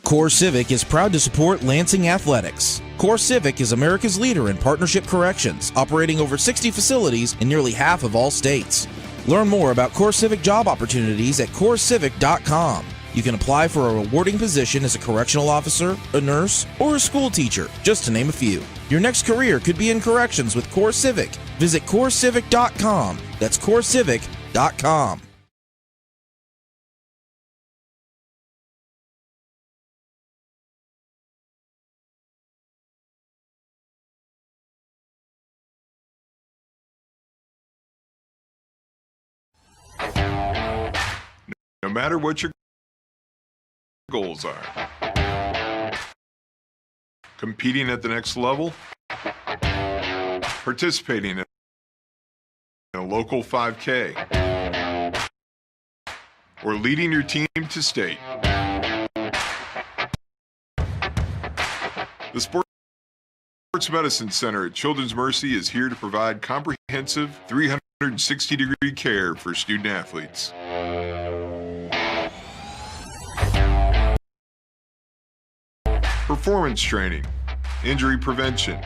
Core Civic is proud to support Lansing athletics. Core Civic is America's leader in partnership corrections, operating over 60 facilities in nearly half of all states. Learn more about Core Civic job opportunities at corecivic.com. You can apply for a rewarding position as a correctional officer, a nurse, or a school teacher, just to name a few. Your next career could be in corrections with Core Civic. Visit corecivic.com. That's corecivic.com. No matter what your goals are, competing at the next level, participating in a local 5K, or leading your team to state, the Sports Medicine Center at Children's Mercy is here to provide comprehensive 360-degree care for student athletes. Performance training, injury prevention,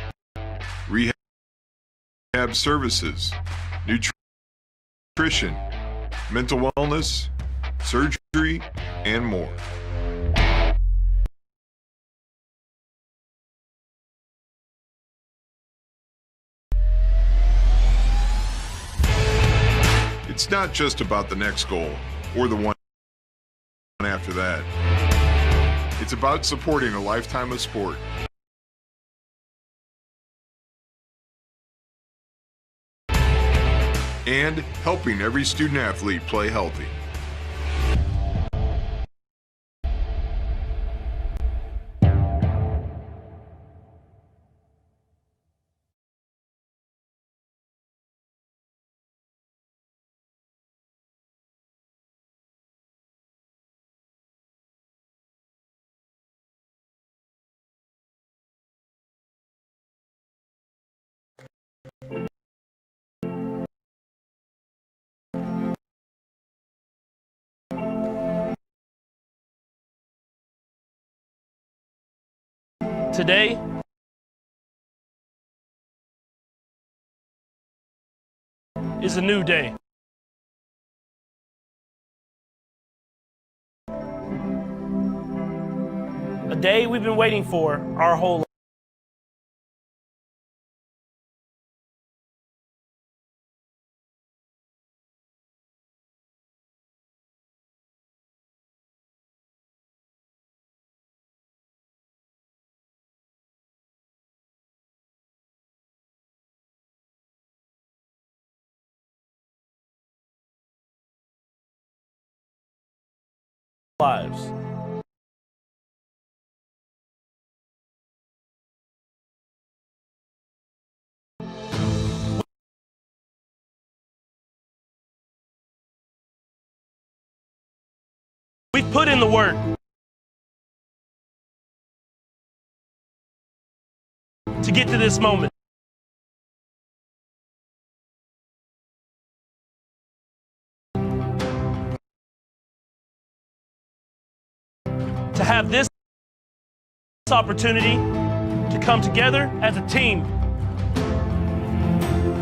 rehab services, nutrition, mental wellness, surgery, and more. It's not just about the next goal or the one after that. It's about supporting a lifetime of sport. And helping every student athlete play healthy. Today, is a new day. A day we've been waiting for our whole life. Lives. We've put in the work to get to this moment. To have this opportunity to come together as a team.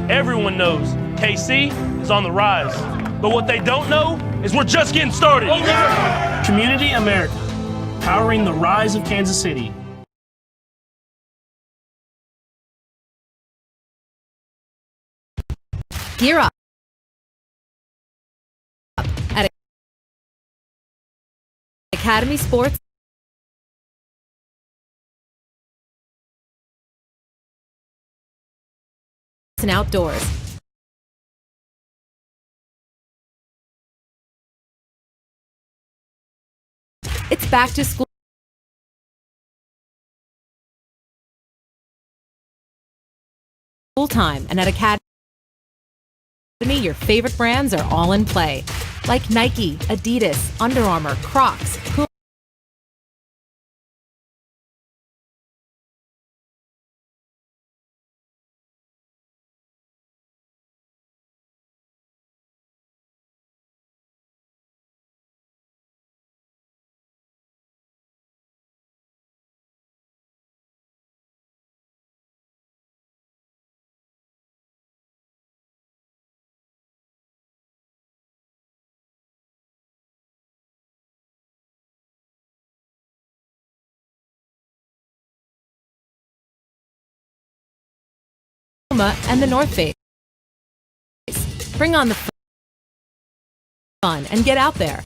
Everyone knows KC is on the rise, but what they don't know is we're just getting started. Community America, powering the rise of Kansas City. Gear up at Academy Sports and Outdoors. It's back to school time, and at Academy, your favorite brands are all in play, like Nike, Adidas, Under Armour, Crocs, Puma, Puma, and the North Face. Bring on the fun and get out there.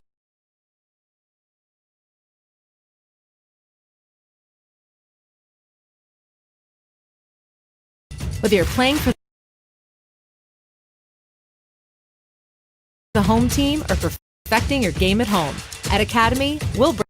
Whether you're playing for the home team or perfecting your game at home, at Academy, we'll bring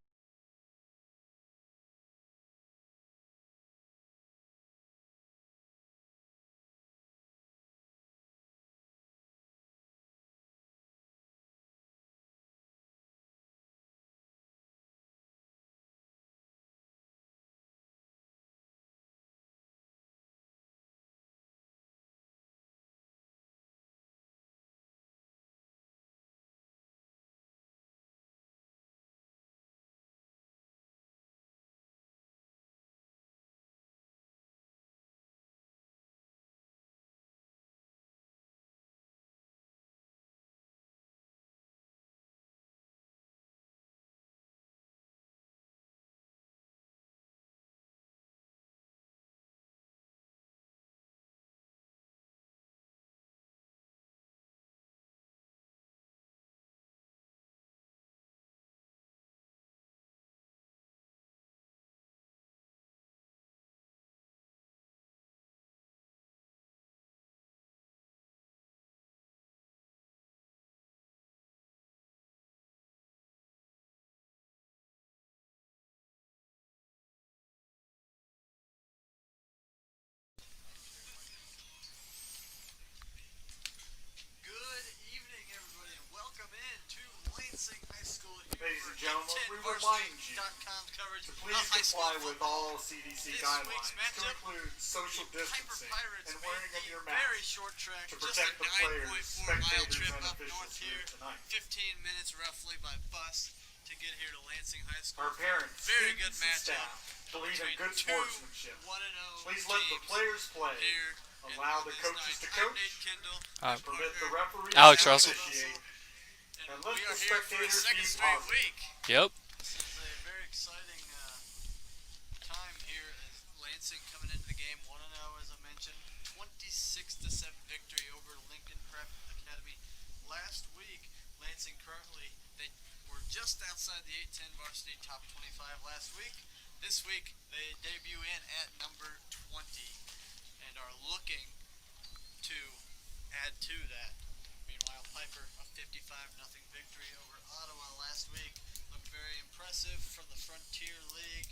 Ladies and gentlemen, we remind you to please comply with all CDC guidelines to include social distancing and wearing of your mask to protect the players, spectators, and officials here tonight. 15 minutes roughly by bus to get here to Lansing High School. Our parents, very good matchup. matchup. Believe in good sportsmanship. Please let the players play. Allow the coaches to coach. Permit the referees Alex to Russell. officiate. And let the spectators be positive. Yep. This is a very exciting time here as Lansing coming into the game 1-0, as I mentioned. 26-7 victory over Lincoln Prep Academy last week. Lansing currently, they were just outside the 8-10 varsity top 25 last week. This week they debut in at number 20 and are looking to add to that. Meanwhile, Piper, a 55-0 victory over Ottawa last week, looked very impressive from the Frontier League.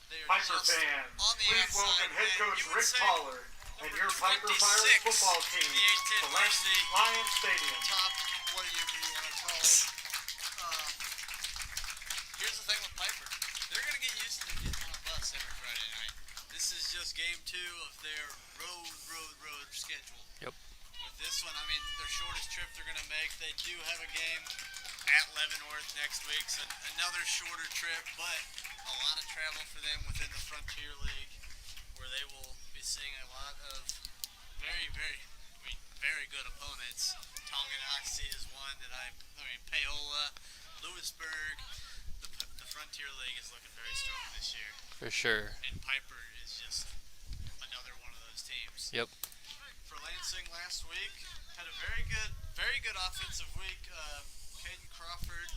They are Piper just fans, on the please outside, welcome head coach you would Rick say Pollard and your Piper 26 Pirates football in team the 8-10 to Lansing Lions Stadium. top, whatever you want to call it. Here's the thing with Piper. They're going to get used to getting on a bus every Friday night. This is just game 2 of their road schedule. Yep. With this one, I mean, their shortest trip they're going to make. They do have a game at Leavenworth next week, so another shorter trip, but a lot of travel for them within the Frontier League, where they will be seeing a lot of very good opponents. Tonganoxie is one that Paola, Lewisburg. The Frontier League is looking very strong this year. For sure. And Piper is just another one of those teams. Yep. For Lansing last week, had a very good offensive week. Caden Crawford,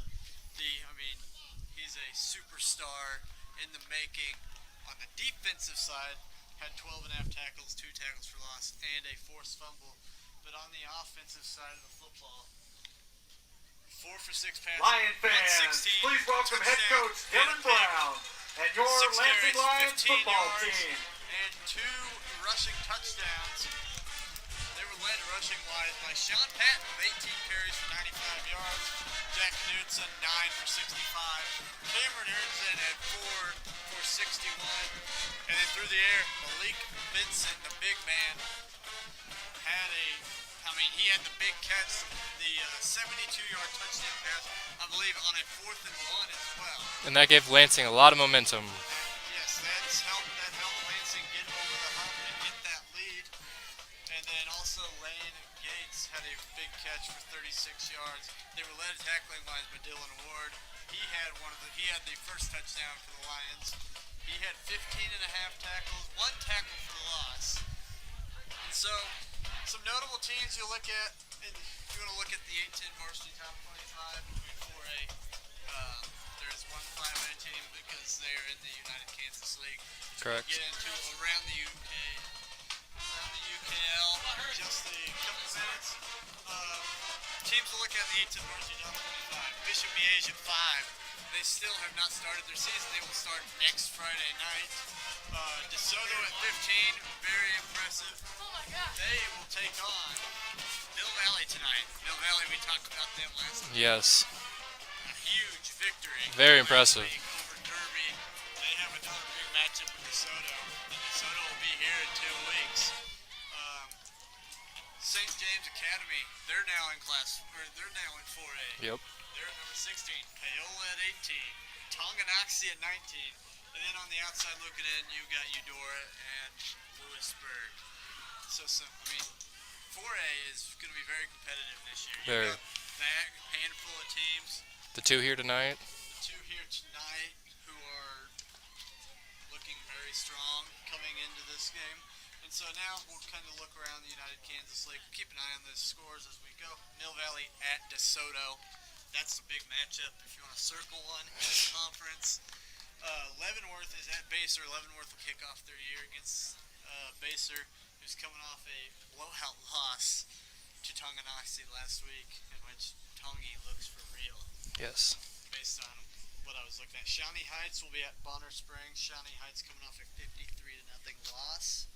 he's a superstar in the making. On the defensive side, had 12.5 tackles, 2 tackles for loss, and a forced fumble. But on the offensive side of the football, 4 for 6 passes. Lion fans, please welcome head coach Dylan Brown and your Lansing Lions football team. And 2 rushing touchdowns. They were led rushing wise by Sean Patton with 18 carries for 95 yards. Jack Knudsen 9 for 65. Cameron Ernson at 4 for 61. And then through the air, Malik Benson, the big man, he had the big catch, the 72-yard touchdown pass, I believe, on a 4th and 1 as well. And that gave Lansing a lot of momentum. Yes, that helped Lansing get over the hump and get that lead. And then also Lane Gates had a big catch for 36 yards. They were led tackling wise by Dylan Ward. He had the first touchdown for the Lions. He had 15.5 tackles, 1 tackle for the loss. And So, some notable teams you look at, and if you want to look at the 8-10 varsity top 25 between 4A, there's one 5A team because they're in the United Kansas League. Correct. We'll get into around the UKL in just a couple minutes. Teams to look at the 8-10 varsity top 25. Bishop Miege at 5. They still have not started their season. They will start next Friday night. DeSoto at 15, very impressive. They will take on Mill Valley tonight. Mill Valley, we talked about them last week. Yes. A huge victory. Very impressive. Over Derby. They have another big matchup with DeSoto. And DeSoto will be here in 2 weeks. St. James Academy, they're now in 4A. Yep. They're at number 16. Paola at 18. Tonganoxie at 19. And then on the outside looking in, you got Eudora and Lewisburg. So 4A is going to be very competitive this year. Very. You've got that handful of teams. The 2 here tonight. The 2 here tonight who are looking very strong coming into this game. And so now we'll kind of look around the United Kansas League. We'll keep an eye on the scores as we go. Mill Valley at DeSoto. That's the big matchup if you want to circle one in this conference. Leavenworth is at Baser. Leavenworth will kick off their year against Baser, who's coming off a blowout loss to Tonganoxie last week, in which Tongi looks for real. Yes. Based on what I was looking at. Shawnee Heights will be at Bonner Springs. Shawnee Heights coming off a 53-0 loss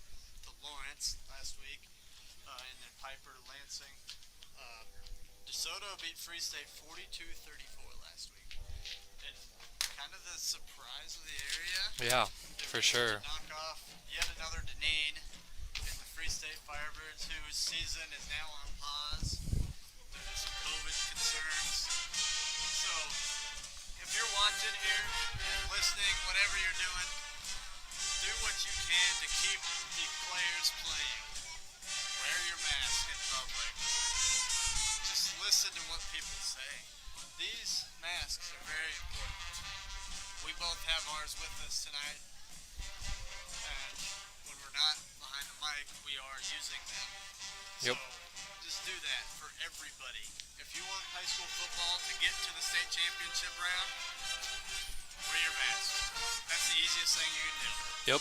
to Lawrence last week, and then Piper to Lansing. DeSoto beat Free State 42-34 last week. And kind of the surprise of the area. Yeah, for sure. Knock off yet another Deneen in the Free State Firebirds, whose season is now on pause due to some COVID concerns. So, if you're watching here, listening, whatever you're doing, do what you can to keep the players playing. Wear your mask in public. Just listen to what people say. These masks are very important. We both have ours with us tonight, and when we're not behind the mic, we are using them. Yep. So just do that for everybody. If you want high school football to get to the state championship round, wear your mask. That's the easiest thing you can do. Yep.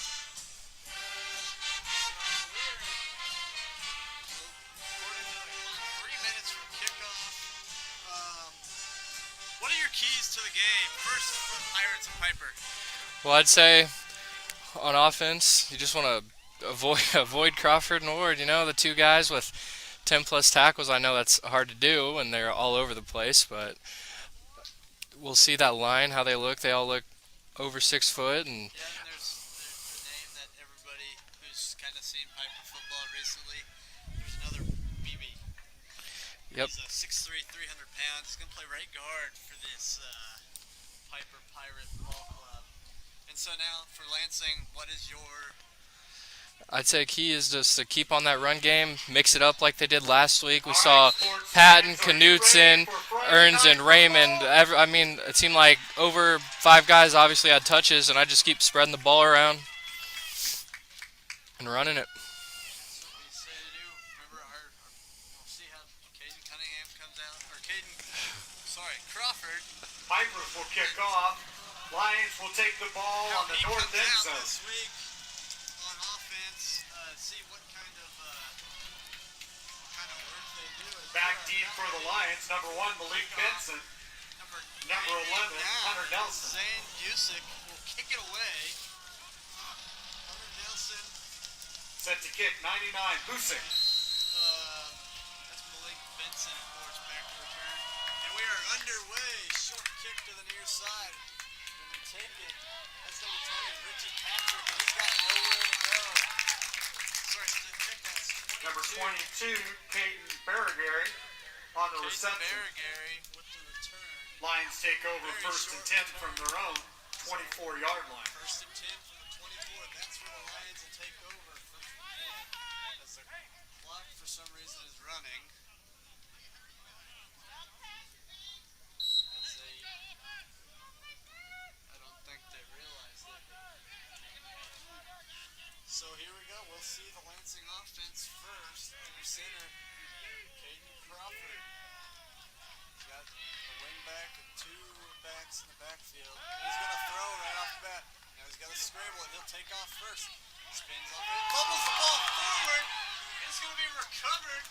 What are your keys to the game? First for the Pirates and Piper. Well, I'd say on offense, you just want to avoid Crawford and Ward. You know, the 2 guys with 10-plus tackles. I know that's hard to do, and they're all over the place, but we'll see that line, how they look. They all look over 6 foot. And yeah, and there's the name that everybody who's kind of seen Piper football recently. There's another BB. Yep. He's a 6'3", 300 pounds. He's going to play right guard for this Piper Pirate Ball Club. And so now for Lansing, what is your... I'd say key is just to keep on that run game, mix it up like they did last week. We saw Patton, Knutson, Earns, and Raymond. It seemed like over 5 guys obviously had touches, and I just keep spreading the ball around and running it. That's what we say to do. Remember, we'll see how Crawford. Pipers will kick off. Lions will take the ball on the north end zone. This week on offense, see what kind of work they do. Back deep for the Lions. Number 1, Malik Benson. Number 11, Hunter Nelson. Zane Busick will kick it away. Hunter Nelson. Set to kick, 99, Busick. That's Malik Benson, of course, back to return. And we are underway. Short kick to the near side. And we take it. That's number 20, Richie Patrick, and he's got nowhere to go. Sorry, check that. Number 22, Caden Barragary on the reception. Barragary with the return. Lions take over first and 10 from their own 24-yard line. First and 10 from the 24. That's where the Lions will take over first and 10. As the clock for some reason is running. I don't think they realize that. So here we go. We'll see the Lansing offense first. Under center, Caden Crawford. He's got a wing back and two backs in the backfield. He's going to throw right off the bat. Now he's got to scramble and he'll take off first. Spins off it, fumbles the ball forward. It's going to be recovered.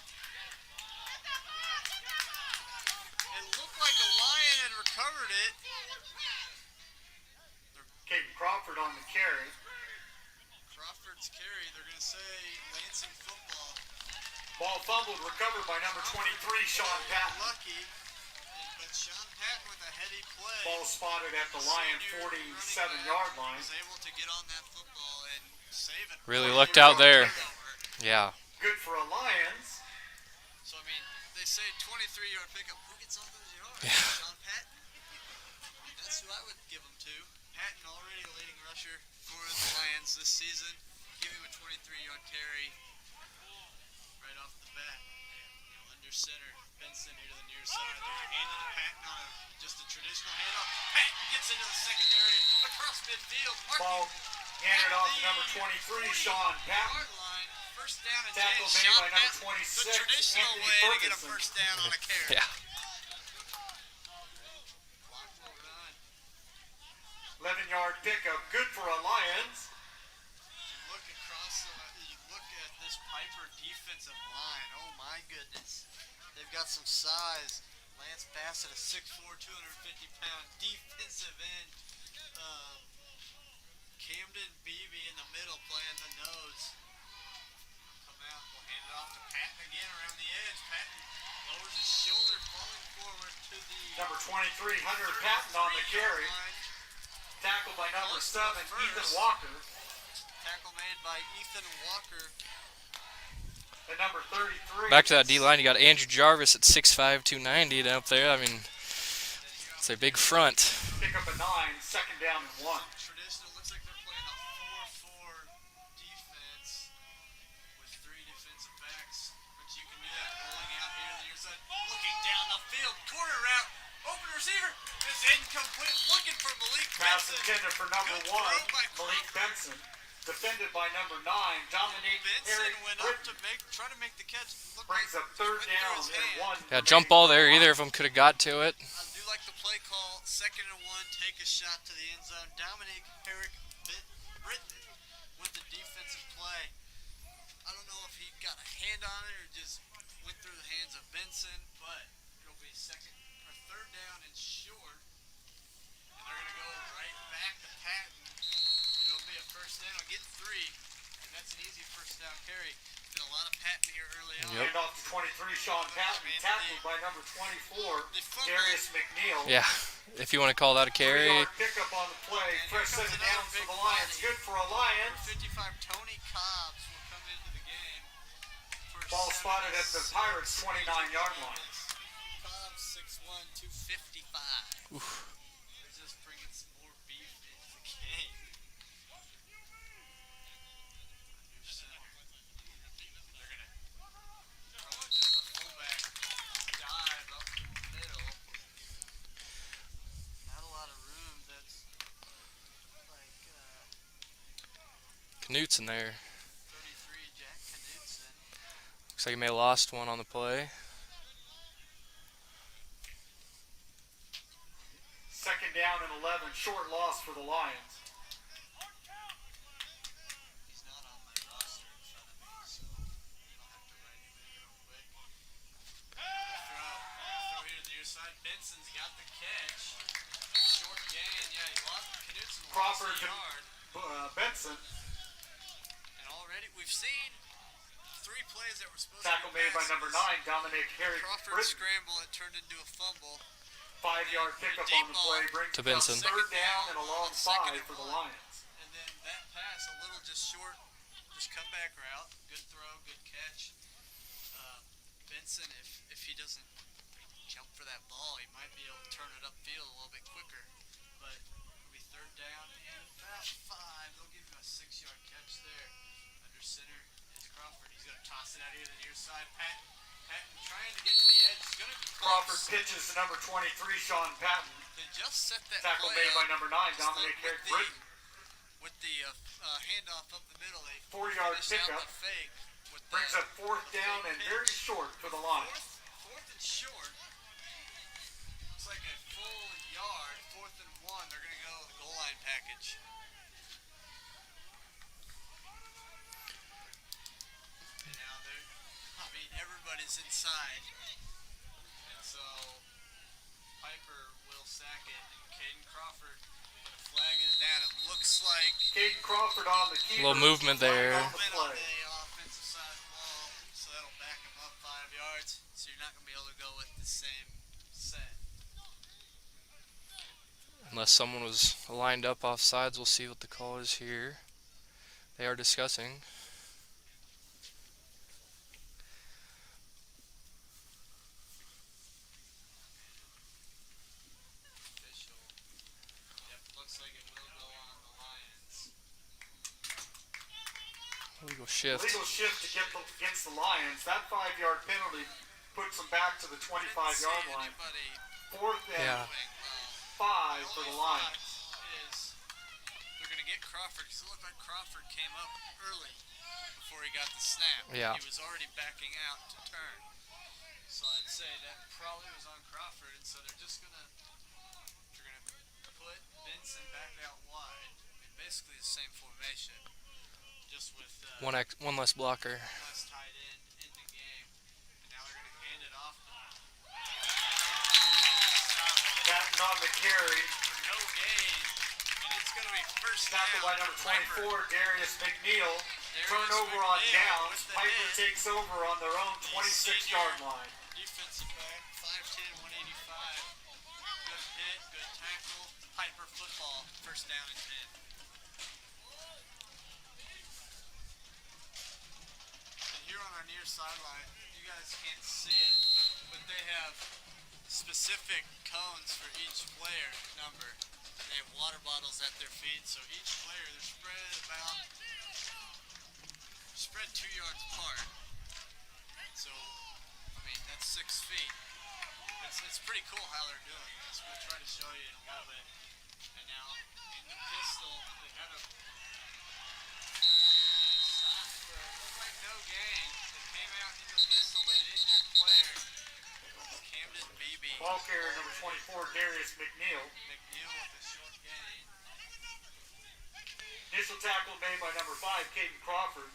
It looked like a Lion had recovered it. Caden Crawford on the carry. Crawford's carry, they're going to say Lansing football. Ball fumbled, recovered by number 23, Sean Patton. Lucky, but Sean Patton with a heady play. Ball spotted at the Lion 47-yard line. Was able to get on that football and save it. Really looked out there. Yeah. Good for a Lions. So, I mean, they say 23-yard pickup. Who gets all those yards? Yeah. Sean Patton? That's who I would give them to. Patton already a leading rusher for the Lions this season. Give him a 23-yard carry right off the bat. Under center, Benson here to the near side. They're handing to Patton on just a traditional handoff. Patton gets into the secondary across midfield. Ball handed off to number 23, Sean Patton. First down and Tackle 10. made Sean by number Patton, 26, the traditional Anthony way to get a Ferguson. first down on a carry. Yeah. Clock will run. 11-yard pickup, good for a Lions. Look across you look at this Piper defensive line. Oh my goodness. They've got some size. Lance Bassett, a 6'4", 250-pound defensive end. Camden Beebe in the middle playing the nose. Come out, we'll hand it off to Patton again around the edge. Patton lowers his shoulder, falling forward to the Number 23, Hunter Patton on the carry. Tackled by number 7, Ethan Walker. Tackle made by Ethan Walker. And number 33. Back to that D-line, you got Andrew Jarvis at 6'5", 290 up there. I mean, it's a big front. Pick up a 9, second down and 1. Traditional, looks like they're playing a 4-4 defense with 3 defensive backs. But you can do that rolling out here to the near side. Looking down the field, corner route, open receiver is incomplete. Looking for Malik Pass Benson. intended for number Good 1, throw by Malik Crawford. Benson. Defended by number 9, Dominique Benson Eric went up Britton. to try to make the catch. Looked Brings like up third it went through down his hand. and 1. Yeah, jump ball there. Either of them could have got to it. I do like the play call. 2nd and 1, take a shot to the end zone. Dominique Herrick Britton with the defensive play. I don't know if he got a hand on it or just went through the hands of Benson, but it'll be 3rd down and short. And they're going to go right back to Patton. It'll be a first down. I'll get 3. And that's an easy first down carry. Been a lot of Patton here early on. Hand off to 23, Sean Patton. Tackled by number 24, They fumbled. Darius McNeil. Yeah, if you want to call that a carry. 3-yard pickup on the play. And Fresh here set comes of downs another for big the Lions. body. Good for a Lions. 55, Tony Cobbs will come into the game. For Ball spotted at the Pirates' 29-yard line. Cobbs, 6'1", 255. Oof. They're just bringing some more beef into the game. Under center. They're going to throw just a fullback dive up the middle. Not a lot of room. That's like Knutson there. 33, Jack Knutson. Looks like he may have lost one on the play. 2nd down and 11. Short loss for the Lions. He's not on my roster in front of me, so I'll have to write him in real quick. Throw here to the near side. Benson's got the catch. Short gain. Yeah, he lost. Knutson lost Crawford a yard. Benson. And already we've seen 3 plays that were supposed Tackle to be made by passes. number 9, Dominic Herrick Crawford Britton. scramble. It turned into a fumble. 5-yard pickup Deep on the play. Brings to up Benson. 3rd down and a long On 2nd 5 and for the 1. Lions. And then that pass, a little just short, just comeback route. Good throw, good catch. Benson, if he doesn't jump for that ball, he might be able to turn it upfield a little bit quicker. But it'll be 3rd down and about 5. They'll give him a 6-yard catch there. Under center is Crawford. He's going to toss it out here to the near side. Patton trying to get to the edge. He's going to be Crawford close. pitches to number 23, Sean Patton. They just set that Tackle play made by up. number 9, Dominic With Herrick the Britton. with the handoff up the middle. They 4-yard finish out pickup. the fake with Brings that up 4th down and very short for the Lions. Fourth and short. Looks like a full yard. 4th and 1. They're going to go with the goal line package. And now everybody's inside. And so Piper will sack it. And Caden Crawford, the flag is down. It looks like Caden Crawford on the keeper. Little movement there. On the on play. the offensive side of the ball, so that'll back him up 5 yards. So you're not going to be able to go with the same set. Unless someone was lined up off sides, we'll see what the call is here. They are discussing. Official. Yep, looks like it will go on the Lions. Legal shift. Legal shift against the Lions. That 5-yard penalty puts them back to the 25-yard line. 4th and Yeah. 5 for the Lions. Is they're going to get Crawford because it looked like Crawford came up early before he got the snap. Yeah. He was already backing out to turn. So I'd say that probably was on Crawford, and so they're just going to put Benson back out wide. I mean, basically the same formation, just with One less blocker. less tight end in the game. And now they're going to hand it off. Patton on the carry. For no gain, and it's going to be first down. Tackled by number 24, Darius McNeil. Turnover on McNeil downs. with the Piper hit. takes over on their own 26-yard line. Defensive back, 5'10", 185. Good hit, good tackle. Piper football, first down and 10. And here on our near sideline, you guys can't see it, but they have specific cones for each player number. They have water bottles at their feet, so each player, they're spread 2 yards apart. So, I mean, that's 6 feet. It's pretty cool how they're doing this. We'll try to show you in a little bit. And now, in the pistol, they had a stop for, it looked like no gain. They came out in the pistol, but an injured player, Camden Beebe. Ball carrier number 24, Darius McNeil. McNeil with a short gain. Initial tackle made by number 5, Caden Crawford.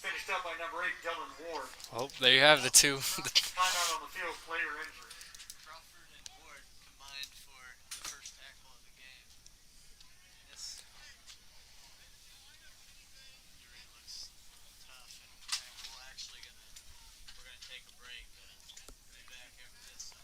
Finished up by number 8, Dylan Ward. Oh, there you have the two. Timeout on the field, player injury. Crawford and Ward combined for the first tackle of the game. This injury looks tough, and we're actually gonna take a break. We'll be back after this.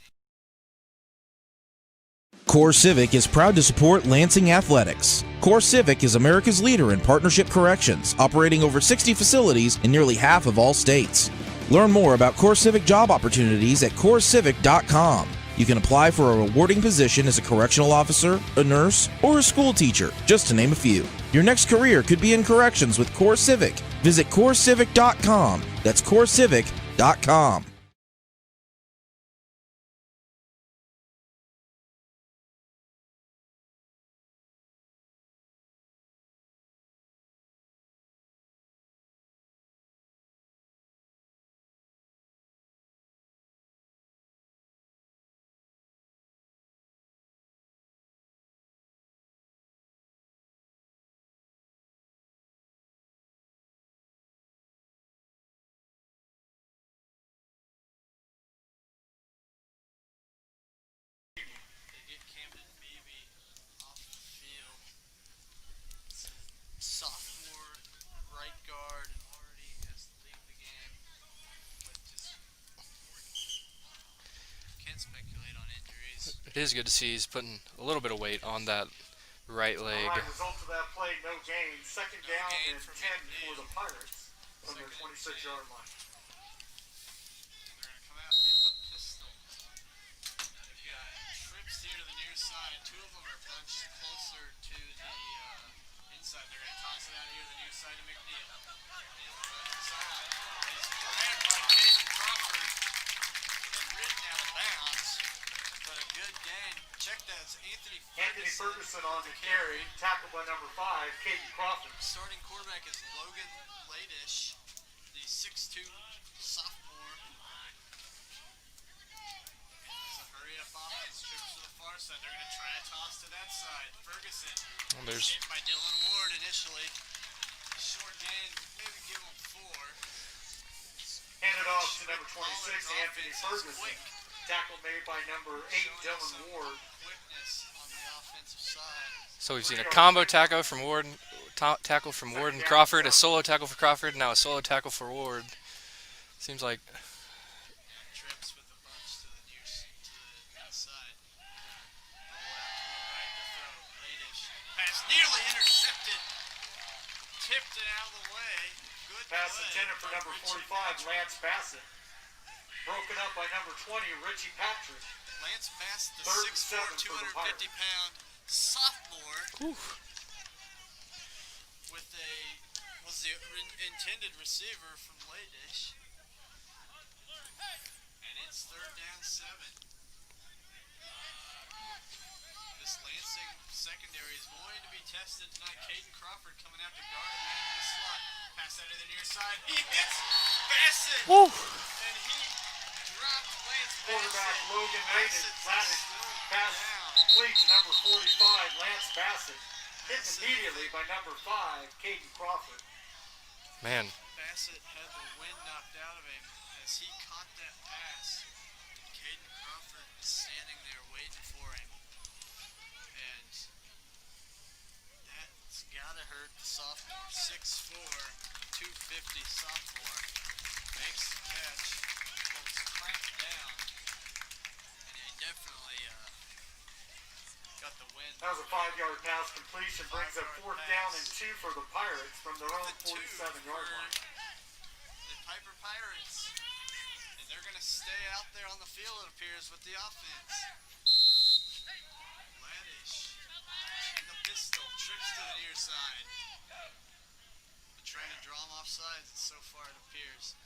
Core Civic is proud to support Lansing Athletics. Core Civic is America's leader in partnership corrections, operating over 60 facilities in nearly half of all states. Learn more about Core Civic job opportunities at corecivic.com. You can apply for a rewarding position as a correctional officer, a nurse, or a school teacher, just to name a few. Your next career could be in corrections with Core Civic. Visit corecivic.com. That's corecivic.com. They get Camden Beebe off the field. Sophomore right guard already has to leave the game. But just can't speculate on injuries. It is good to see he's putting a little bit of weight on that right leg. All right, result of that play, no gain. Second No down gain and for 10 McNeil. for the Pirates from their Second and 26-yard line. And they're going to come out in the pistol. They've got trips here to the near side. 2 of them are bunched closer to the inside. They're going to toss it out here to the near side to McNeil. McNeil right inside. He's grabbed by Caden Crawford and ridden out of bounds. But a good gain. Check that it's Anthony Ferguson on the carry, tackled by number 5, Caden Crawford. Starting quarterback is Logan Ladish, the 6'2 sophomore. It's a hurry-up offense, trips to the far side. They're going to try a toss to that side. Ferguson, hit by Dylan Ward initially. Short gain, maybe give him 4. Handed off to number 26, Anthony Ferguson. Tackle made by number 8, Dylan Ward. Quickness on the offensive side. So we've seen a combo tackle from Ward, tackle from Ward and Crawford, a solo tackle for Crawford, now a solo tackle for Ward. Seems like Trips with a bunch to the near inside. Roll out to the right to throw. Ladish. Pass nearly intercepted. Tipped it out of the way. Good Pass play intended for by number Richie 45, Patrick. Lance Bassett. Broken up by number 20, Richie Patrick. Lance Bassett, the Third and 6'4", 7 for the Pirates. 250-pound sophomore. oof. With was the intended receiver from Ladish. And it's 3rd down 7. This Lansing secondary is going to be tested tonight. Caden Crawford coming out to guard a man in the slot. Pass out to the near side. He hits Bassett. Woo. And he dropped Lance Quarterback Bassett. Logan Mason. Bassett's Pass down. complete to number 45, Lance Bassett. Hit immediately by number 5, Caden Crawford. Man, Bassett had the wind knocked out of him as he caught that pass. Caden Crawford is standing there waiting for him. And that's gotta hurt the sophomore. 6'4", 250 sophomore. Makes the catch. Goes cracked down. And he definitely got the wind. That was a 5-yard pass completion. Brings up 4th down and 2 for the Pirates from their own 47-yard line. The Piper Pirates. And they're going to stay out there on the field, it appears, with the offense. Ladish in the pistol, trips to the near side. But trying to draw him off sides, and so far it appears.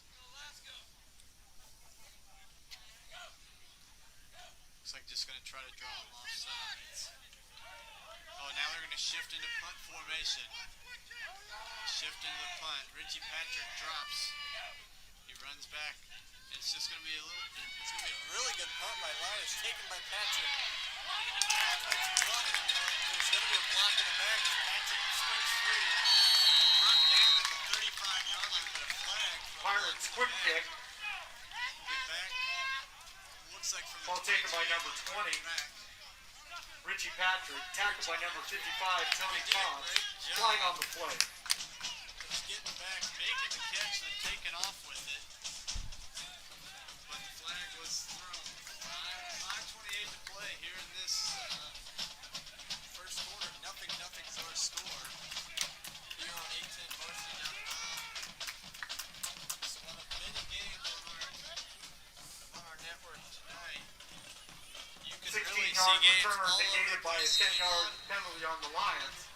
Looks like just going to try to draw him off sides. Oh, now they're going to shift into punt formation. Shift into the punt. Richie Patrick drops. He runs back. It's just going to be it's going to be a really good punt by Ladish, taken by Patrick. There's going to be a block in the back as Patrick swings free. Brought down at the 35-yard line, but a flag. Pirates quick kick. Get back. Looks like from the Ball taken by number 20. Richie Patrick, tackled by number 55, Tony Todd. Flying on the play. Just getting back, making the catch, and then taking off with it. But the flag was thrown. 5:28 to play here in this first quarter. Nothing is our score. Here on 810varsity.com. It's one of many games on our network tonight. You can really see 16-yard games return all over negated the by a place. 10-yard penalty on the Lions.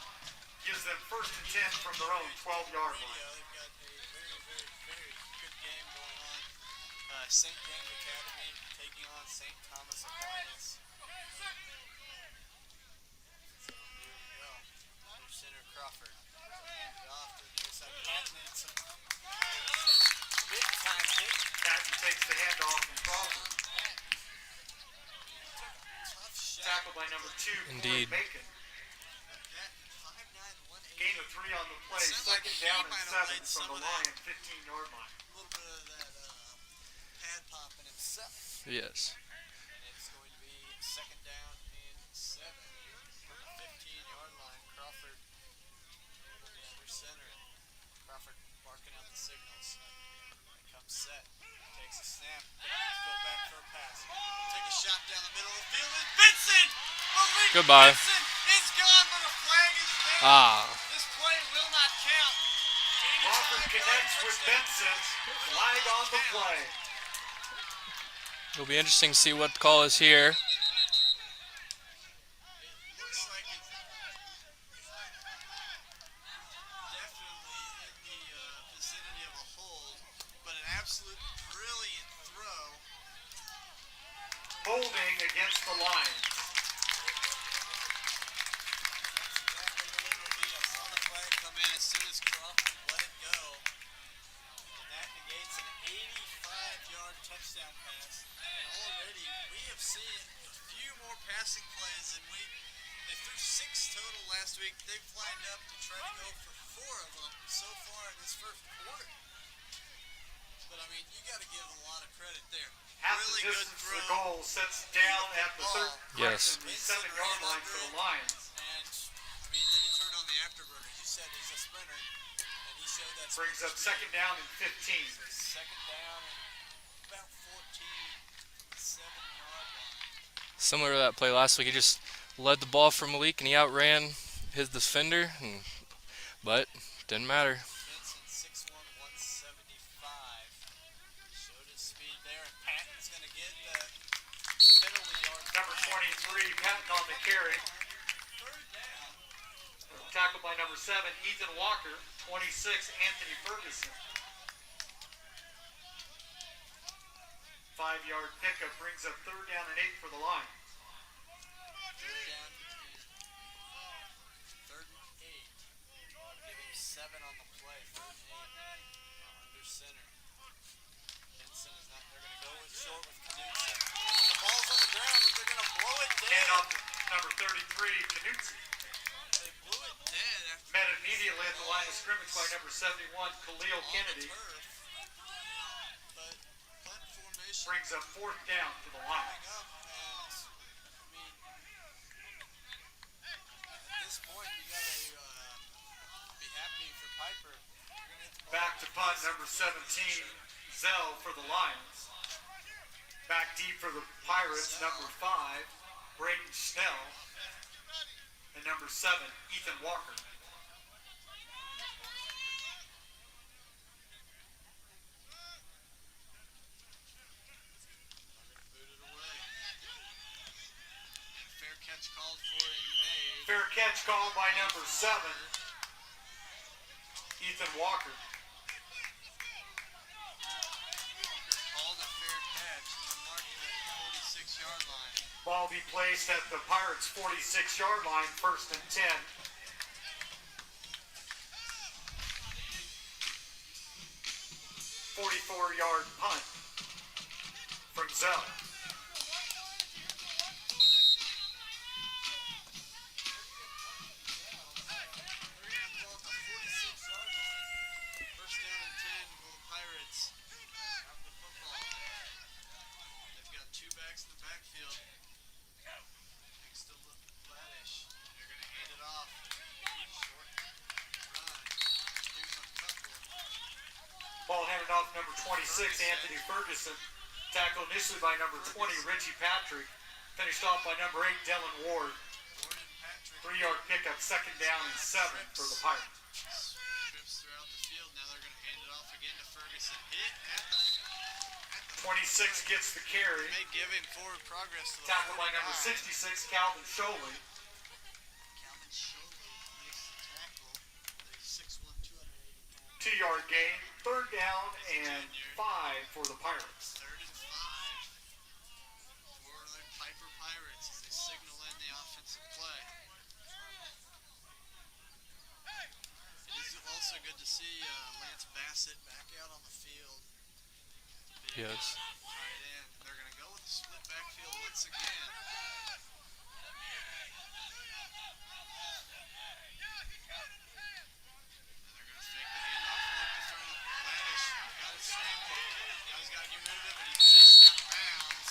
Gives them 1st and 10 from their own 12-yard line. They've got a very good game going on. St. James Academy taking on St. Thomas Aquinas. So here we go. Under center Crawford. Hand off to the near side. Patton and some big time hit. Patton takes the handoff from Crawford. Tough shot. Tackled by number 2, Indeed. Corey Bacon. That 5'9", 180. Gain of 3 on the play. Sounds like 2nd he down might and have 7 laid from some the of that. Lion 15-yard line. A little bit of that pad popping himself. yes. And it's going to be 2nd down and 7 from the 15-yard line. Crawford will be under center. Crawford barking out the signals. Here comes Set. Takes a snap. Go back for a pass. Take a shot down the middle of the field. It's Benson! Malik Goodbye. Benson is gone, but a flag is down. This play will not count. Crawford connects with Benson. Flag on the play. It'll be interesting to see what the call is here. It looks like it's definitely in the vicinity of a hold, but an absolute brilliant throw. Holding against the Lions. touchdown pass. And already we have seen a few more passing plays than they threw 6 total last week. They've lined up to try to go for 4 of them so far in this first quarter. But I mean, you got to give a lot of credit there. Half Really the good distance throw. the goal sets down at the third. Yes. The 7-yard line for the Lions. And I mean, then he turned on the afterburner. You said he's a sprinter, and he showed that. Brings up second down and 15. Second down and about 14 from the 7-yard line. Similar to that play last week, he just led the ball for Malik and he outran his defender, but didn't matter. Benson, 6'1", 175. Showed his speed there, and Patton's going to get the penalty yard. Number 23, Patton on the carry. Third down. Tackled by number 7, Ethan Walker. 26, Anthony Ferguson. 5-yard pickup brings up third down and 8 for the Lions. Third down and 3rd and 8. Give him 7 on the play. 3rd and 8. Under center. Benson is not. They're going to go with short with Knutson. And the ball's on the ground, but they're going to blow it dead. Hand off to number 33, Knutson. They blew it dead after. Met immediately at the line of scrimmage by number 71, Khalil Kennedy. But punt formation Brings up 4th down for the Lions. coming up, and I mean, at this point you got to be happy for Piper. You're gonna hit the ball. Back to punt, number 17, Zell for the Lions. Back deep for the Pirates, number 5, Brayton Snell. And number 7, Ethan Walker. Booted away. And fair catch called for and made. Fair catch called by number 7, Ethan Walker. Called a fair catch, and they're marking it at the 46-yard line. Ball be placed at the Pirates' 46-yard line, 1st and 10. "44-yard punt from Zell. They're going to have the ball at the 46-yard line. 1st down and 10 will the Pirates have the football. They've got 2 backs in the backfield. Next to Laddish. They're going to hand it off. Short run. Here's a couple. Ball handed off number 26, Anthony Ferguson. Tackled initially by number 20, Richie Patrick. Finished off by number 8, Dylan Ward. Ward and Patrick. 3-yard pickup, 2nd down and 7 for the Pirates. Trips throughout the field. Now they're going to hand it off again to Ferguson. Hit at the 26 gets the carry. may give him forward progress to the Tackled by 49. number 66, Calvin Sholey. Calvin Sholey makes the tackle. They're 6'1", 280 pounds. 2-yard gain, 3rd down and 5 for the Pirates. 3rd and 5 for the Piper Pirates as they signal in the offensive play. It is also good to see Lance Bassett back out on the field. Big Yes. tight end. They're going to go with the split backfield once again. And they're going to fake the handoff. Look to throw Laddish. Got his scramble. Now he's got to get rid of it, but he chased out of bounds.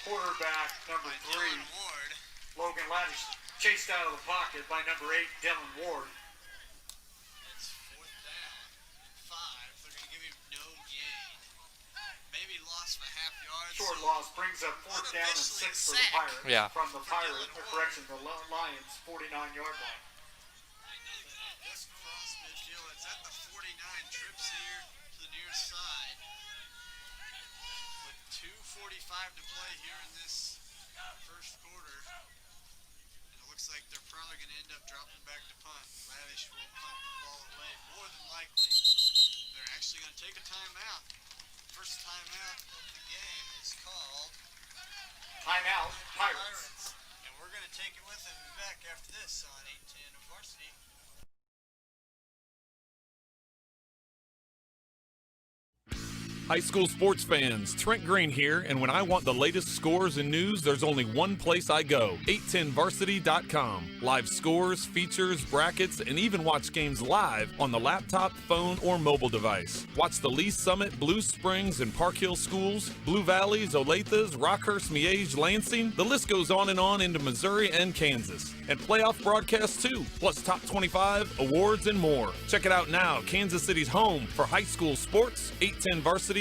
Quarterback number By 3, Dylan Ward. Logan Laddish, chased out of the pocket by number 8, Dylan Ward. It's 4th down and 5. They're going to give him no gain. Maybe lost by half yard. Short so loss brings up 4th down and 6 for the Pirates. Yeah. From the Lions' 49-yard line. Just cross midfield. It's at the 49. Trips here to the near side. With 2:45 to play here in this first quarter. And it looks like they're probably going to end up dropping back to punt. Laddish will punt the ball away more than likely. They're actually going to take a timeout. First timeout of the game is called Timeout, Pirates. And we're going to take it with them. We'll be back after this on 810 of Varsity. High school sports fans, Trent Green here, and when I want the latest scores and news, there's only one place I go, 810varsity.com. Live scores, features, brackets, and even watch games live on the laptop, phone, or mobile device. Watch the Lee Summit, Blue Springs, and Park Hill schools, Blue Valleys, Olathes, Rockhurst, Miege, Lansing. The list goes on and on into Missouri and Kansas. And playoff broadcasts too, plus top 25, awards, and more. Check it out now, Kansas City's home for high school sports, 810varsity.com.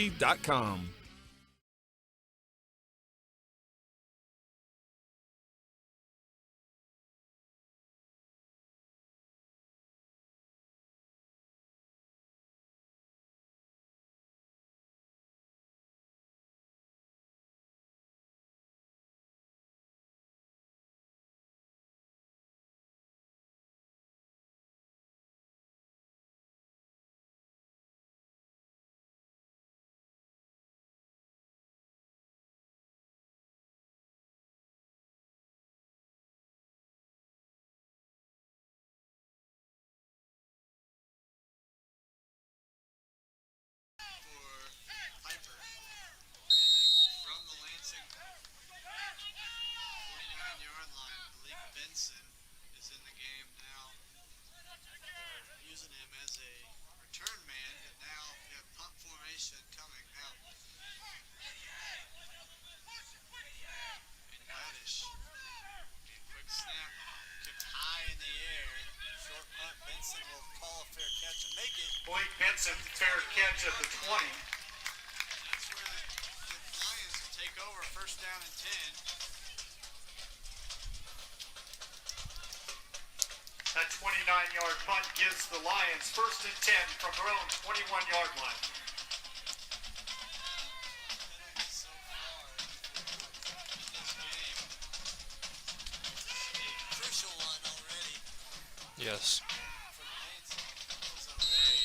From the Lansing 49-yard line, Malik Benson is in the game now. They're using him as a return man, and now we have punt formation coming now. And Laddish, quick snap, kicked high in the air, short punt. Benson will call a fair catch and make it. Malik Benson, fair catch at the 20. That's where the Lions will take over, first down and 10. That 29-yard punt gives the Lions first and 10 from their own 21-yard line. So far in this game, a crucial one already Yes. for Lansing. It was a very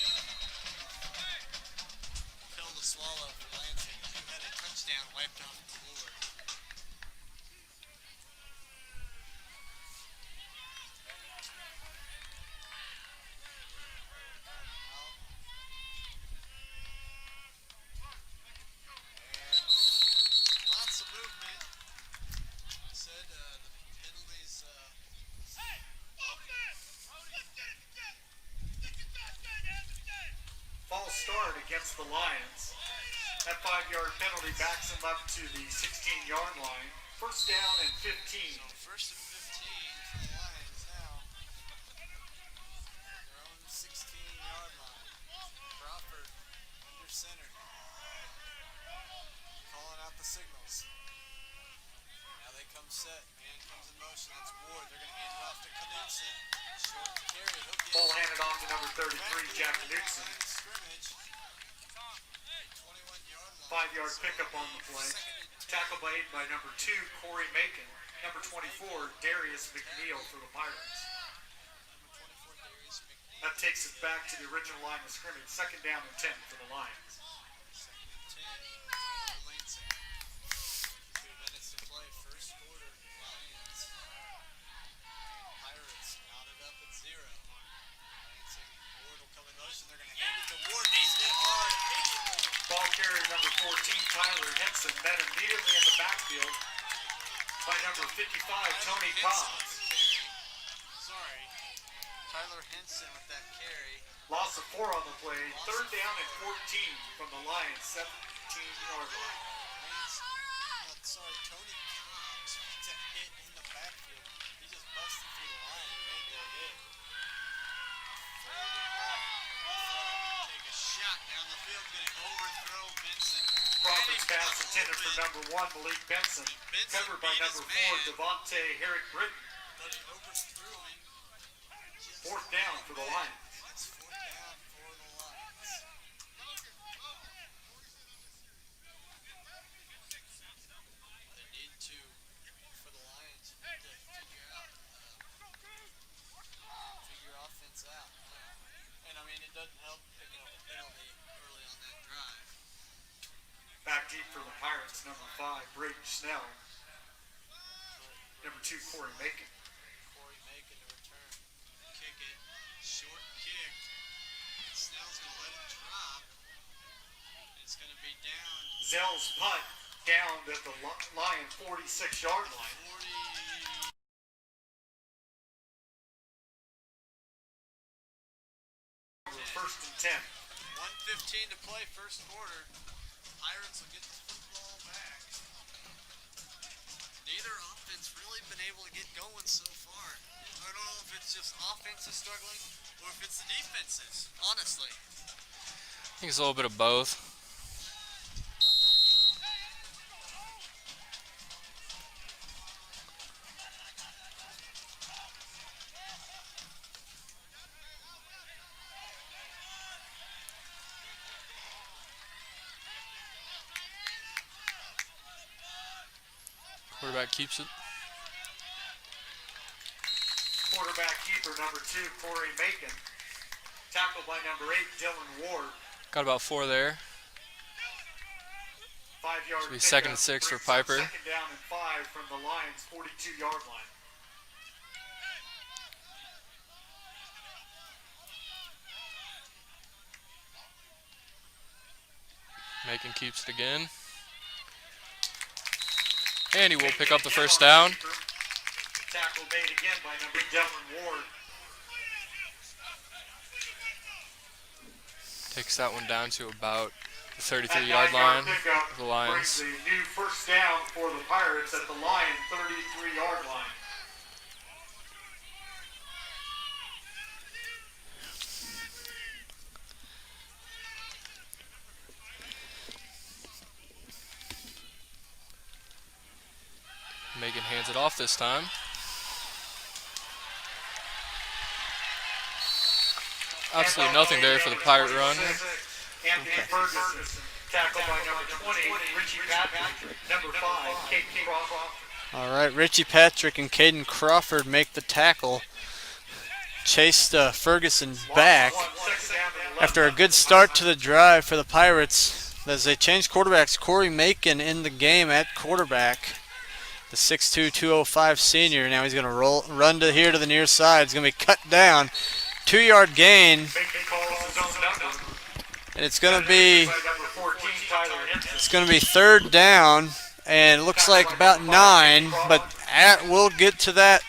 pill to swallow for Lansing, who had a touchdown wiped off the board. And lots of movement. I said the penalties. False start against the Lions. That 5-yard penalty backs them up to the 16-yard line. First down and 15. So first and 15 for the Lions now. Their own 16-yard line. Crawford under center. Calling out the signals. Now they come set. Man comes in motion. That's Ward. They're going to hand it off to Knudsen. Short carry. He'll get Ball handed off to number 33, Jack Knudsen. Line of scrimmage. 21-yard line. 5-yard pickup on the play. Tackle made by number 2, Corey Macon. Number 24, Darius McNeil for the Pirates. Number 24, Darius McNeil. That takes us back to the original line of scrimmage. Second down and 10 for the Lions. Second and 10 for Lansing. 2 minutes to play. First quarter. Lions. Pirates knotted up at 0. Lansing. Ward will come in motion. They're going to hand it to Ward. He's hit hard immediately. Ball carrier number 14, Tyler Henson, met immediately in the backfield by number 55, Tony Cobbs. Sorry. Tyler Henson with that carry. Loss of 4 on the play. Third down and 14 from the Lions, 17-yard line. Sorry, Tony Cobbs gets a hit in the backfield. He just busted through the line and made that hit. Take a shot down the field, going to overthrow Benson. Crawford's pass intended for number 1, Malik Benson. Covered by number 4, Devontae Herrick Britton. But he overthrew him. Fourth down for the Lions. It's fourth down for the Lions. They need to, for the Lions, need to figure offense out. And I mean, it doesn't help picking up a penalty early on that drive. Back deep for the Pirates, number 5, Braden Snell. Number 2, Corey Macon. Corey Macon to return. Kick it. Short kick. Snell's going to let it drop. It's going to be Zell's punt down at the Lion 46-yard line. First and 10. 1:15 to play, first quarter. Pirates will get the football back. Neither offense really been able to get going so far. I don't know if it's just offense is struggling or if it's the defenses, honestly. I think it's a little bit of both. Quarterback keeps it. Quarterback keeper number 2, Corey Macon. Tackled by number 8, Dylan Ward. Got about 4 there. 5-yard Should be second and 6 for Piper. Second down and 5 from the Lions' 42-yard line. Macon keeps it again. And he will pick up the first down. Tackle made again by number Dylan Ward. Takes that one down to about the 33-yard line of the Lions. Brings a new first down for the Pirates at the Lion 33-yard line. Megan hands it off this time. Absolutely nothing there for the Pirate run. Anthony Ferguson, tackled by number 20, Richie Patrick. Number 5, Caden Crawford. All right, Richie Patrick and Caden Crawford make the tackle. Chased Ferguson back after a good start to the drive for the Pirates as they changed quarterbacks. Corey Macon in the game at quarterback. The 6'2", 205 senior. Now he's going to run to here to the near side. He's going to be cut down. 2-yard gain. And it's going to be third down, and it looks like about 9. But we'll get to that.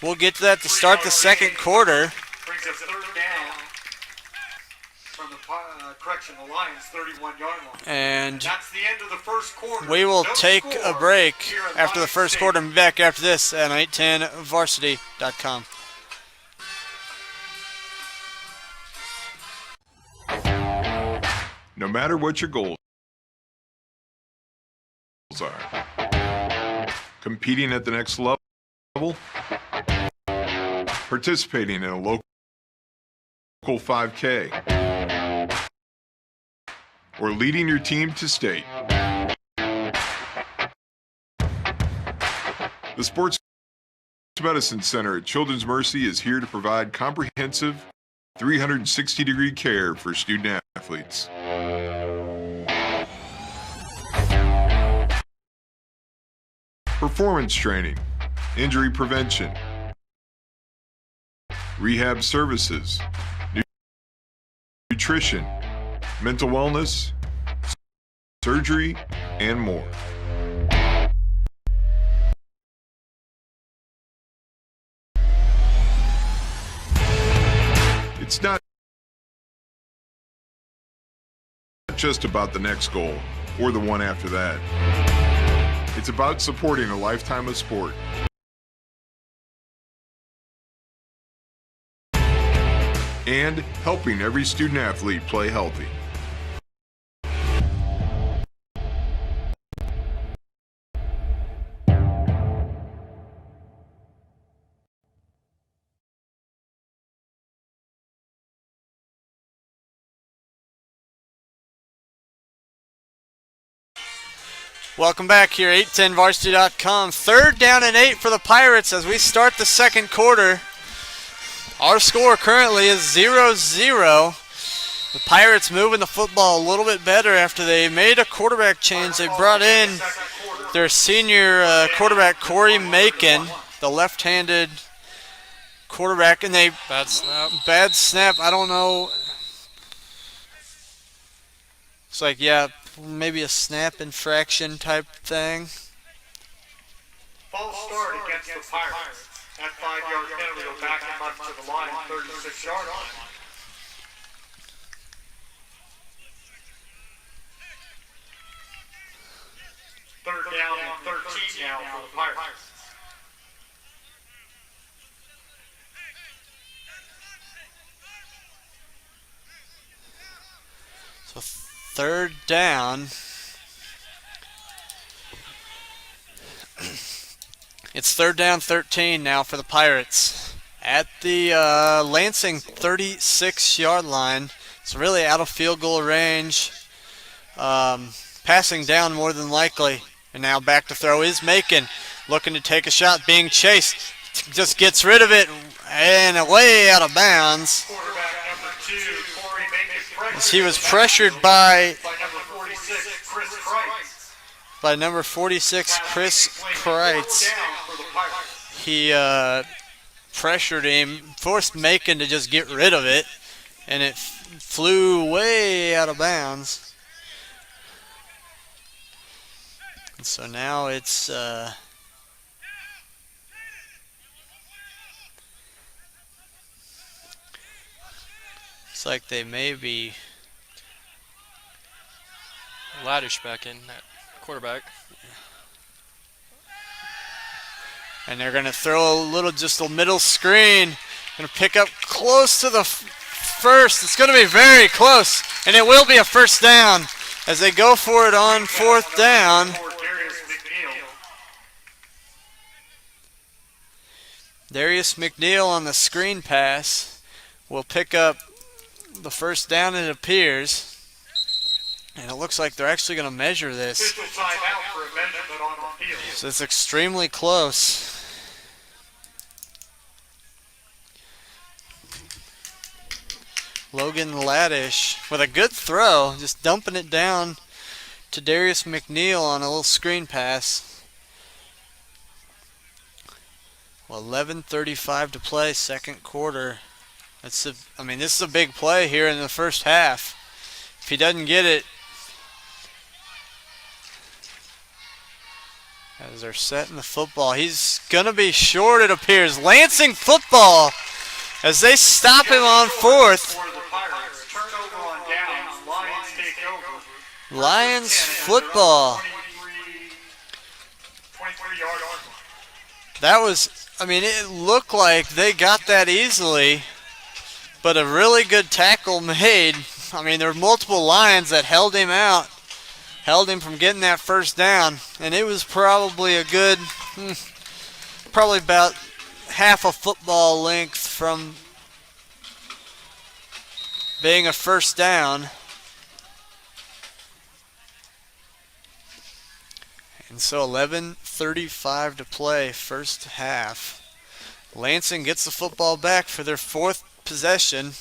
We'll get to that to start the second quarter. Brings us third down from the the Lions' 31-yard line. And that's the end of the first quarter. We will take a break after the first quarter and be back after this at 810varsity.com. No matter what your goals are, competing at the next level, participating in a local 5K, or leading your team to state. The Sports Medicine Center at Children's Mercy is here to provide comprehensive 360-degree care for student athletes. Performance training, injury prevention, rehab services, nutrition, mental wellness, surgery, and more. It's not just about the next goal or the one after that. It's about supporting a lifetime of sport. And helping every student athlete play healthy. Welcome back here, 810varsity.com. Third down and 8 for the Pirates as we start the second quarter. Our score currently is 0-0. The Pirates moving the football a little bit better after they made a quarterback change. They brought in their senior quarterback, Corey Macon, the left-handed quarterback, and they... Bad snap. Bad snap, I don't know. It's like, yeah, maybe a snap infraction type thing. False start against the Pirates. That 5-yard penalty will back him up to the line, 36-yard line. Third down and 13 now for the Pirates. So third down. It's third down 13 now for the Pirates at the Lansing 36-yard line. It's really out of field goal range. Passing down more than likely. And now back to throw is Macon. Looking to take a shot, being chased. Just gets rid of it and away out of bounds. Quarterback number 2, Corey Macon. As he was pressured by number 46, Chris Kreitz. number 46, Chris Kreitz. He pressured him, forced Macon to just get rid of it, and it flew way out of bounds. And so now it's looks like they may be Laddish back in at quarterback. And they're going to throw just a middle screen. Going to pick up close to the first. It's going to be very close. And it will be a first down as they go for it on fourth down. Darius McNeil on the screen pass will pick up the first down, it appears. And it looks like they're actually going to measure this. So it's extremely close. Logan Laddish with a good throw, just dumping it down to Darius McNeil on a little screen pass. 11:35 to play, second quarter. This is a big play here in the first half. If he doesn't get it, as they're setting the football, he's gonna be short, it appears. Lansing football as they stop him on fourth. Lions football. That was, it looked like they got that easily, but a really good tackle made. There were multiple Lions that held him out, held him from getting that first down, and it was probably a good, probably about half a football length from being a first down. And so 11:35 to play, first half. Lansing gets the football back for their fourth possession.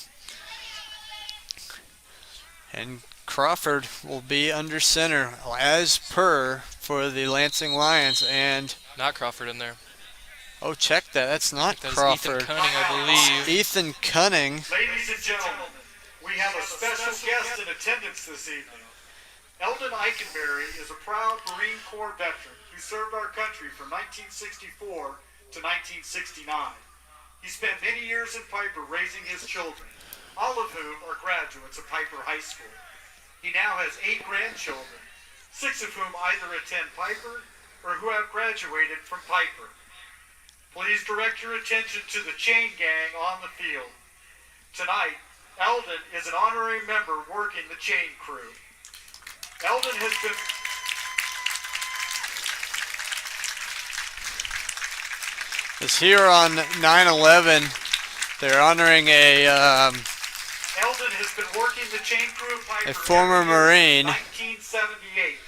And Crawford will be under center as per for the Lansing Lions. And not Crawford in there. Oh, check that. That's not that Crawford. Ethan Cunning, I believe. Ethan Cunning. Ladies and gentlemen, we have a special guest in attendance this evening. Eldon Eikenberry is a proud Marine Corps veteran who served our country from 1964 to 1969. He spent many years in Piper raising his children, all of whom are graduates of Piper High School. He now has 8 grandchildren, 6 of whom either attend Piper or who have graduated from Piper. Please direct your attention to the chain gang on the field. Tonight, Eldon is an honorary member working the chain crew. Eldon has been... This here on 9/11, they're honoring a Eldon has been working the chain crew of Piper a former Marine. 1978.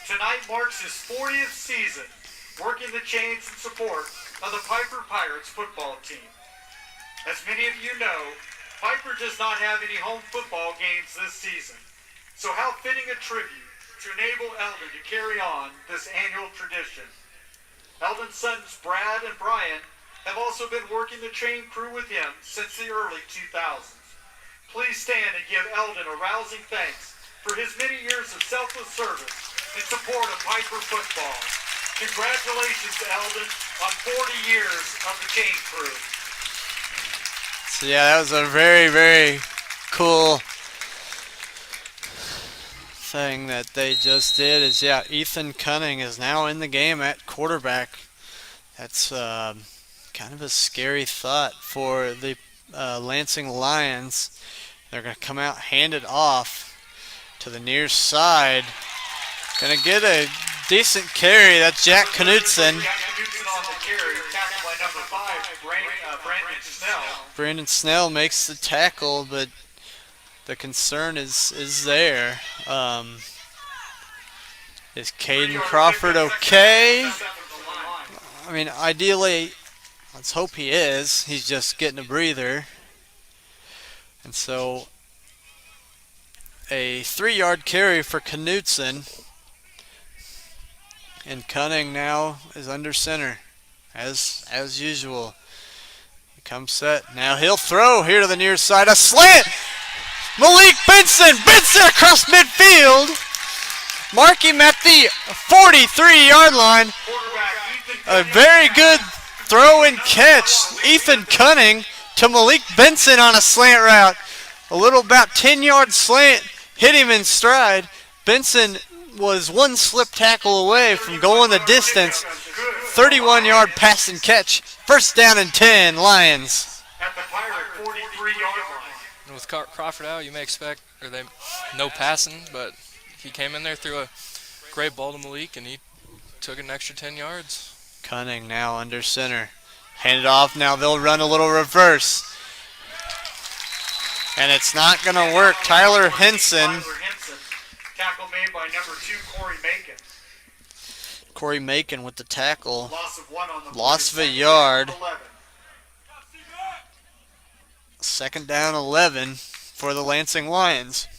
Tonight marks his 40th season working the chains in support of the Piper Pirates football team. As many of you know, Piper does not have any home football games this season. So how fitting a tribute to enable Eldon to carry on this annual tradition. Eldon's sons Brad and Brian have also been working the chain crew with him since the early 2000s. Please stand and give Eldon a rousing thanks for his many years of selfless service in support of Piper football. Congratulations, Eldon, on 40 years of the Chain Crew. So yeah, that was a very, very cool thing that they just did. Is Ethan Cunning is now in the game at quarterback. That's kind of a scary thought for the Lansing Lions. They're going to come out, hand it off to the near side. Going to get a decent carry. That's Jack Knutson. Jack Knutson on the carry, tackled by number 5, Brandon Snell. Brandon Snell makes the tackle, but the concern is there. Is Caden Crawford okay? I mean, ideally, let's hope he is. He's just getting a breather. And so, a 3-yard carry for Knutson. And Cunning now is under center, as usual. He comes set. Now he'll throw here to the near side. A slant! Malik Benson! Benson across midfield! Mark him at the 43-yard line. A very good throw and catch. Ethan Cunning to Malik Benson on a slant route. A little about 10-yard slant. Hit him in stride. Benson was one slip tackle away from going the distance. 31-yard pass and catch. First down and 10, Lions. At the Pirate 43-yard line. With Crawford out, you may expect no passing, but he came in there, threw a great ball to Malik, and he took an extra 10 yards. Cunning now under center. Hand it off. Now they'll run a little reverse. And it's not going to work. Tyler Henson. Tackle made by number 2, Corey Macon. Corey Macon with the tackle. Loss of 1 on the Loss of a yard. 11. Second down 11 for the Lansing Lions.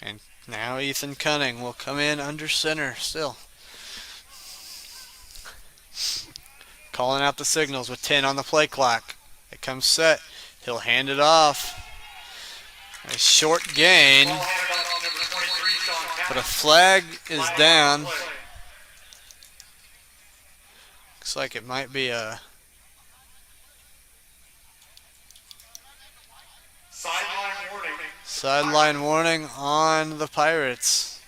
And now Ethan Cunning will come in under center still. Calling out the signals with 10 on the play clock. It comes set. He'll hand it off. A short gain. But a flag is down. Looks like it might be a sideline warning on the Pirates.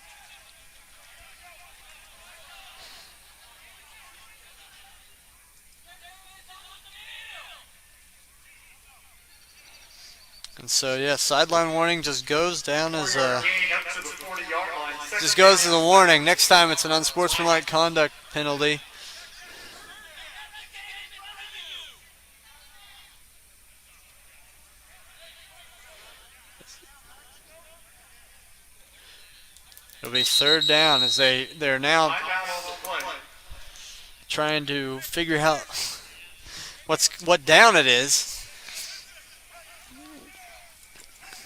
And so, yeah, sideline warning just goes down as a warning. Next time it's an unsportsmanlike conduct penalty. It'll be third down as they're now trying to figure out what down it is.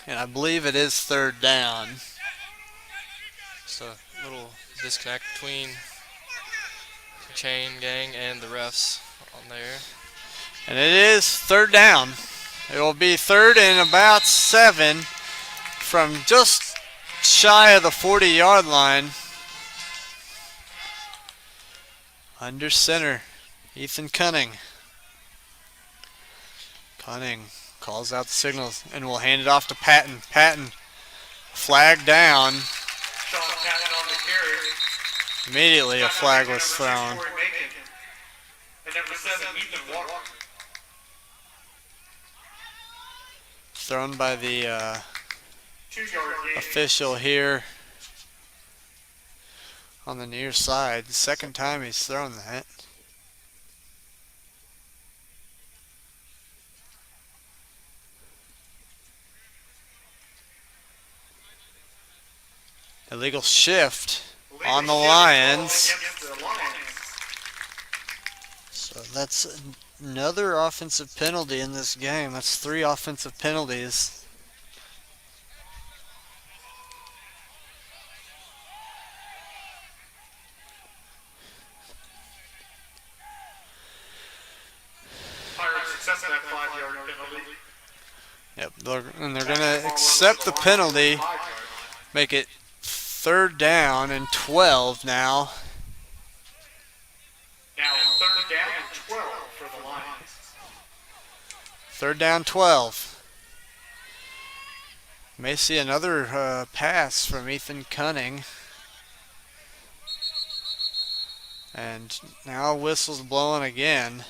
And I believe it is third down. So a little disconnect between the chain gang and the refs on there. And it is third down. It will be third and about 7 from just shy of the 40-yard line. Under center, Ethan Cunning. Cunning calls out the signals and will hand it off to Patton. Patton, flag down. Immediately a flag was thrown. Thrown by the official here on the near side. The second time he's thrown that. Illegal shift on the Lions. So that's another offensive penalty in this game. That's 3 offensive penalties. Pirates accept that 5-yard penalty. And they're going to accept the penalty, make it 3rd down and 12 now. Now 3rd down and 12 for the Lions. 3rd down, 12. May see another pass from Ethan Cunning. And now whistle's blowing again.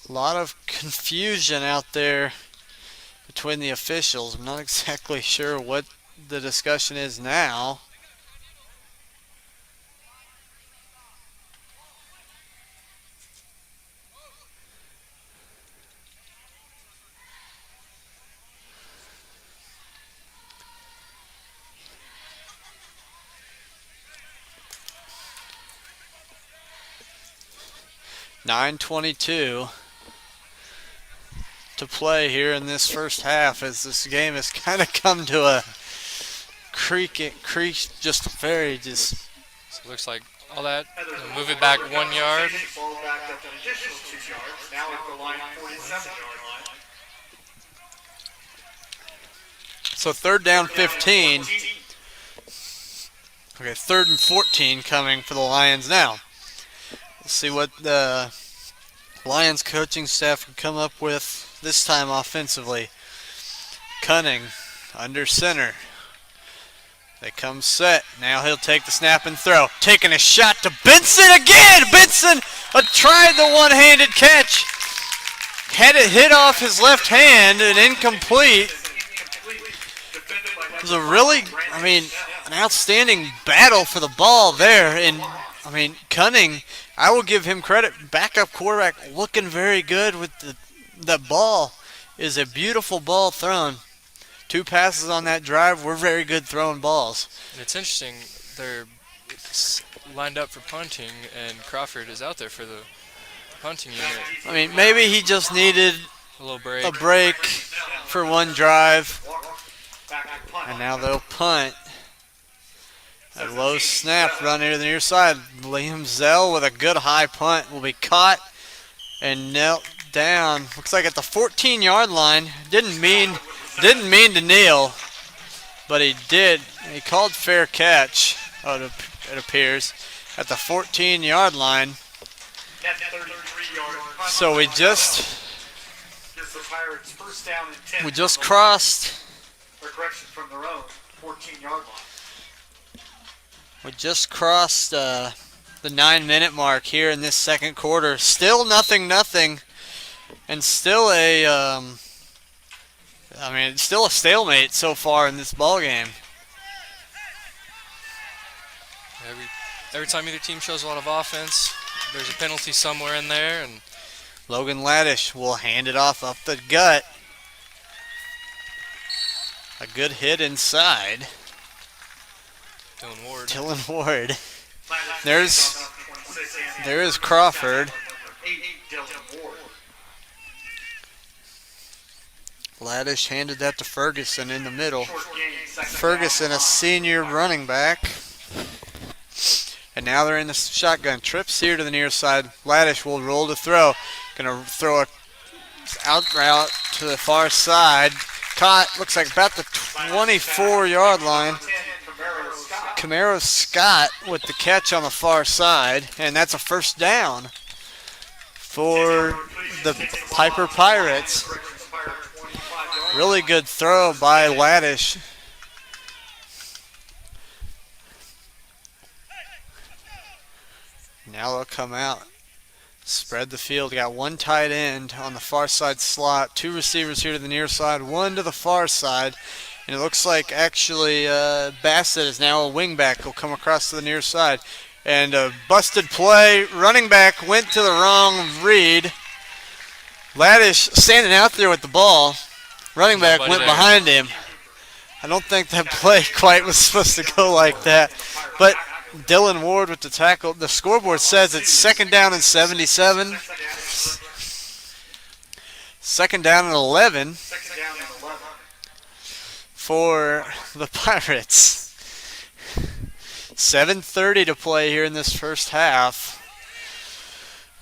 A lot of confusion out there between the officials. I'm not exactly sure what the discussion is now. .9:22 to play here in this first half, as this game has kind of come to a creak just very So it looks like all that, move it back 1 yard. Ball back up an additional 2 yards. Now at the line 47-yard line. So 3rd down 15. Okay, 3rd and 14 coming for the Lions now. Let's see what the Lions coaching staff can come up with this time offensively. Cunning under center. They come set. Now he'll take the snap and throw. Taking a shot to Benson again. Benson tried the one-handed catch. Had it hit off his left hand and incomplete. It was a really, an outstanding battle for the ball there. And, Cunning, I will give him credit. Backup quarterback looking very good with the ball. Is a beautiful ball thrown. 2 passes on that drive were very good throwing balls. And it's interesting, they're lined up for punting, and Crawford is out there for the punting unit. Maybe he just needed a little break. A break for one drive. And now they'll punt. A low snap run here to the near side. Liam Zell with a good high punt will be caught and knelt down. Looks like at the 14-yard line. Didn't mean to kneel, but he did. He called fair catch. It appears at the 14-yard line. So we just crossed. Correction from their own 14-yard line. We just crossed the 9-minute mark here in this second quarter. Still nothing, and still still a stalemate so far in this ball game. Every time either team shows a lot of offense, there's a penalty somewhere in there, and Logan Laddish will hand it off up the gut. A good hit inside. Dylan Ward. There is Crawford. Laddish handed that to Ferguson in the middle. Ferguson, a senior running back. And now they're in the shotgun. Trips here to the near side. Laddish will roll to throw. Gonna throw a out route to the far side. Caught, looks like about the 24-yard line. Camaro Scott with the catch on the far side, and that's a first down for the Piper Pirates. Really good throw by Laddish. Now they'll come out. Spread the field. Got one tight end on the far side slot. 2 receivers here to the near side. 1 to the far side. And it looks like actually Bassett is now a wingback. He'll come across to the near side. And a busted play. Running back went to the wrong read. Laddish standing out there with the ball. Running back went behind him. I don't think that play quite was supposed to go like that. But Dylan Ward with the tackle. The scoreboard says it's 2nd down and 77. 2nd down and 11 for the Pirates. 7:30 to play here in this first half.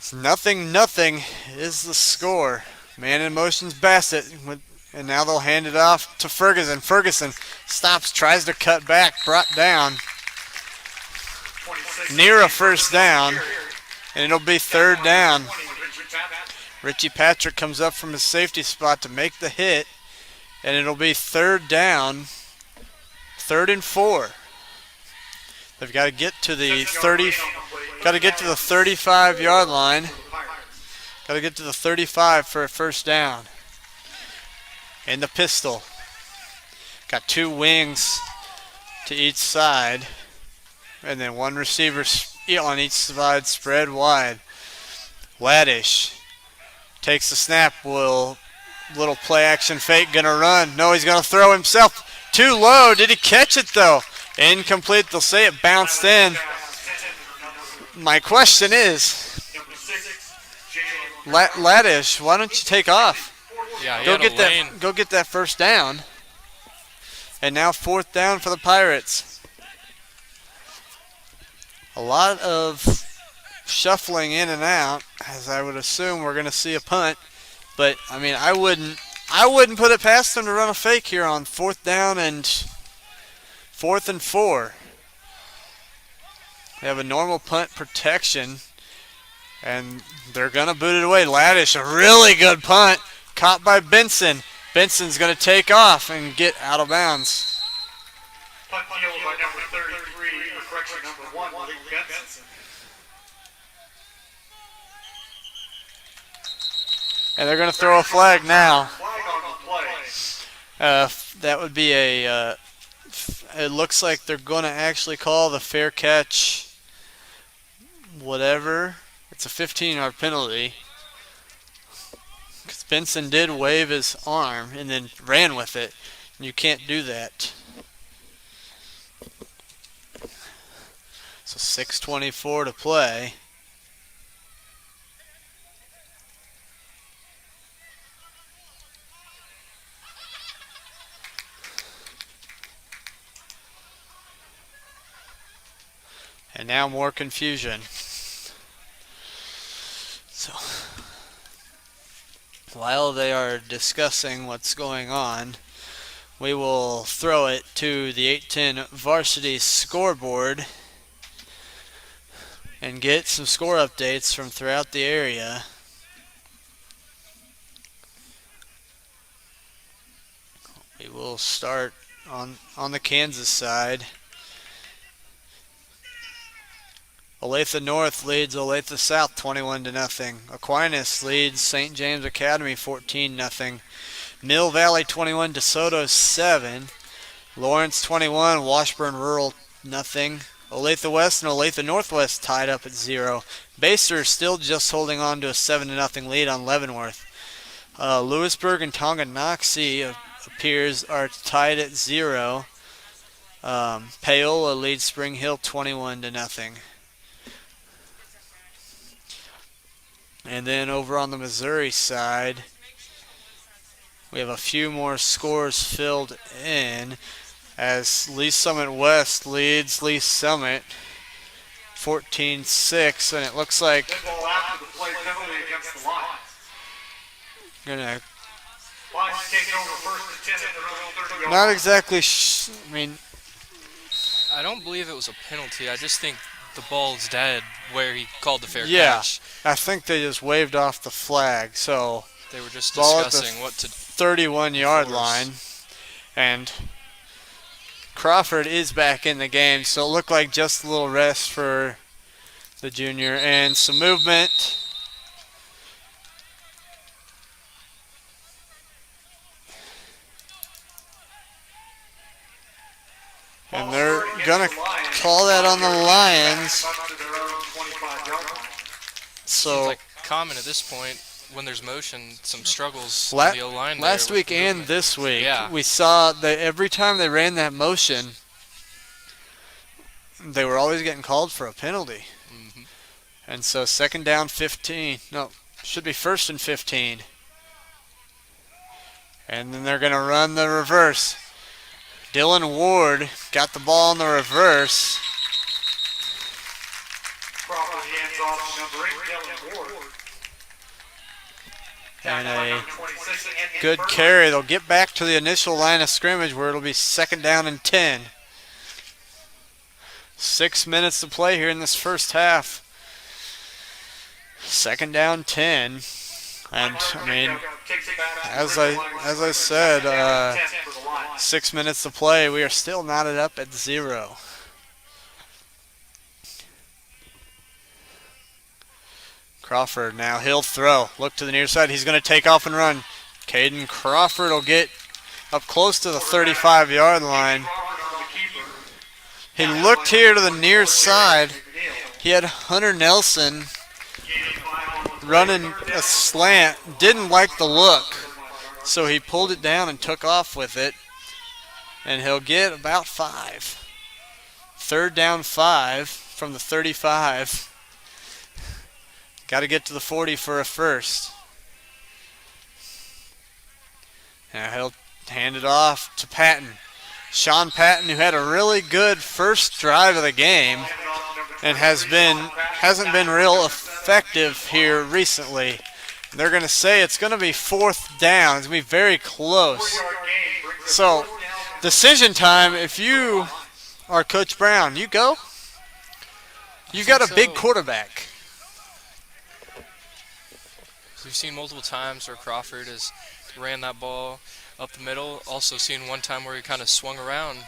It's 0-0 is the score. Man in motion's Bassett, and now they'll hand it off to Ferguson. Ferguson stops, tries to cut back, brought down. Near a first down, and it'll be third down. Richie Patrick comes up from his safety spot to make the hit, and it'll be third down, 3rd and 4. They've got to get to the 35-yard line. Got to get to the 35 for a first down. And the pistol. Got 2 wings to each side, and then 1 receiver on each side spread wide. Laddish takes the snap. Little play action fake, gonna run. No, he's gonna throw himself. Too low. Did he catch it though? Incomplete. They'll say it bounced in. My question is, Laddish, why don't you take off? Yeah, Go get that first down. And now 4th down for the Pirates. A lot of shuffling in and out, as I would assume we're going to see a punt. But I mean, I wouldn't put it past them to run a fake here on 4th down and 4th and 4. They have a normal punt protection, and they're going to boot it away. Laddish, a really good punt, caught by Benson. Benson's going to take off and get out of bounds. Punt field by number 33, correction number 1, Malik Benson. And they're going to throw a flag now. Flag on the play. That would be a, it looks like they're going to actually call the fair catch, whatever. It's a 15-yard penalty. Because Benson did wave his arm and then ran with it. And you can't do that. So 6:24 to play. And now more confusion. So while they are discussing what's going on, we will throw it to the 810 Varsity scoreboard and get some score updates from throughout the area. We will start on the Kansas side. Olathe North leads Olathe South 21-0. Aquinas leads St. James Academy 14-0. Mill Valley 21, DeSoto 7. Lawrence 21, Washburn Rural 0. Olathe West and Olathe Northwest tied up at 0. Baser still just holding on to a 7-0 lead on Leavenworth. Lewisburg and Tonganoxie are tied at 0. Paola leads Spring Hill 21-0. And then over on the Missouri side, we have a few more scores filled in as Lee Summit West leads Lee Summit 14-6, and it looks like gonna not exactly. I mean, I don't believe it was a penalty. I just think the ball's dead where he called the fair catch. I think they just waved off the flag. So they were just ball discussing at the what to 31-yard line, and Crawford is back in the game. So it looked like just a little rest for the junior and some movement. And they're going to call that on the Lions. So seems like common at this point when there's motion, some struggles on the O-line. Last week and this week, yeah, we saw that every time they ran that motion, they were always getting called for a penalty. Mm-hmm. And so 2nd down 15. No, should be 1st and 15. And then they're going to run the reverse. Dylan Ward got the ball in the reverse. Crawford hands off to number 8, Dylan Ward. And a good carry. They'll get back to the initial line of scrimmage where it'll be 2nd down and 10. 6 minutes to play here in this first half. 2nd down, 10. And I mean, as I said, 6 minutes to play. We are still knotted up at 0. Crawford now, he'll throw. Look to the near side. He's going to take off and run. Caden Crawford will get up close to the 35-yard line. He looked here to the near side. He had Hunter Nelson running a slant. Didn't like the look, so he pulled it down and took off with it. And he'll get about 5. 3rd down 5 from the 35. Got to get to the 40 for a first. Now he'll hand it off to Patton. Sean Patton, who had a really good first drive of the game and hasn't been real effective here recently. They're going to say it's going to be 4th down. It's going to be very close. So, decision time, if you are Coach Brown, you go. You've got a big quarterback. We've seen multiple times where Crawford has ran that ball up the middle. Also seen one time where he kind of swung around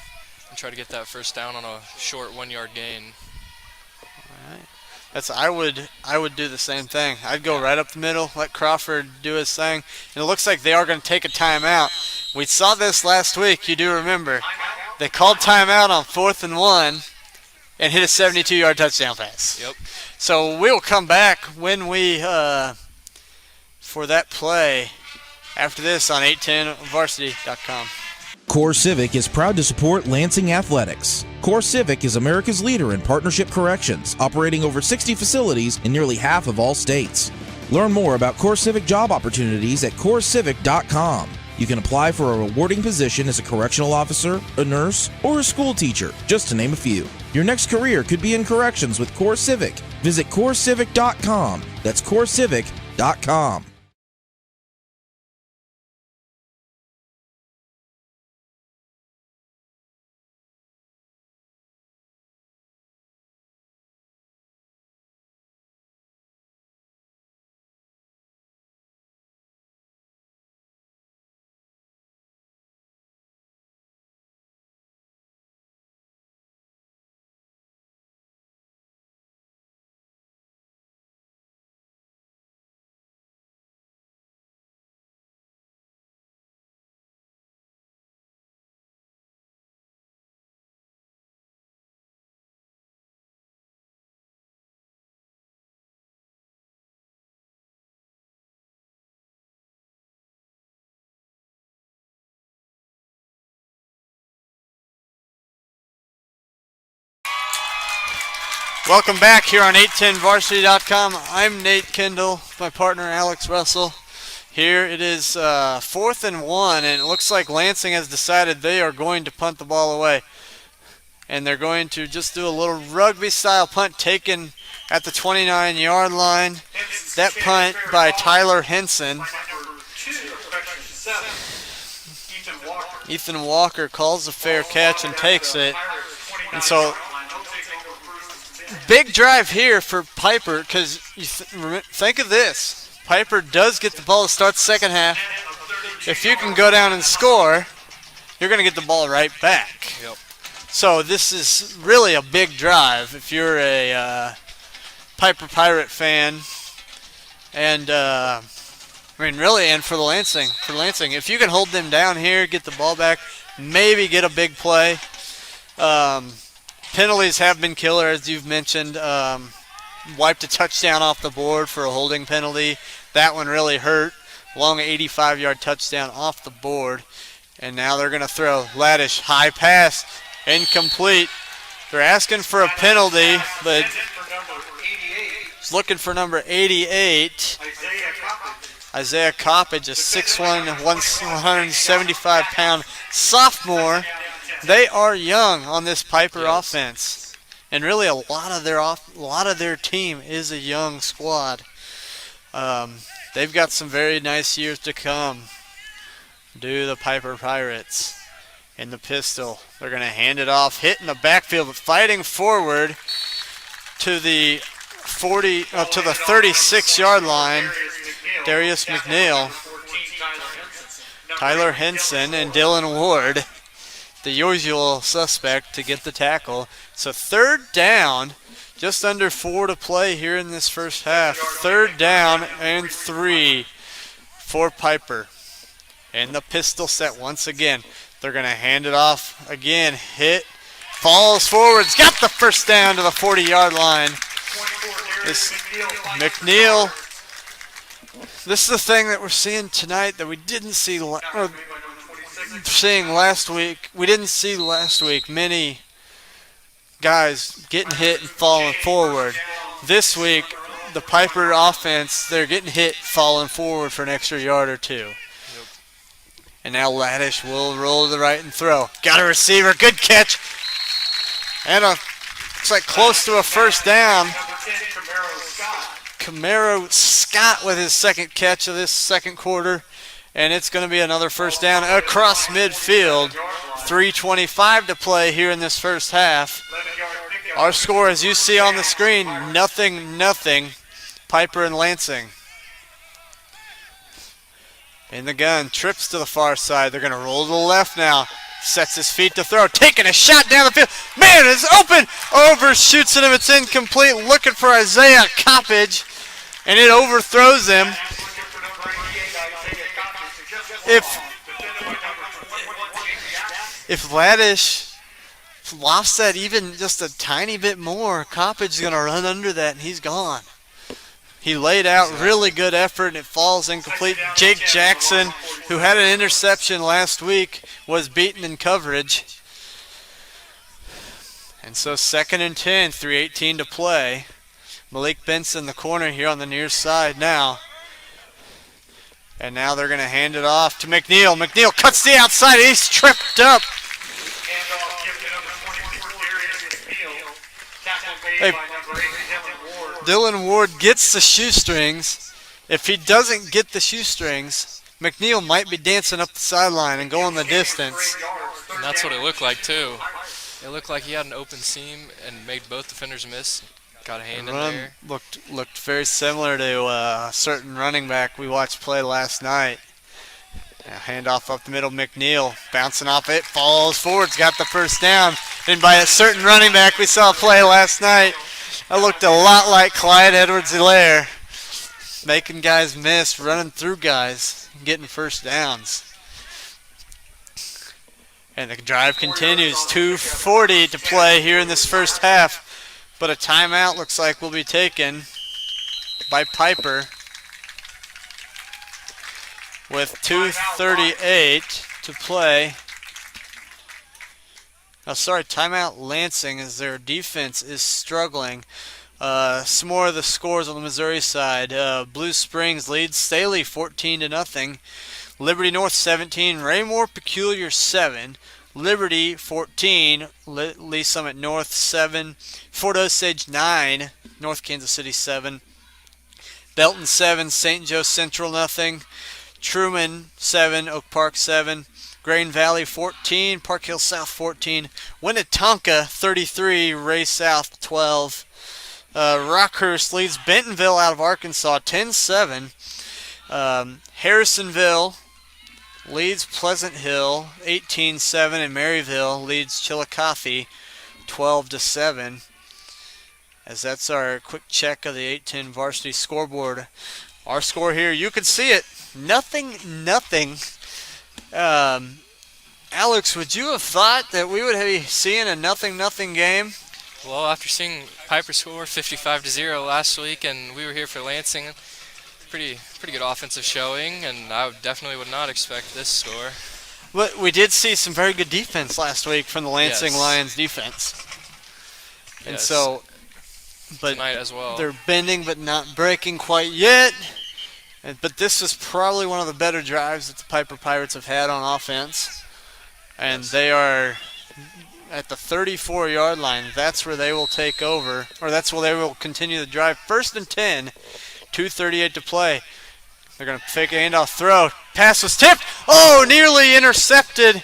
and tried to get that first down on a short 1-yard gain. All right. I would do the same thing. I'd go right up the middle, let Crawford do his thing. And it looks like they are going to take a timeout. We saw this last week, you do remember. They called timeout on 4th and 1 and hit a 72-yard touchdown pass. Yep. So we'll come back when we for that play after this on 810varsity.com. Core Civic is proud to support Lansing Athletics. Core Civic is America's leader in partnership corrections, operating over 60 facilities in nearly half of all states. Learn more about Core Civic job opportunities at corecivic.com. You can apply for a rewarding position as a correctional officer, a nurse, or a school teacher, just to name a few. Your next career could be in corrections with Core Civic. Visit corecivic.com. That's corecivic.com. Welcome back here on 810varsity.com. I'm Nate Kendall, my partner Alex Russell. Here it is 4th and 1, and it looks like Lansing has decided they are going to punt the ball away. And they're going to just do a little rugby-style punt taken at the 29-yard line. That punt by Tyler Henson. Ethan Walker calls a fair catch and takes it. And so big drive here for Piper, because you think of this. Piper does get the ball to start the second half. If you can go down and score, you're going to get the ball right back. Yep. So this is really a big drive if you're a Piper Pirate fan. And, really, and for Lansing. If you can hold them down here, get the ball back, maybe get a big play. Penalties have been killer, as you've mentioned. Wiped a touchdown off the board for a holding penalty. That one really hurt. Long 85-yard touchdown off the board. And now they're going to throw. Laddish, high pass, incomplete. They're asking for a penalty, but looking for number 88. Isaiah Coppage, a 6'1", 175-pound sophomore. They are young on this Piper offense. and really a lot of their team is a young squad. They've got some very nice years to come. Do the Piper Pirates in the pistol. They're going to hand it off, hit in the backfield, but fighting forward to the 36-yard line. Darius McNeil, Tyler Henson, and Dylan Ward, the usual suspect, to get the tackle. So third down, just under 4 to play here in this first half. Third down and 3 for Piper. And the pistol set once again. They're going to hand it off again. Hit, falls forwards, got the first down to the 40-yard line. This McNeil. This is the thing that we're seeing tonight that we didn't see last week. We didn't see last week many guys getting hit and falling forward. This week, the Piper offense, they're getting hit, falling forward for an extra yard or two. Yep. And now Laddish will roll to the right and throw. Got a receiver, good catch. And looks like close to a first down. Camaro Scott with his second catch of this second quarter. And it's going to be another first down across midfield. 3:25 to play here in this first half. Our score, as you see on the screen, 0-0. Piper and Lansing. In the gun, trips to the far side. They're going to roll to the left now. Sets his feet to throw, taking a shot down the field. Man, it's open. Overshoots him. It's incomplete. Looking for Isaiah Coppage, and it overthrows him. If Laddish lofts that even just a tiny bit more, Coppage is going to run under that, and he's gone. He laid out really good effort, and it falls incomplete. Jake Jackson, who had an interception last week, was beaten in coverage. And so 2nd and 10, 3:18 to play. Malik Benson, the corner here on the near side now. And now they're going to hand it off to McNeil. McNeil cuts the outside. He's tripped up. Hey, Dylan Ward gets the shoestrings. If he doesn't get the shoestrings, McNeil might be dancing up the sideline and going the distance. And that's what it looked like, too. It looked like he had an open seam and made both defenders miss. Got a hand in there. Looked very similar to a certain running back we watched play last night. Handoff up the middle, McNeil bouncing off it, falls forwards, got the first down. And by a certain running back we saw play last night, that looked a lot like Clyde Edwards-Hilaire, making guys miss, running through guys, getting first downs. And the drive continues. 2:40 to play here in this first half. But a timeout looks like will be taken by Piper with 2:38 to play. Timeout Lansing, as their defense is struggling. Some more of the scores on the Missouri side. Blue Springs leads Staley 14-0. Liberty North 17, Raymore Peculiar 7. Liberty 14, Lee Summit North 7, Fort Osage 9, North Kansas City 7, Belton 7, St. Joe Central 0, Truman 7, Oak Park 7, Grain Valley 14, Park Hill South 14, Winnetonka 33, Ray South 12, Rockhurst leads Bentonville out of Arkansas 10-7, Harrisonville leads Pleasant Hill 18-7, and Maryville leads Chillicothe 12-7. As that's our quick check of the 8-10 varsity scoreboard. Our score here, you can see it, 0-0. Alex, would you have thought that we would be seeing a 0-0 game? Well, after seeing Piper score 55-0 last week, and we were here for Lansing, pretty good offensive showing, and I definitely would not expect this score. But we did see some very good defense last week from the Lansing Lions defense. And so, but tonight as well. They're bending but not breaking quite yet. But this is probably one of the better drives that the Piper Pirates have had on offense. And they are at the 34-yard line. That's where they will take over, or that's where they will continue the drive. 1st and 10, 2:38 to play. They're going to fake a handoff throw. Pass was tipped. Oh, nearly intercepted.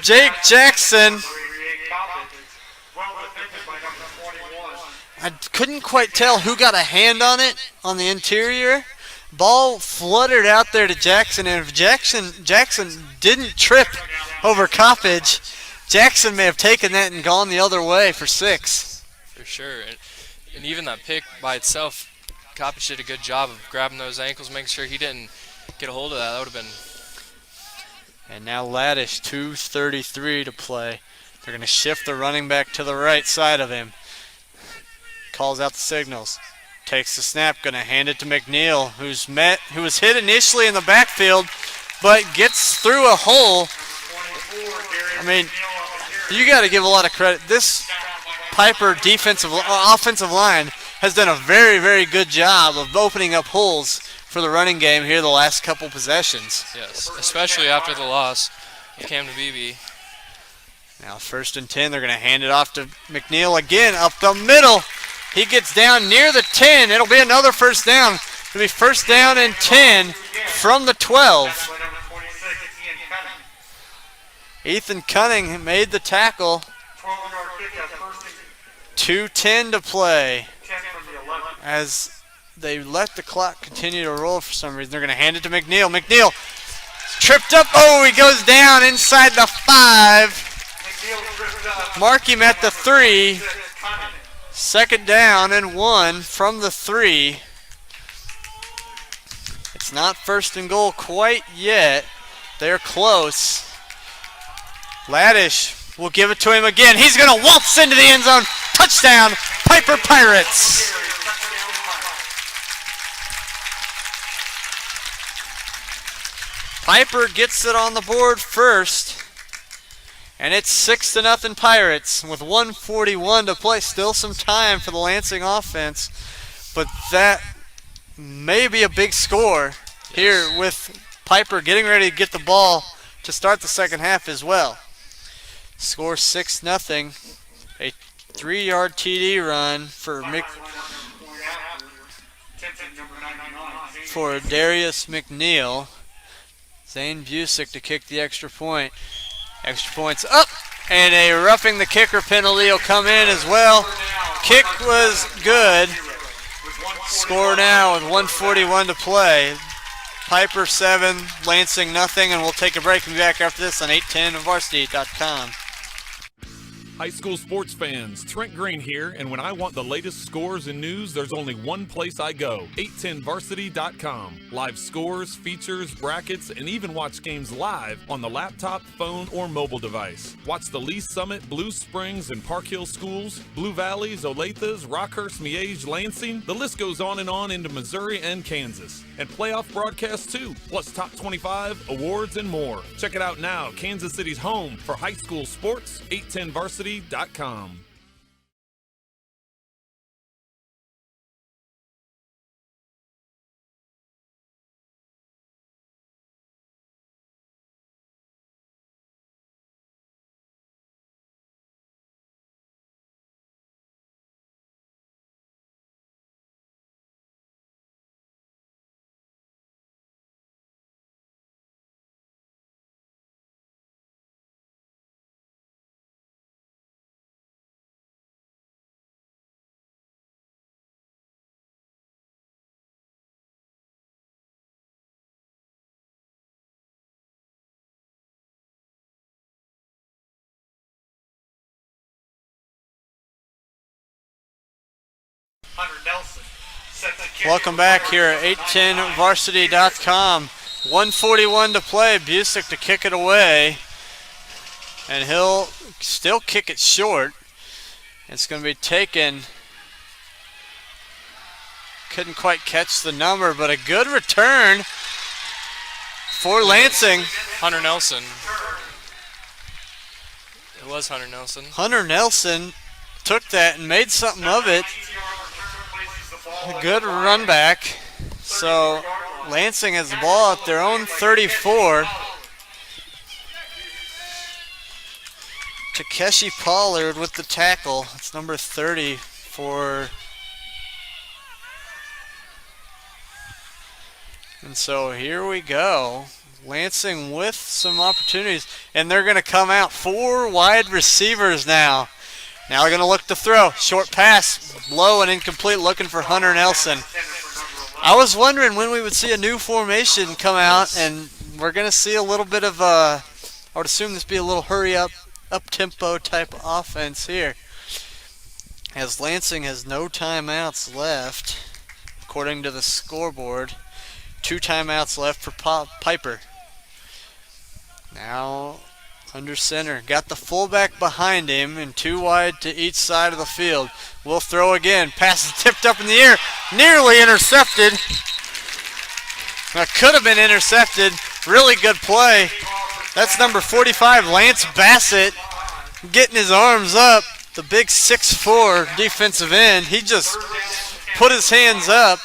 Jake Jackson. I couldn't quite tell who got a hand on it on the interior. Ball fluttered out there to Jackson, and if Jackson didn't trip over Coppage, Jackson may have taken that and gone the other way for 6. For sure. And even that pick by itself, Coppage did a good job of grabbing those ankles, making sure he didn't get a hold of that. That would have been. And now Laddish, 2:33 to play. They're going to shift the running back to the right side of him. Calls out the signals. Takes the snap, going to hand it to McNeil, who was hit initially in the backfield, but gets through a hole. I mean, you got to give a lot of credit. This Piper offensive line has done a very, very good job of opening up holes for the running game here the last couple possessions. Yes, especially after the loss of Cam to BB. Now 1st and 10, they're going to hand it off to McNeil again up the middle. He gets down near the 10. It'll be another first down. It'll be 1st down and 10 from the 12. Ethan Cunning made the tackle. 2:10 to play. As they let the clock continue to roll for some reason, they're going to hand it to McNeil. McNeil tripped up. Oh, he goes down inside the 5. Mark him at the 3. 2nd down and 1 from the 3. It's not 1st and goal quite yet. They're close. Laddish will give it to him again. He's going to waltz into the end zone. Touchdown, Piper Pirates. Piper gets it on the board first. And it's 6-0 Pirates with 1:41 to play. Still some time for the Lansing offense. But that may be a big score here with Piper getting ready to get the ball to start the second half as well. Score 6-0. A 3-yard TD run for Darius McNeil. Zane Busick to kick the extra point. Extra points up, and a roughing the kicker penalty will come in as well. Kick was good. Score now with 1:41 to play. Piper 7, Lansing nothing, and we'll take a break and be back after this on 810varsity.com. High school sports fans, Trent Green here, and when I want the latest scores and news, there's only one place I go, 810varsity.com. Live scores, features, brackets, and even watch games live on the laptop, phone, or mobile device. Watch the Lee Summit, Blue Springs, and Park Hill schools, Blue Valleys, Olathes, Rockhurst, Miege, Lansing. The list goes on into Missouri and Kansas. And playoff broadcasts too, plus top 25, awards, and more. Check it out now, Kansas City's home for high school sports, 810varsity.com. Welcome back here at 810varsity.com. 1:41 to play. Busick to kick it away. And he'll still kick it short. It's going to be taken. Couldn't quite catch the number, but a good return for Lansing. Hunter Nelson. It was Hunter Nelson. Hunter Nelson took that and made something of it. A good run back. So Lansing has the ball at their own 34. Takeshi Pollard with the tackle. It's number 30 for... And so here we go. Lansing with some opportunities. And they're going to come out 4 wide receivers now. Now they're going to look to throw. Short pass, low and incomplete, looking for Hunter Nelson. I was wondering when we would see a new formation come out, and we're going to see a little bit of I would assume this be a little up-tempo type offense here. As Lansing has no timeouts left, according to the scoreboard. 2 timeouts left for Piper. Now under center. Got the fullback behind him and 2 wide to each side of the field. We'll throw again. Pass is tipped up in the air. Nearly intercepted. That could have been intercepted. Really good play. That's number 45, Lance Bassett, getting his arms up. The big 6'4" defensive end. He just put his hands up.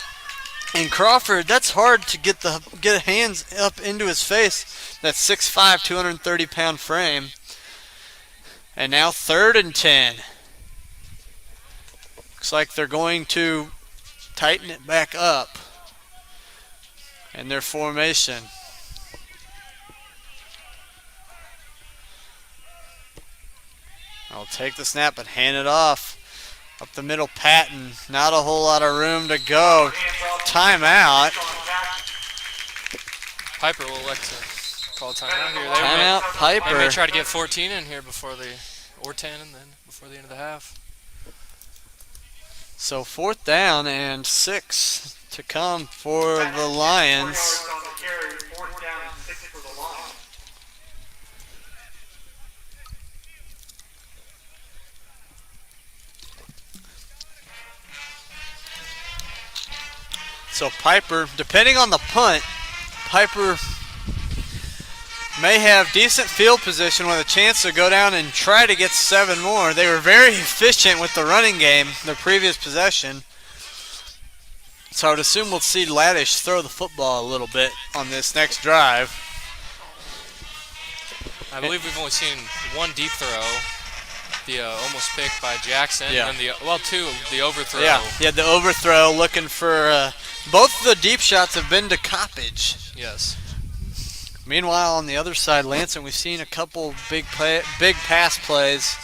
And Crawford, that's hard to get hands up into his face. That 6'5", 230-pound frame. And now 3rd and 10. Looks like they're going to tighten it back up in their formation. I'll take the snap and hand it off. Up the middle, Patton. Not a whole lot of room to go. Timeout. Piper will elect to call timeout here. Timeout, Piper. They may try to get 14 in here or 10 and then before the end of the half. So 4th down and 6 to come for the Lions. So Piper, depending on the punt, Piper may have decent field position with a chance to go down and try to get 7 more. They were very efficient with the running game, their previous possession. So I would assume we'll see Laddish throw the football a little bit on this next drive. I believe we've only seen 1 deep throw. The almost picked by Jackson, yeah. And then the overthrow. Yeah, the overthrow, looking for both the deep shots have been to Coppage. Yes. Meanwhile, on the other side, Lansing, we've seen a couple big pass plays.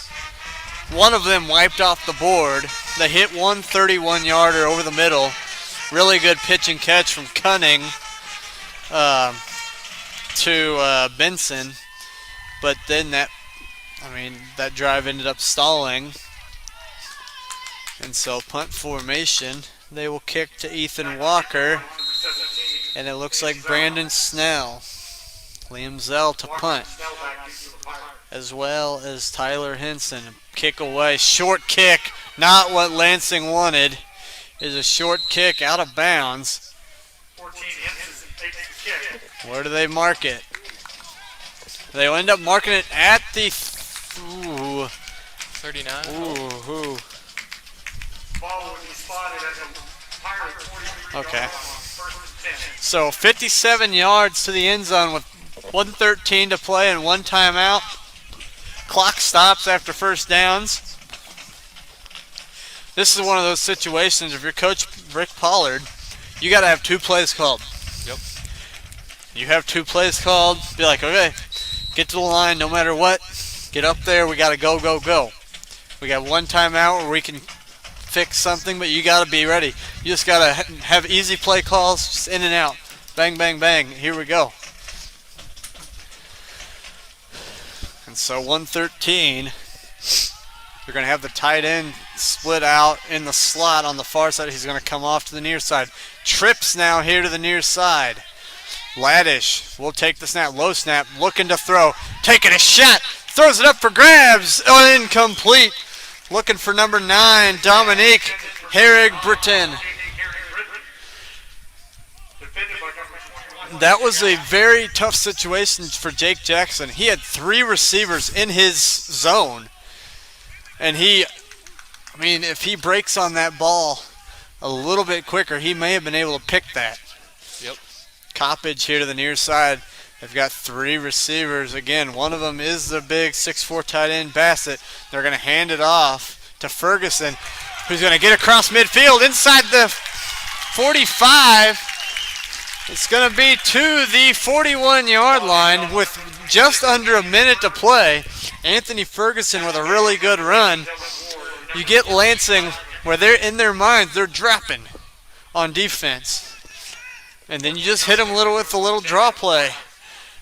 One of them wiped off the board. They hit 1 31-yarder over the middle. Really good pitch and catch from Cunning to Benson. But then that drive ended up stalling. And so punt formation, they will kick to Ethan Walker. And it looks like Brandon Snell. Liam Zell to punt. As well as Tyler Henson. Kick away. Short kick. Not what Lansing wanted. Is a short kick out of bounds. Where do they mark it? They will end up marking it at the 39. Ooh. Okay. So 57 yards to the end zone with 1:13 to play and 1 timeout. Clock stops after first downs. This is one of those situations, if you're Coach Rick Pollard, you got to have 2 plays called. Yep. You have 2 plays called, be like, okay, get to the line no matter what. Get up there, we got to go. We got 1 timeout where we can fix something, but you got to be ready. You just got to have easy play calls, just in and out. Bang, bang, bang. Here we go. And so 1:13, they're going to have the tight end split out in the slot on the far side. He's going to come off to the near side. Trips now here to the near side. Laddish will take the snap. Low snap, looking to throw. Taking a shot. Throws it up for grabs. Incomplete. Looking for number 9, Dominique Herrig-Breton. That was a very tough situation for Jake Jackson. He had 3 receivers in his zone. And if he breaks on that ball a little bit quicker, he may have been able to pick that. Yep. Coppage here to the near side. They've got 3 receivers. Again, one of them is the big 6'4" tight end Bassett. They're going to hand it off to Ferguson, who's going to get across midfield inside the 45. It's going to be to the 41-yard line with just under a minute to play. Anthony Ferguson with a really good run. You get Lansing where they're in their minds, they're dropping on defense. And then you just hit them a little with a little draw play.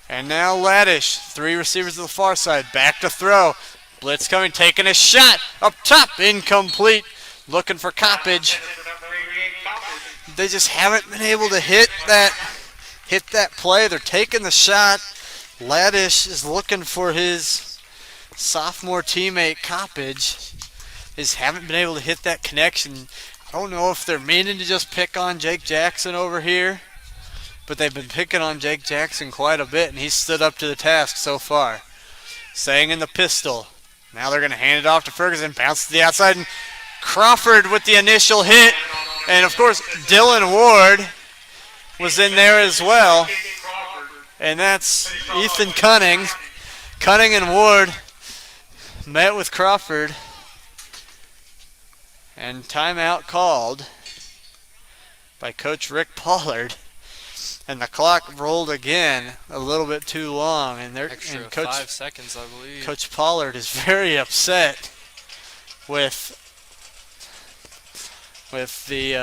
And now Laddish, 3 receivers to the far side, back to throw. Blitz coming, taking a shot up top, incomplete. Looking for Coppage. They just haven't been able to hit that play. They're taking the shot. Laddish is looking for his sophomore teammate Coppage. Just haven't been able to hit that connection. I don't know if they're meaning to just pick on Jake Jackson over here, but they've been picking on Jake Jackson quite a bit, and he's stood up to the task so far. Staying in the pistol. Now they're going to hand it off to Ferguson. Bounce to the outside, and Crawford with the initial hit. And, of course, Dylan Ward was in there as well. And that's Ethan Cunning. Cunning and Ward met with Crawford. And timeout called by Coach Rick Pollard. And the clock rolled again a little bit too long. And Extra 5 seconds, I believe. Coach Pollard is very upset with the...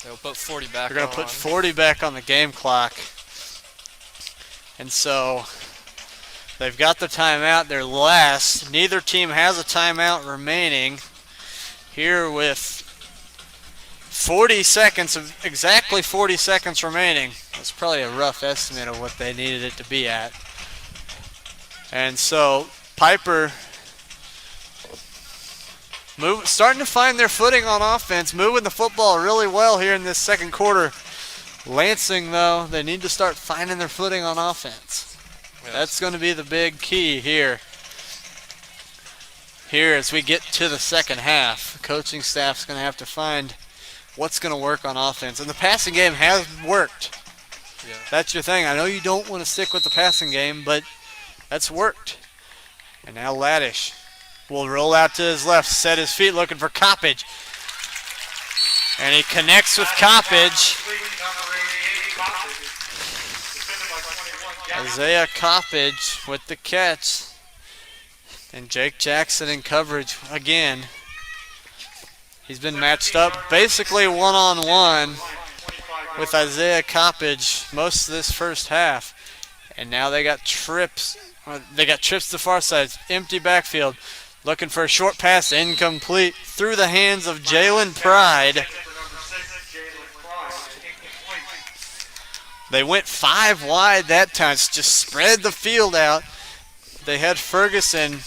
They'll put 40 back. They're going to put 40 back on the game clock. And so they've got the timeout. They're last. Neither team has a timeout remaining. Here with 40 seconds, exactly 40 seconds remaining. That's probably a rough estimate of what they needed it to be at. And so Piper starting to find their footing on offense, moving the football really well here in this second quarter. Lansing, though, they need to start finding their footing on offense. Yes. That's going to be the big key here. Here as we get to the second half, the coaching staff's going to have to find what's going to work on offense. And the passing game has worked. Yeah. That's your thing. I know you don't want to stick with the passing game, but that's worked. And now Laddish will roll out to his left, set his feet, looking for Coppage. And he connects with Coppage. Isaiah Coppage with the catch. And Jake Jackson in coverage again. He's been matched up basically one-on-one with Isaiah Coppage most of this first half. And now they got trips. They got trips to the far side. Empty backfield. Looking for a short pass, incomplete. Through the hands of Jalen Pride. They went 5 wide that time. Just spread the field out. They had Ferguson,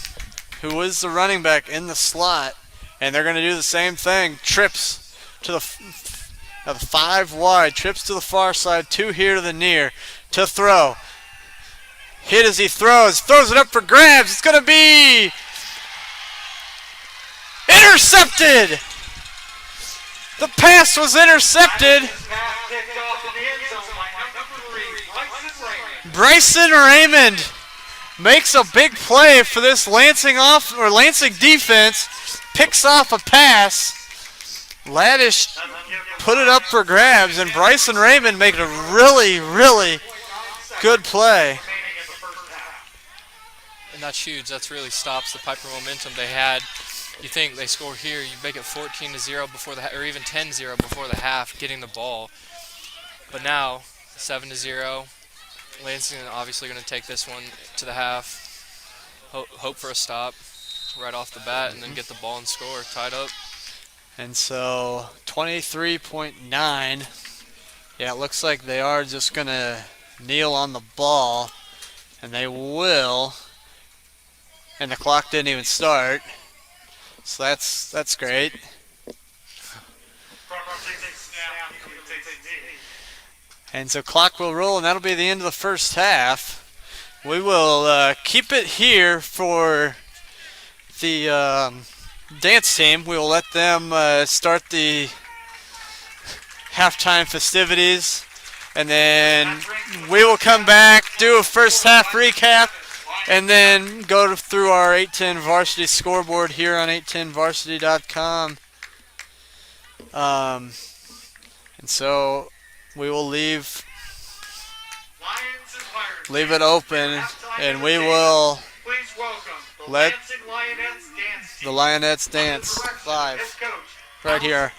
who was the running back, in the slot. And they're going to do the same thing. Trips to the 5 wide. Trips to the far side. 2 here to the near. To throw. Hit as he throws. Throws it up for grabs. It's going to be intercepted. The pass was intercepted. Bryson Raymond makes a big play for this Lansing defense. Picks off a pass. Laddish put it up for grabs, and Bryson Raymond made a really, really good play. And that's huge. That's really stops the Piper momentum they had. You think they score here, you make it 14-0 before the or even 10-0 before the half, getting the ball. But now 7-0. Lansing obviously going to take this one to the half. Hope for a stop right off the bat, and then get the ball and score tied up. And so 23.9. Yeah, it looks like they are just going to kneel on the ball, and they will. And the clock didn't even start. So that's great. And so clock will roll, and that'll be the end of the first half. We will keep it here for the dance team. We will let them start the halftime festivities And then we will come back, do a first half recap, and then go through our 810 Varsity scoreboard here on 810varsity.com. And so we will leave it open, and we will let the Lionettes dance live right here.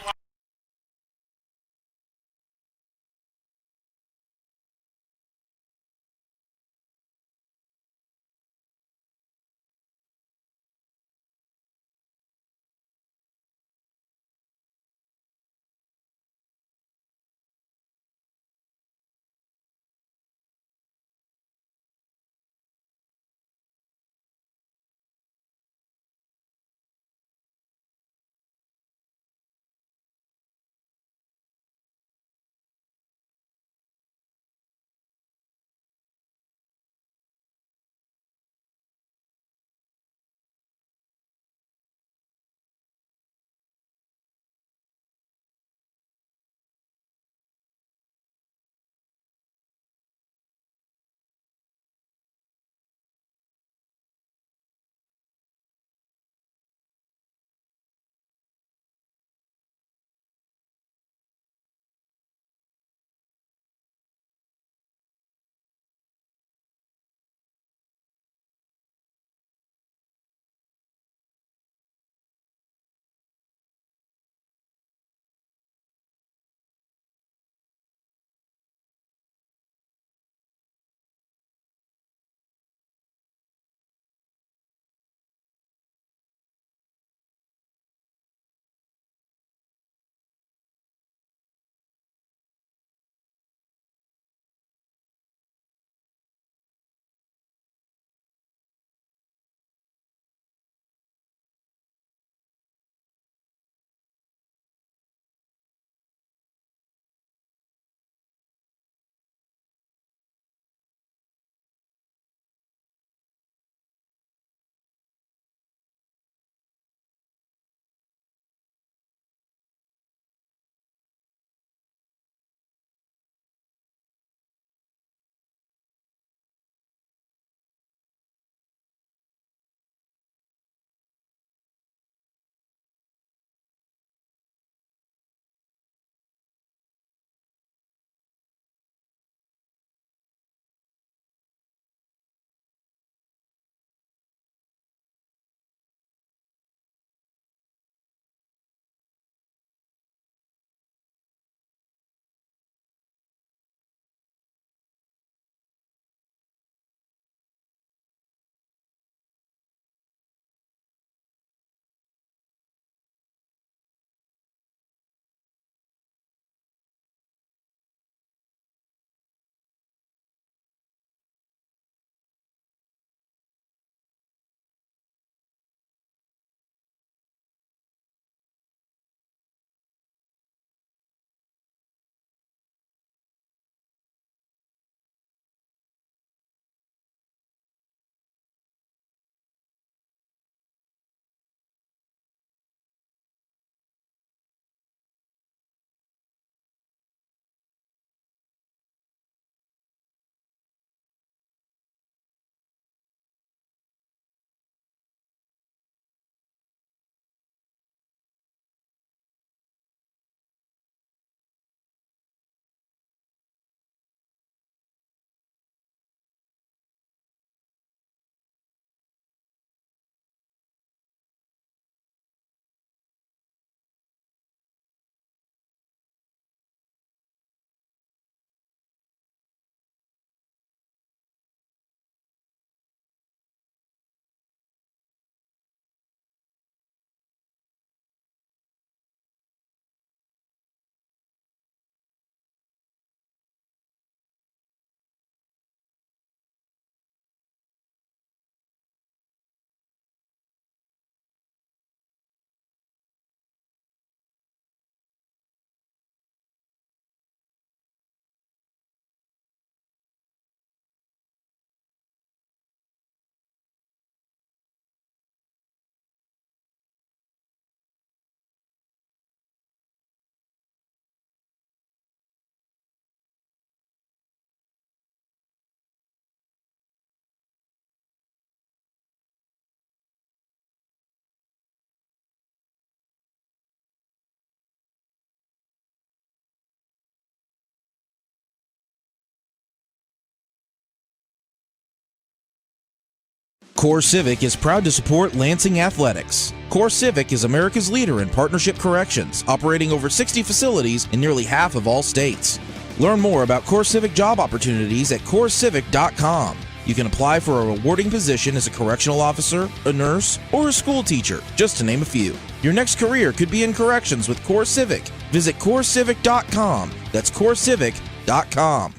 Core Civic is proud to support Lansing athletics. Core Civic is America's leader in partnership corrections, operating over 60 facilities in nearly half of all states. Learn more about Core Civic job opportunities at corecivic.com. You can apply for a rewarding position as a correctional officer, a nurse, or a school teacher, just to name a few. Your next career could be in corrections with Core Civic. Visit corecivic.com. That's corecivic.com.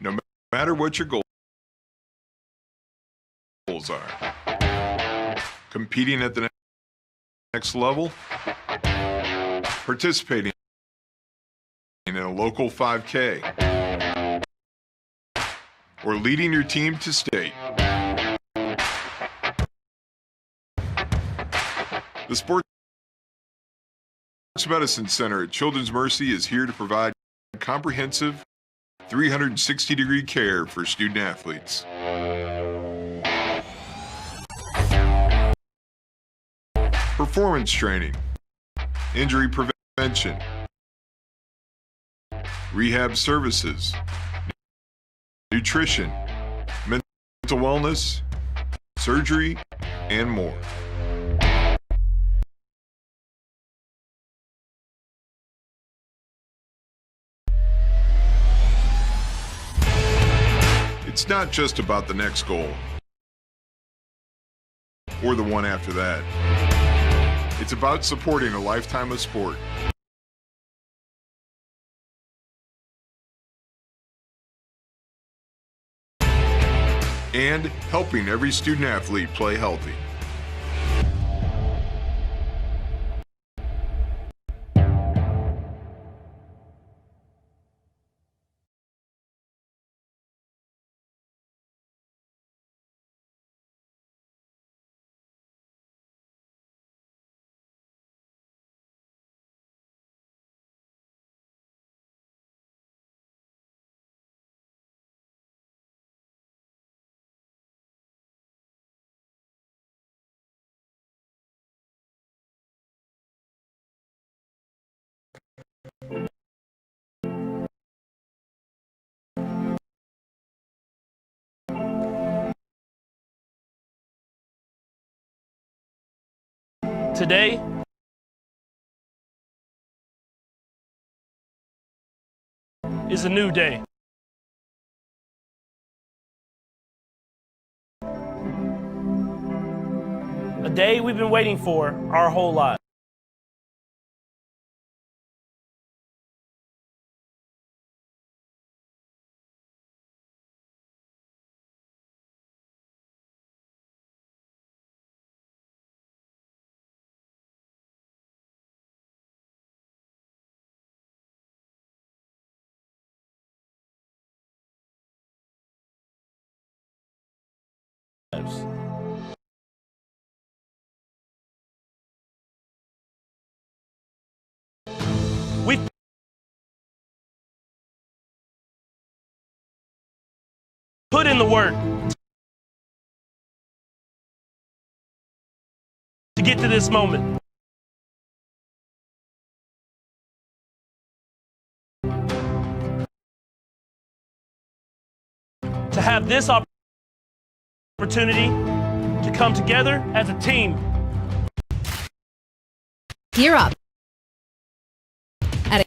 No matter what your goals are, competing at the next level, participating in a local 5K, or leading your team to state. The Sports Medicine Center at Children's Mercy is here to provide comprehensive 360-degree care for student athletes. Performance training, injury prevention, rehab services, nutrition, mental wellness, surgery, and more. It's not just about the next goal or the one after that. It's about supporting a lifetime of sport. And helping every student athlete play healthy. Today, is a new day. A day we've been waiting for our whole lives. We've put in the work to get to this moment. To have this opportunity to come together as a team. Gear up at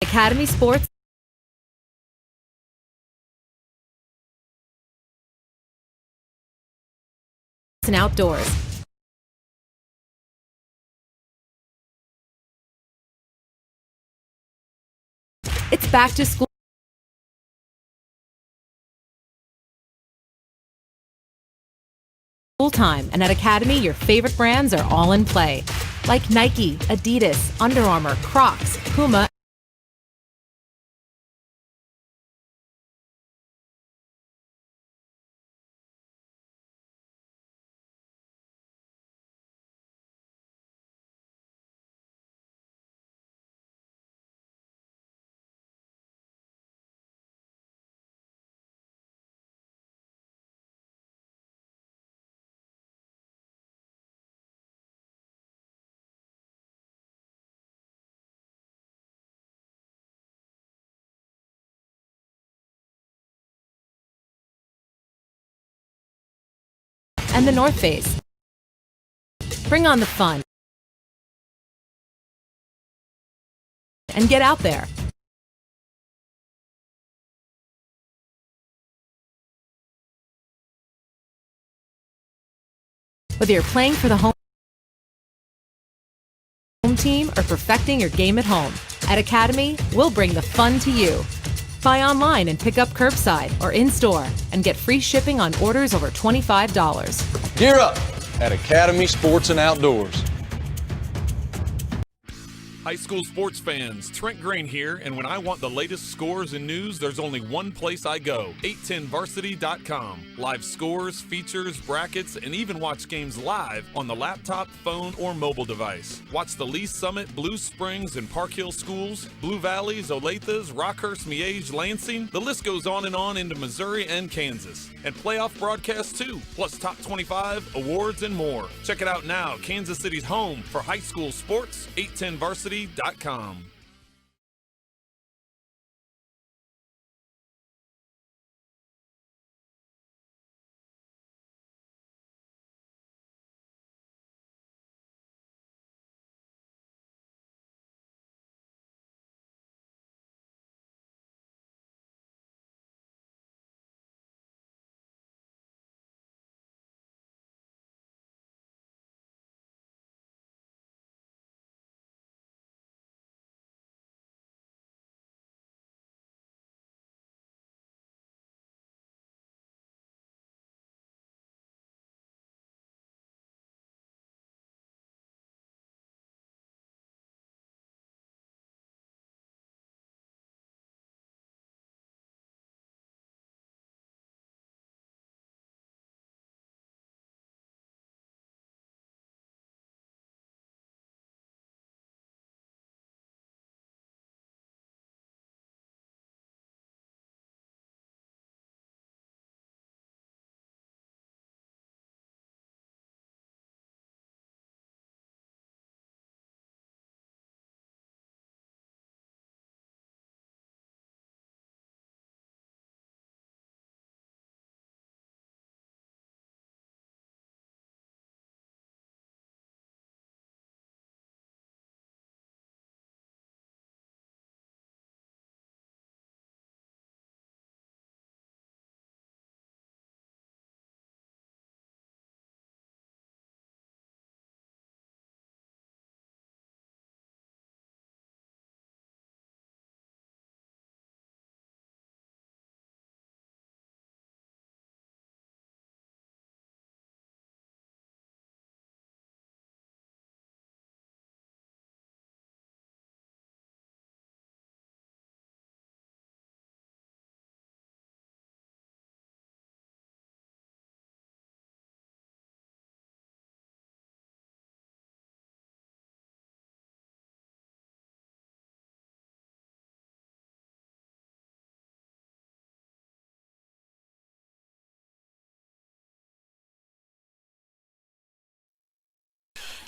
Academy Sports and Outdoors. It's back to school time, and at Academy, your favorite brands are all in play. Like Nike, Adidas, Under Armour, Crocs, Puma, and the North Face. Bring on the fun and get out there. Whether you're playing for the home team or perfecting your game at home, at Academy, we'll bring the fun to you. Buy online and pick up curbside or in-store and get free shipping on orders over $25. Gear up at Academy Sports and Outdoors. High school sports fans, Trent Green here, and when I want the latest scores and news, there's only one place I go, 810varsity.com. Live scores, features, brackets, and even watch games live on the laptop, phone, or mobile device. Watch the Lee Summit, Blue Springs, and Park Hill schools, Blue Valleys, Olathes, Rockhurst, Miege, Lansing. The list goes on into Missouri and Kansas. And playoff broadcasts too, plus top 25, awards, and more. Check it out now, Kansas City's home for high school sports, 810varsity.com.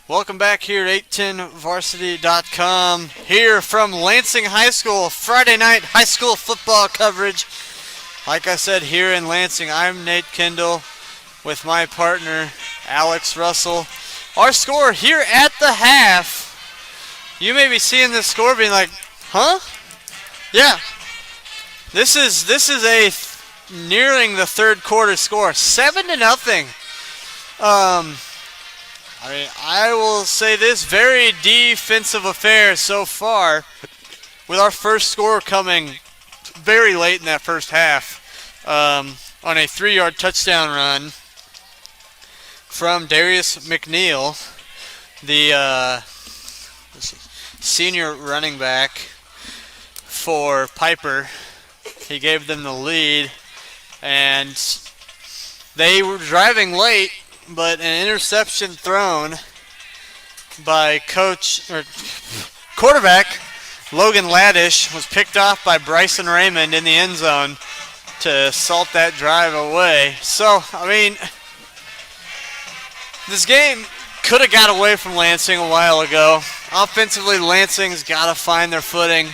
Welcome back here at 810varsity.com. Here from Lansing High School, Friday night high school football coverage. Like I said, here in Lansing, I'm Nate Kendall with my partner, Alex Russell. Our score here at the half. You may be seeing this score being like, huh? Yeah. This is a nearing the third quarter score. 7-0. I will say this, very defensive affair so far with our first score coming very late in that first half on a 3-yard touchdown run from Darius McNeil, the senior running back for Piper. He gave them the lead, and they were driving late, but an interception thrown by quarterback Logan Laddish was picked off by Bryson Raymond in the end zone to salt that drive away. So, I mean, this game could have got away from Lansing a while ago. Offensively, Lansing's got to find their footing.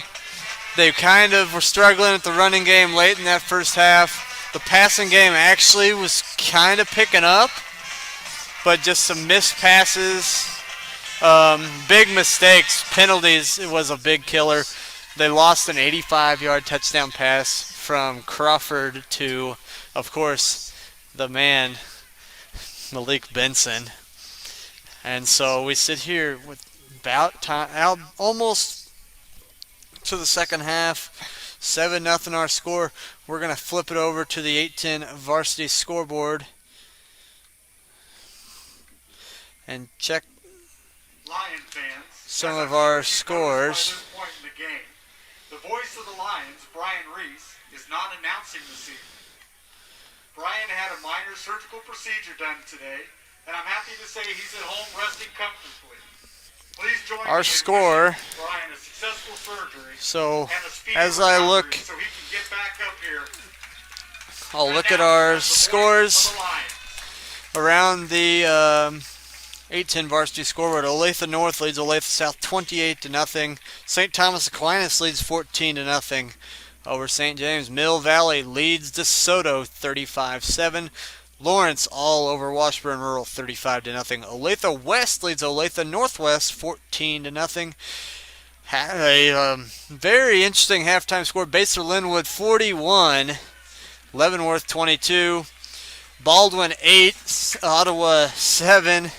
They kind of were struggling at the running game late in that first half. The passing game actually was kind of picking up, but just some missed passes, big mistakes, penalties. It was a big killer. They lost an 85-yard touchdown pass from Crawford to, of course, the man, Malik Benson. And so we sit here with about time, almost to the second half, 7-0 our score. We're going to flip it over to the 810 Varsity scoreboard and check Lion fans, some of our scores. The voice of the Lions, Brian Reese, is not announcing the season. Brian had a minor surgical procedure done today, and I'm happy to say he's at home resting comfortably. Please join Our me score. Brian a successful surgery. So and a speedy as I recovery look, so he can get back up here. I'll look at our scores around the 810 Varsity scoreboard. Olathe North leads Olathe South 28-0. St. Thomas Aquinas leads 14-0 over St. James. Mill Valley leads DeSoto 35-7. Lawrence all over Washburn Rural 35-0. Olathe West leads Olathe Northwest 14-0. Had a very interesting halftime score. Basler Linwood 41, Leavenworth 22, Baldwin 8, Ottawa 7.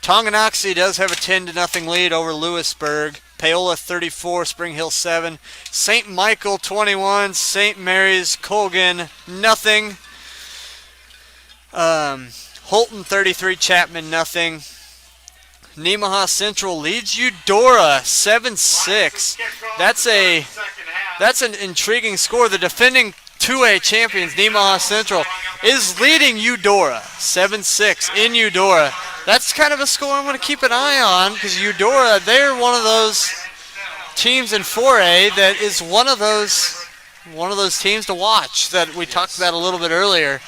Tonganoxie does have a 10-0 lead over Lewisburg. Paola 34, Spring Hill 7. St. Michael 21, St. Mary's Colgan nothing. Holton 33, Chapman nothing. Nemaha Central leads Eudora 7-6. That's an intriguing score. The defending 2A champions, Nemaha Central, is leading Eudora 7-6 in Eudora. That's kind of a score I'm going to keep an eye on because Eudora, they're one of those teams in 4A that is one of those teams to watch that we talked about a little bit earlier.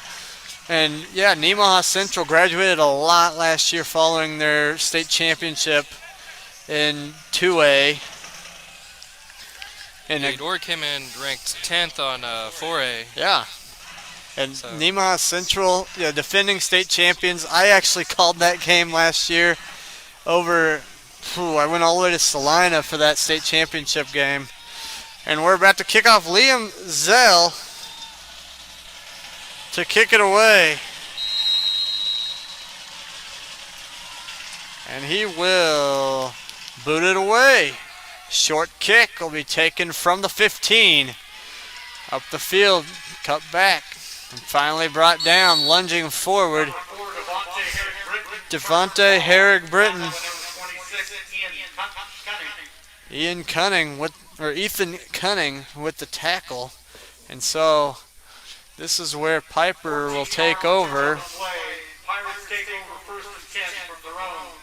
And yeah, Nemaha Central graduated a lot last year following their state championship in 2A. And Eudora came in ranked 10th on 4A. Yeah. And so. Nemaha Central, defending state champions. I actually called that game last year over, I went all the way to Salina for that state championship game. And we're about to kick off. Liam Zell to kick it away. And he will boot it away. Short kick will be taken from the 15. Up the field, cut back, and finally brought down, lunging forward. Devontae Herrig Britton. Ethan Cunning with the tackle. And so this is where Piper will take over. Pirates take over first and 10 from their own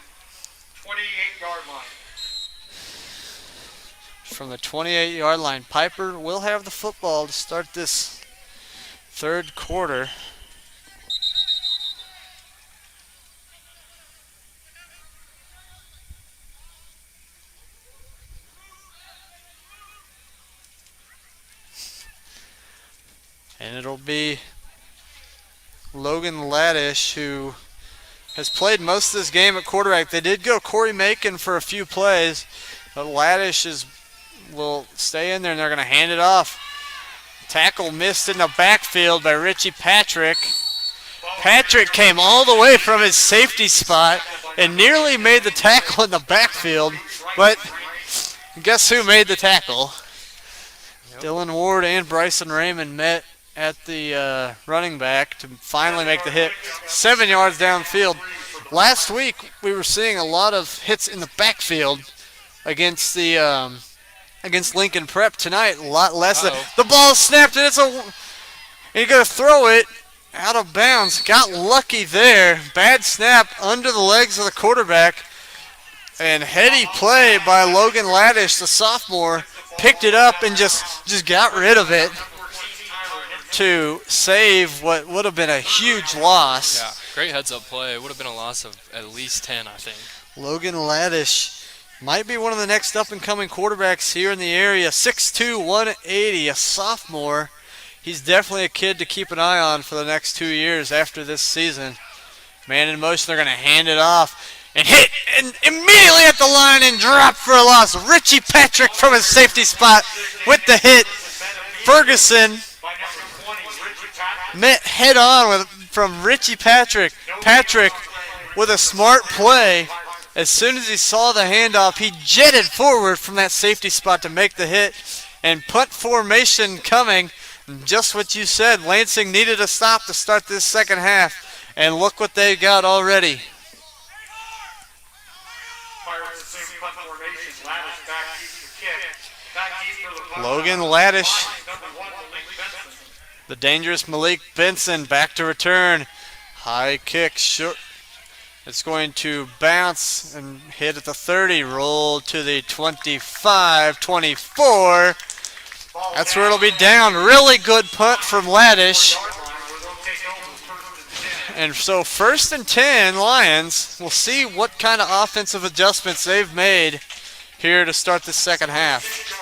28-yard line. From the 28-yard line, Piper will have the football to start this third quarter. And it'll be Logan Laddish, who has played most of this game at quarterback. They did go Corey Macon for a few plays, but Laddish will stay in there, and they're going to hand it off. Tackle missed in the backfield by Richie Patrick. Patrick came all the way from his safety spot and nearly made the tackle in the backfield, but guess who made the tackle? Yep. Dylan Ward and Bryson Raymond met at the running back to finally make the hit 7 yards downfield. Last week we were seeing a lot of hits in the backfield against the against Lincoln Prep. Tonight a lot less. The ball snapped and you're going to throw it out of bounds. Got lucky there. Bad snap under the legs of the quarterback. And heady play by Logan Laddish, the sophomore, picked it up and just got rid of it to save what would have been a huge loss. Yeah, great heads-up play. It would have been a loss of at least 10, I think. Logan Laddish might be one of the next up-and-coming quarterbacks here in the area. 6'2", 180, a sophomore. He's definitely a kid to keep an eye on for the next 2 years after this season. Man in motion, they're going to hand it off. And hit and immediately at the line and drop for a loss. Richie Patrick from his safety spot with the hit. Ferguson met head on from Richie Patrick. Patrick with a smart play. As soon as he saw the handoff, he jetted forward from that safety spot to make the hit. And punt formation coming. Just what you said, Lansing needed a stop to start this second half. And look what they got already. Logan Laddish, the dangerous Malik Benson back to return. High kick, short. It's going to bounce and hit at the 30, roll to the 25, 24. That's where it'll be down. Really good punt from Laddish. And so 1st and 10, Lions. We'll see what kind of offensive adjustments they've made here to start the second half.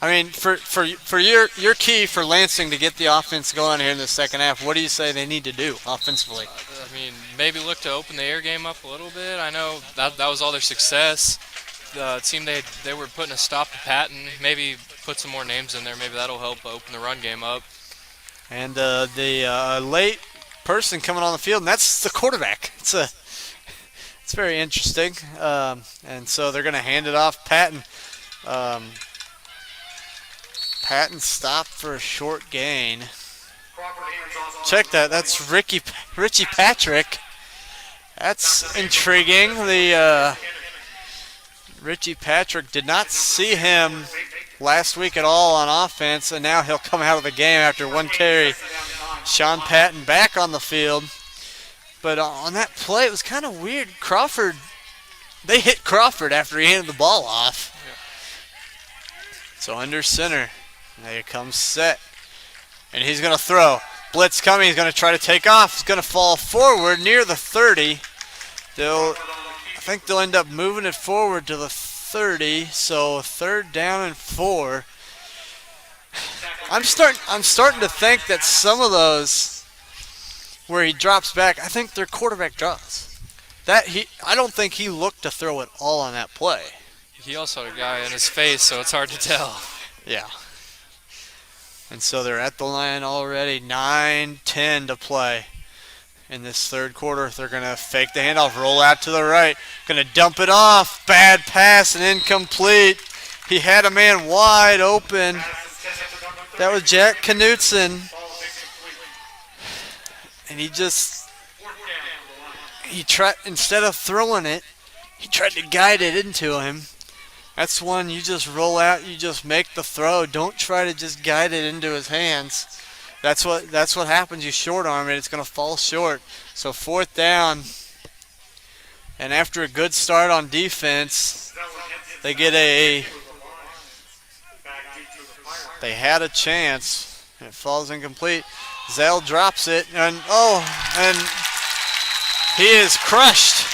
I mean, for your key for Lansing to get the offense going here in the second half, what do you say they need to do offensively? I mean, maybe look to open the air game up a little bit. I know that was all their success. It seemed they were putting a stop to Patton. Maybe put some more names in there. Maybe that'll help open the run game up. And the late person coming on the field, and that's the quarterback. It's very interesting. And so they're going to hand it off. Patton. Patton stopped for a short gain. Check that. That's Richie Patrick. That's intriguing. Richie Patrick did not see him last week at all on offense, and now he'll come out of the game after one carry. Sean Patton back on the field. But on that play, it was kind of weird. They hit Crawford after he handed the ball off. So under center. There comes Sept. And he's going to throw. Blitz coming. He's going to try to take off. He's going to fall forward near the 30. I think they'll end up moving it forward to the 30. So 3rd down and 4. I'm starting to think that some of those where he drops back, I think they're quarterback draws. I don't think he looked to throw it all on that play. He also had a guy in his face, so it's hard to tell. Yeah. And so they're at the line already. 9-10 to play in this third quarter. They're going to fake the handoff, roll out to the right. Going to dump it off. Bad pass and incomplete. He had a man wide open. That was Jack Knutson. And he tried, instead of throwing it, he tried to guide it into him. That's one you just roll out, you just make the throw. Don't try to just guide it into his hands. That's what happens. You short arm it, it's going to fall short. So 4th down. And after a good start on defense, they had a chance. It falls incomplete. Zell drops it, and he is crushed.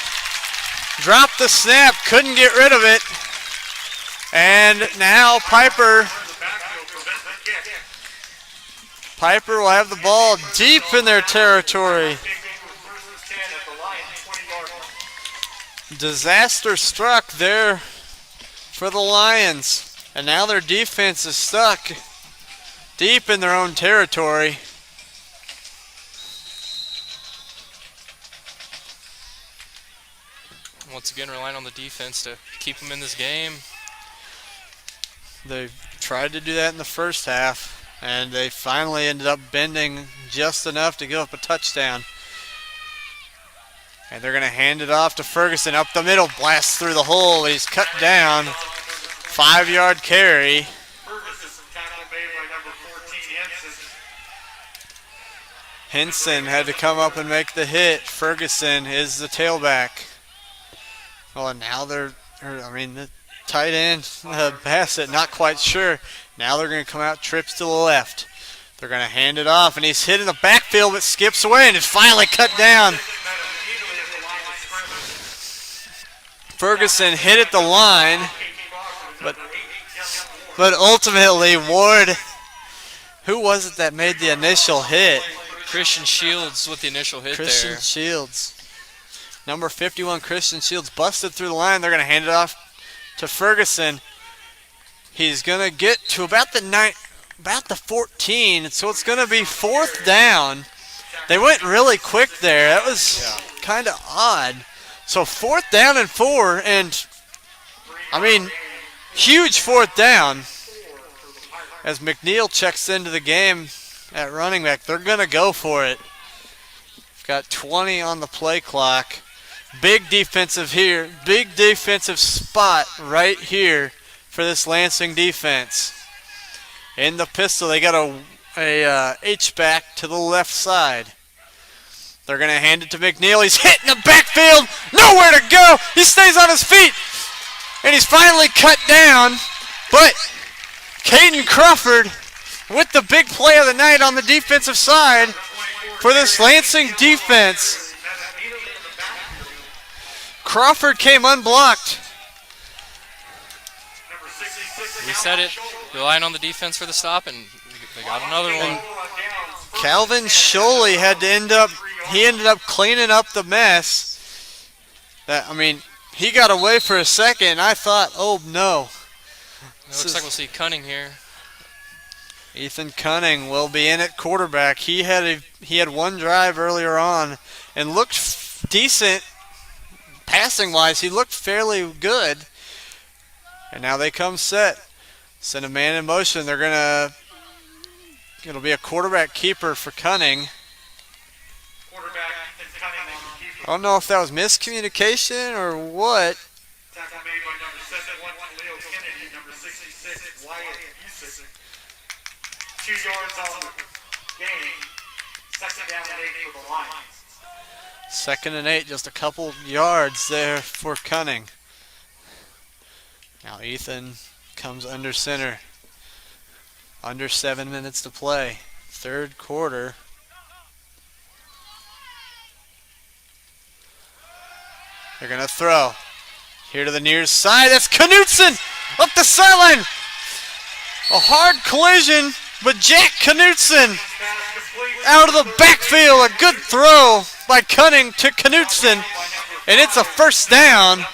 Dropped the snap, couldn't get rid of it. And now Piper will have the ball deep in their territory. Disaster struck there for the Lions. And now their defense is stuck deep in their own territory. once again relying on the defense to keep them in this game. They tried to do that in the first half, and they finally ended up bending just enough to give up a touchdown. And they're going to hand it off to Ferguson up the middle, blasts through the hole. He's cut down. 5-yard carry. Henson had to come up and make the hit. Ferguson is the tailback. Well, and now the tight end, Bassett, not quite sure. Now they're going to come out trips to the left. They're going to hand it off, and he's hit in the backfield, but skips away, and is finally cut down. Ferguson hit at the line, but ultimately Ward, who was it that made the initial hit? Christian Shields with the initial hit there. Christian Shields. Number 51, Christian Shields, busted through the line. They're going to hand it off to Ferguson. He's going to get to about the 14, so it's going to be 4th down. They went really quick there. That was kind of odd. So 4th down and 4, and huge 4th down. As McNeil checks into the game at running back, they're going to go for it. Got 20 on the play clock. Big defensive spot right here for this Lansing defense. In the pistol, they got a H-back to the left side. They're going to hand it to McNeil. He's hit in the backfield. Nowhere to go. He stays on his feet. And he's finally cut down. But Caden Crawford with the big play of the night on the defensive side for this Lansing defense. Crawford came unblocked. We said it, relying on the defense for the stop, and they got another one. Calvin Sholey ended up cleaning up the mess. He got away for a second. I thought, oh no. It looks like we'll see Cunning here. Ethan Cunning will be in at quarterback. He had one drive earlier on and looked decent passing wise. He looked fairly good. And now they come set. Send a man in motion. It'll be a quarterback keeper for Cunning. I don't know if that was miscommunication or what. 2 yards on the game. 2nd down and 8 for the Lions. 2nd and 8, just a couple yards there for Cunning. Now Ethan comes under center. Under 7 minutes to play. 3rd quarter. They're going to throw. Here to the near side. That's Knutson up the sideline. A hard collision, but Jack Knutson out of the backfield. A good throw by Cunning to Knutson, and it's a 1st down.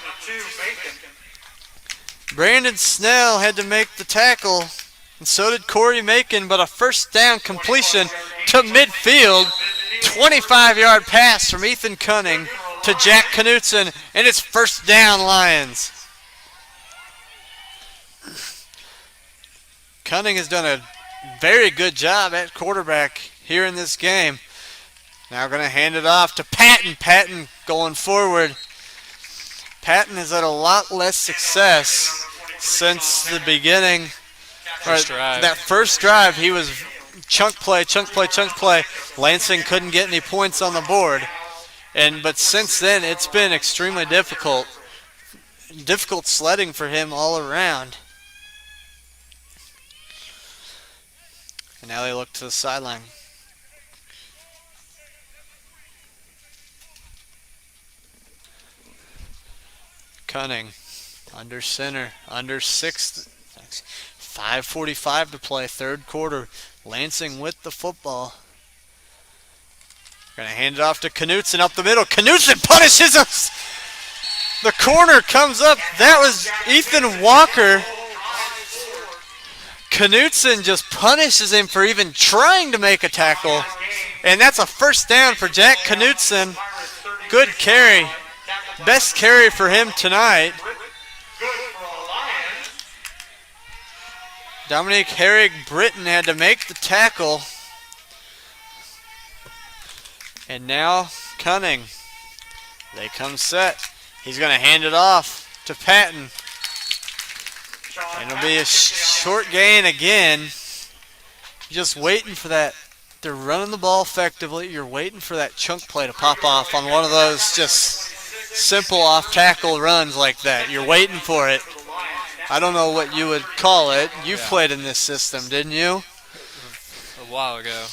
Brandon Snell had to make the tackle, and so did Corey Macon, but a 1st down completion to midfield. 25-yard pass from Ethan Cunning to Jack Knutson, and it's 1st down Lions. Cunning has done a very good job at quarterback here in this game. Now going to hand it off to Patton. Patton going forward. Patton has had a lot less success since the beginning. That first drive, he was chunk play. Lansing couldn't get any points on the board. But since then, it's been extremely difficult. Difficult sledding for him all around. And now they look to the sideline. Cunning under center, under 6. 5:45 to play, 3rd quarter. Lansing with the football. Going to hand it off to Knutson up the middle. Knutson punishes us. The corner comes up. That was Ethan Walker. Knutson just punishes him for even trying to make a tackle. And that's a 1st down for Jack Knutson. Good carry. best carry for him tonight. Dominic Herrig-Britton had to make the tackle. And now Cunning. They come set. He's going to hand it off to Patton. And it'll be a short gain again. Just waiting for that. They're running the ball effectively. You're waiting for that chunk play to pop off on one of those just simple off-tackle runs like that. You're waiting for it. I don't know what you would call it. You played in this system, didn't you? A while ago.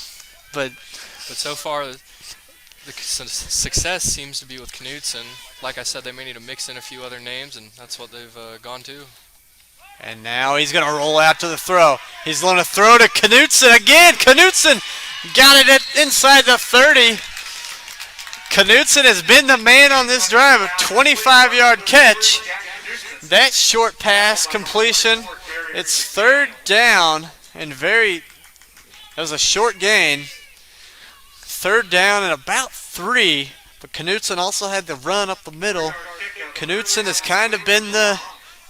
But so far, the success seems to be with Knudsen. Like I said, they may need to mix in a few other names, and that's what they've gone to. And now he's going to roll out to the throw. He's going to throw to Knudsen again. Knudsen got it inside the 30. Knudsen has been the man on this drive. A 25-yard catch. That short pass completion. It's third down and that was a short gain. Third down and about 3. But Knudsen also had the run up the middle. Knudsen has kind of been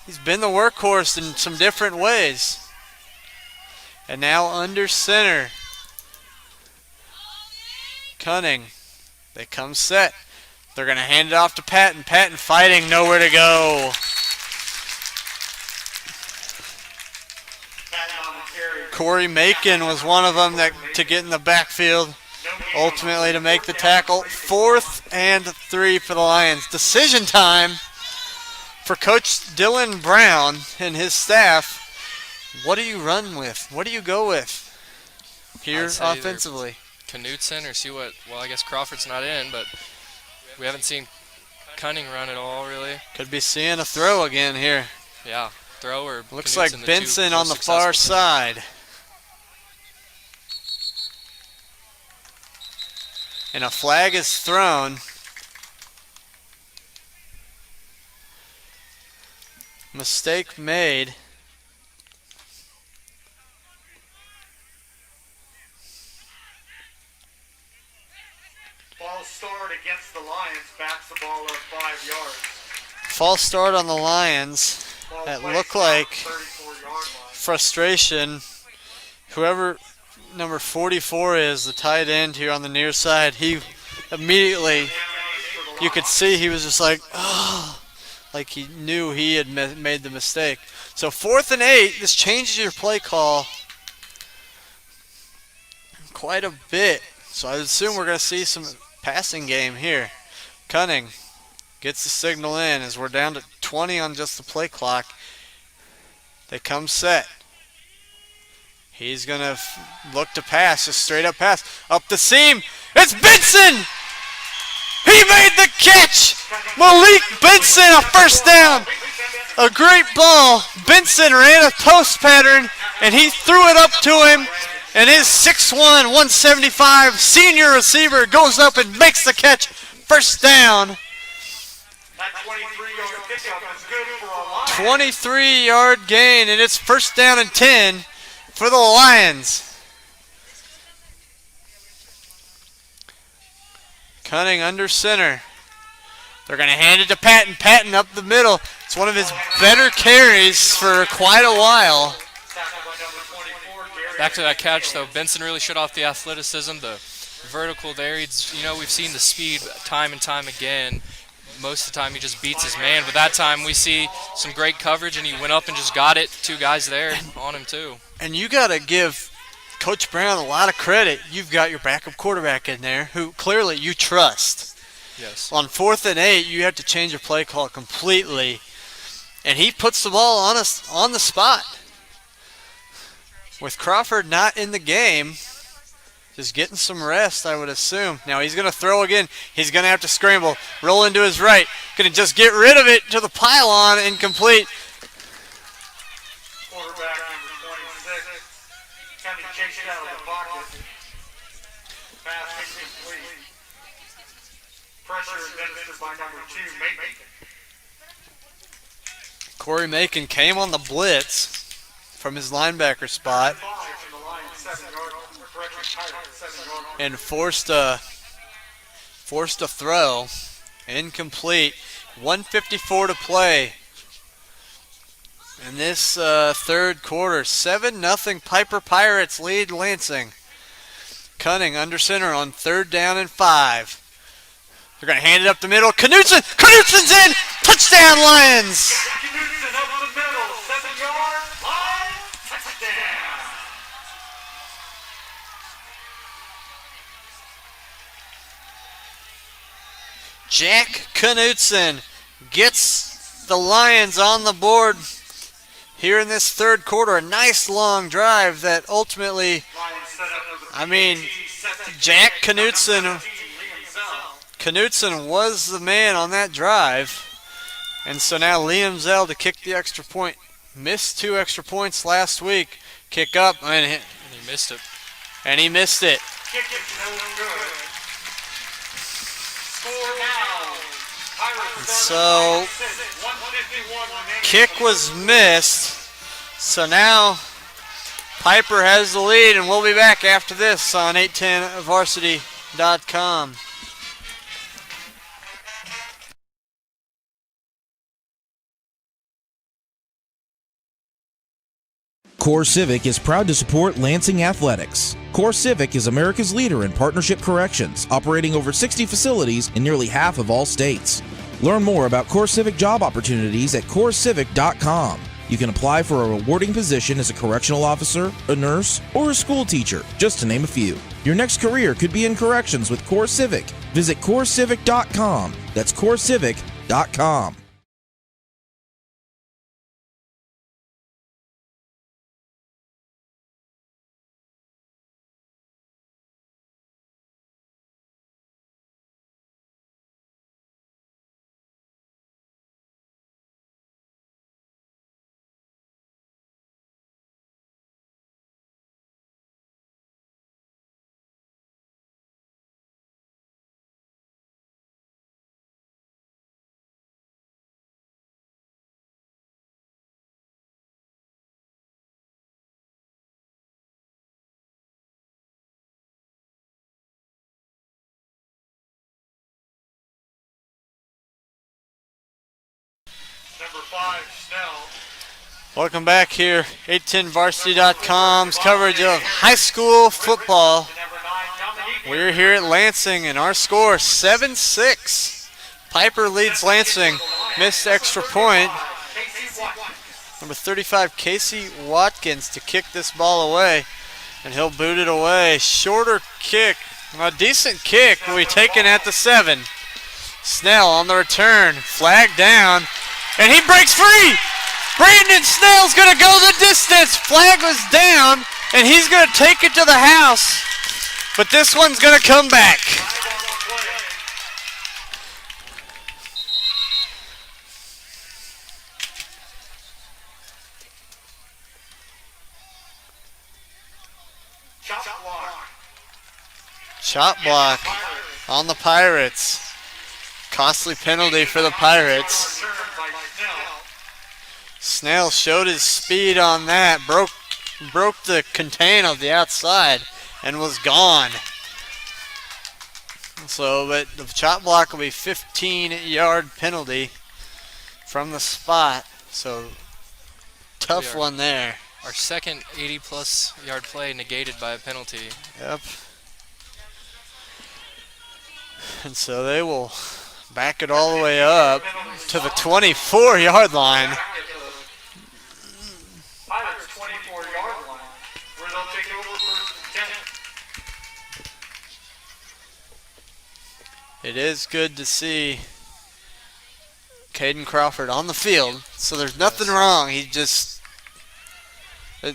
he's been the workhorse in some different ways. And now under center. Cunning. They come set. They're going to hand it off to Patton. Patton fighting, nowhere to go. Corey Macon was one of them to get in the backfield. Ultimately to make the tackle. 4th and 3 for the Lions. Decision time for Coach Dylan Brown and his staff. What do you run with? What do you go with here offensively? Knudsen or see what, well, I guess Crawford's not in, but we haven't seen Cunning run at all, really. Could be seeing a throw again here. Yeah, throw or looks Knudsen, like Benson on the far side. And a flag is thrown. Mistake made. False start against the Lions, backs the ball up 5 yards. False start on the Lions. That looked like frustration. Whoever number 44 is, the tight end here on the near side, he immediately, you could see he was just like, oh, like he knew he had made the mistake. So 4th and 8, this changes your play call quite a bit. So I assume we're going to see some passing game here. Cunning gets the signal in as we're down to 20 on just the play clock. They come set. He's going to look to pass, just straight up pass. Up the seam. It's Benson! He made the catch! Malik Benson, a first down. A great ball. Benson ran a post pattern, and he threw it up to him. And his 6'1", 175 senior receiver goes up and makes the catch. First down. That 23-yard kickoff is good for a Lions. 23-yard gain, and it's first down and 10 for the Lions. Cunning under center. They're going to hand it to Patton. Patton up the middle. It's one of his better carries for quite a while. Back to that catch, though, Benson really showed off the athleticism, the vertical there. We've seen the speed time and time again. Most of the time he just beats his man, but that time we see some great coverage, and he went up and just got it. 2 guys there on him, too. And you got to give Coach Brown a lot of credit. You've got your backup quarterback in there who clearly you trust. Yes. On 4th and 8, you have to change your play call completely, and he puts the ball on us on the spot. With Crawford not in the game, just getting some rest, I would assume. Now he's going to throw again. He's going to have to scramble, roll into his right. Going to just get rid of it to the pylon, incomplete. Quarterback number 26, kind of chased out of the pocket. Pass incomplete. Pressure administered by number 2, Macon. Corey Macon came on the blitz from his linebacker spot and forced a throw. Incomplete. 1:54 to play in this third quarter. 7-0 Piper Pirates lead Lansing. Cunning under center on 3rd down and 5. They're going to hand it up the middle. Knutson! Knutson's in! Touchdown, Lions! Knutson up the middle, 7-yard line, touchdown. Jack Knutson gets the Lions on the board here in this third quarter. A nice long drive that ultimately, Jack Knutson was the man on that drive. And so now Liam Zell to kick the extra point. Missed 2 extra points last week. Kick up, and he missed it. And he missed it. Kick it, no good. Score now. Pirates So, 151 remaining. kick was missed. So now Piper has the lead, and we'll be back after this on 810varsity.com. Core Civic is proud to support Lansing Athletics. Core Civic is America's leader in partnership corrections, operating over 60 facilities in nearly half of all states. Learn more about Core Civic job opportunities at corecivic.com. You can apply for a rewarding position as a correctional officer, a nurse, or a school teacher, just to name a few. Your next career could be in corrections with Core Civic. Visit corecivic.com. That's corecivic.com. Number 5, Snell. Welcome back here. 810varsity.com's coverage of high school football. We're here at Lansing, and our score 7-6. Piper leads Lansing. Missed extra point. Number 35, Casey Watkins, to kick this ball away, and he'll boot it away. Shorter kick. A decent kick will be taken at the 7. Snell on the return. Flag down. And he breaks free. Brandon Snell's going to go the distance. Flag was down, and he's going to take it to the house. But this one's going to come back. Chop block on the Pirates. Costly penalty for the Pirates. Snell showed his speed on that, broke the contain of the outside, and was gone. So, but the chop block will be 15-yard penalty from the spot. So, tough one there. Our second 80-plus yard play negated by a penalty. Yep. And so they will back it all the way up to the 24-yard line. Pirates 24-yard line, where they'll take it over first and 10. It is good to see Caden Crawford on the field, so there's nothing wrong. It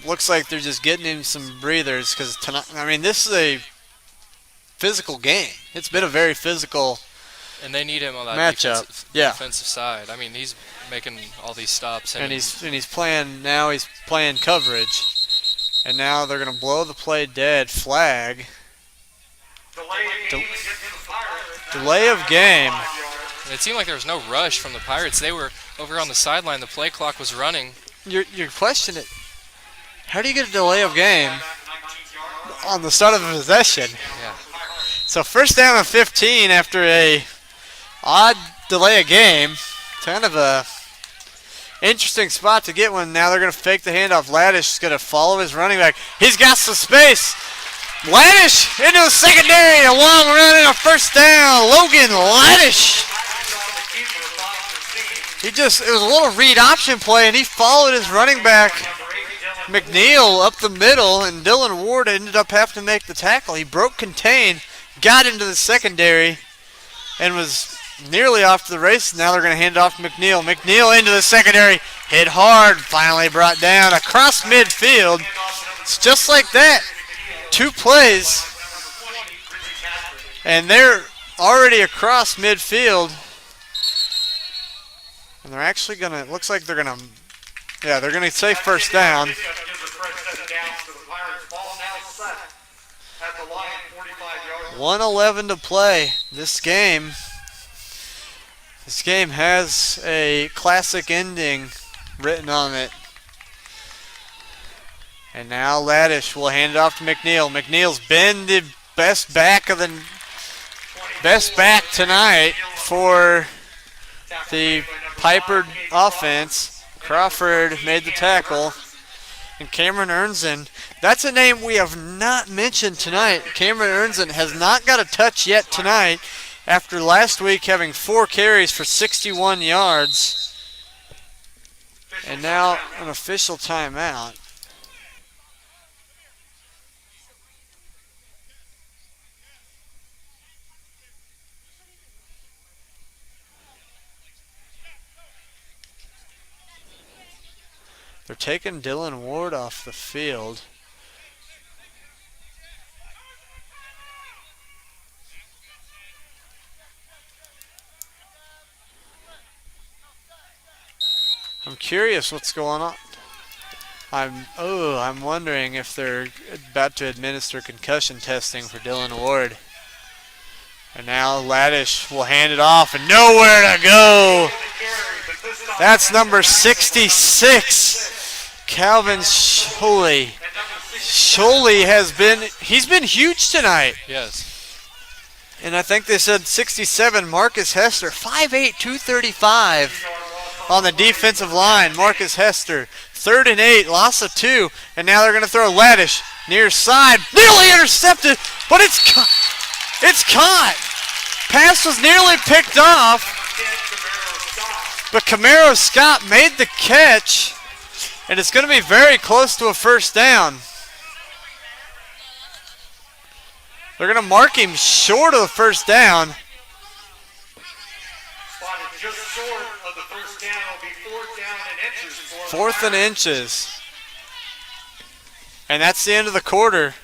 looks like they're just getting him some breathers, because tonight, I mean, this is a physical game. It's been a very physical and they need him on that matchup. Defensive side. I mean, he's making all these stops. And he's playing now. He's playing coverage, and now they're going to blow the play dead. Flag. Delay of game. It seemed like there was no rush from the Pirates. They were over on the sideline. The play clock was running. Your question it. How do you get a delay of game on the start of a possession? Yeah. So first down and 15 after a Odd delay of game. Kind of a interesting spot to get one. Now they're going to fake the handoff. Laddish is going to follow his running back. He's got some space. Laddish into the secondary. A long run and a first down. Logan Laddish. It was a little read option play, and he followed his running back, McNeil, up the middle, and Dylan Ward ended up having to make the tackle. He broke contain, got into the secondary, and was nearly off to the races. Now they're going to hand it off to McNeil. McNeil into the secondary, hit hard, finally brought down across midfield. It's just like that. 2 plays, and they're already across midfield. And they're actually going to, it looks like they're going to, yeah, they're going to say first down. 1:11 to play. This game has a classic ending written on it. And now Laddish will hand it off to McNeil. McNeil's been the best back tonight for the Piper offense. Crawford made the tackle. And Cameron Ernzen, that's a name we have not mentioned tonight. Cameron Ernzen has not got a touch yet tonight after last week having 4 carries for 61 yards. And now an official timeout. They're taking Dylan Ward off the field. I'm curious what's going on. I'm wondering if they're about to administer concussion testing for Dylan Ward. And now Laddish will hand it off and nowhere to go. That's number 66. Calvin Sholey. Sholey he's been huge tonight. Yes. And I think they said 67, Marcus Hester, 5'8", 235 on the defensive line. Marcus Hester, 3rd and 8, loss of 2. And now they're going to throw Laddish near side. Nearly intercepted, but it's caught. Pass was nearly picked off. But Camaro Scott made the catch, and it's going to be very close to a first down. They're going to mark him short of the first down. Spotted just short of the first down. It'll be 4th down and inches. 4th and inches. And that's the end of the quarter.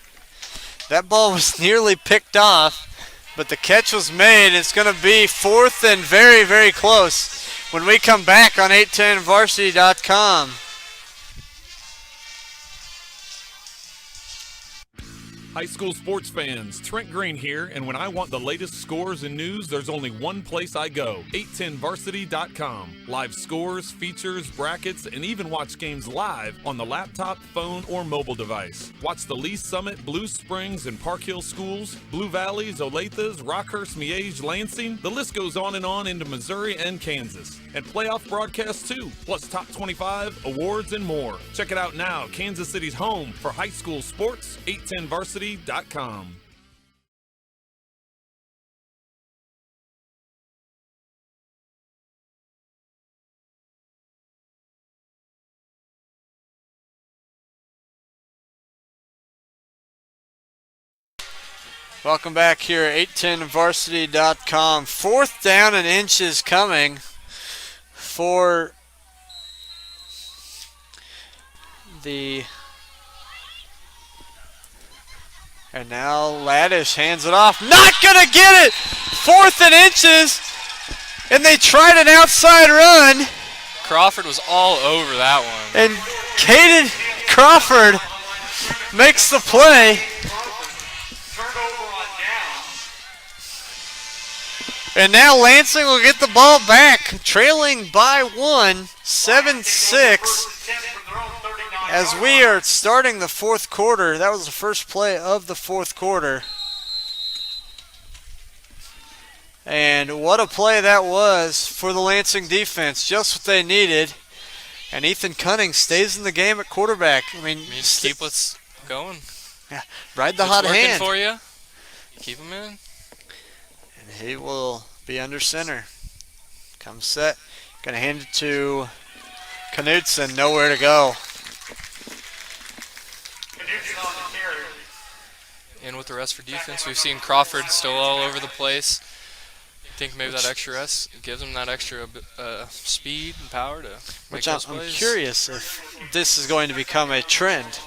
That ball was nearly picked off, but the catch was made. It's going to be 4th and very, very close when we come back on 810varsity.com. High school sports fans, Trent Green here, and when I want the latest scores and news, there's only one place I go, 810varsity.com. Live scores, features, brackets, and even watch games live on the laptop, phone, or mobile device. Watch the Lee Summit, Blue Springs, and Park Hill schools, Blue Valleys, Olathes, Rockhurst, Miege, Lansing. The list goes on into Missouri and Kansas. And playoff broadcasts too, plus top 25, awards, and more. Check it out now, Kansas City's home for high school sports, 810varsity.com. Welcome back here at 810varsity.com. 4th down and inches coming for the... And now Laddish hands it off. Not going to get it! 4th and inches. And they tried an outside run. Crawford was all over that one. And Caden Crawford makes the play. And now Lansing will get the ball back, trailing by 1, 7-6. As we are starting the 4th quarter. That was the first play of the 4th quarter. And what a play that was for the Lansing defense. Just what they needed. And Ethan Cunning stays in the game at quarterback. I mean keep what's going. Yeah, ride the hot working hand. For you. Keep him in. And he will be under center. Comes set. Going to hand it to Knudsen. Nowhere to go. In with the rest for defense. We've seen Crawford still all over the place. I think maybe that extra rest gives him that extra speed and power to make those plays. I'm curious if this is going to become a trend.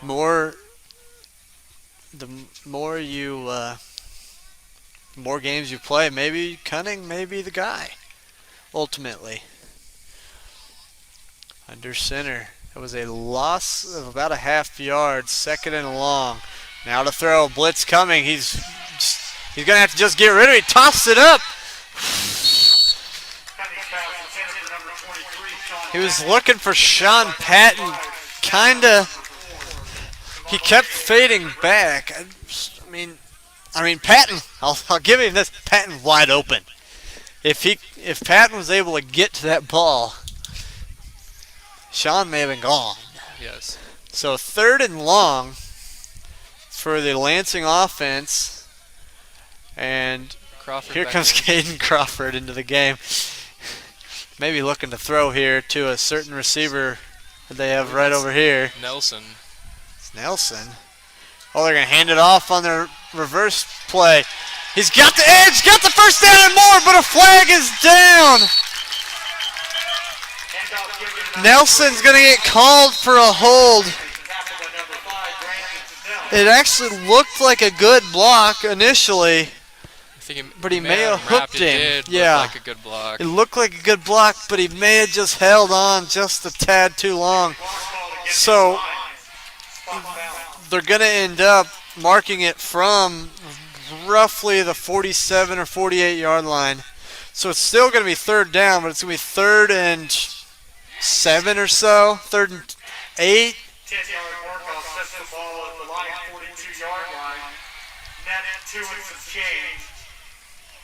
The more games you play, maybe Cunning may be the guy, ultimately. Under center. That was a loss of about a half yard, 2nd and long. Now to throw, blitz coming. He's going to have to just get rid of it. He tossed it up. He was looking for Sean Patton. He kept fading back. I mean, Patton, I'll give him this. Patton wide open. If Patton was able to get to that ball, Sean may have been gone. Yes. So 3rd and long for the Lansing offense. And Crawford here comes Caden Crawford into the game. Maybe looking to throw here to a certain receiver that they have right over here. Nelson. It's Nelson. Oh, they're going to hand it off on their reverse play. He's got the edge, got the first down and more, but a flag is down. Nelson's going to get called for a hold. It actually looked like a good block initially, but he may have hooked him. Yeah, look like a good block. It looked like a good block, but he may have just held on just a tad too long. So they're going to end up marking it from roughly the 47 or 48 yard line. So it's still going to be 3rd down, but it's going to be 3rd and 7 or so, 3rd and 8. 10-yard workout sets the ball at the line, 42-yard line. Net 2 and some change.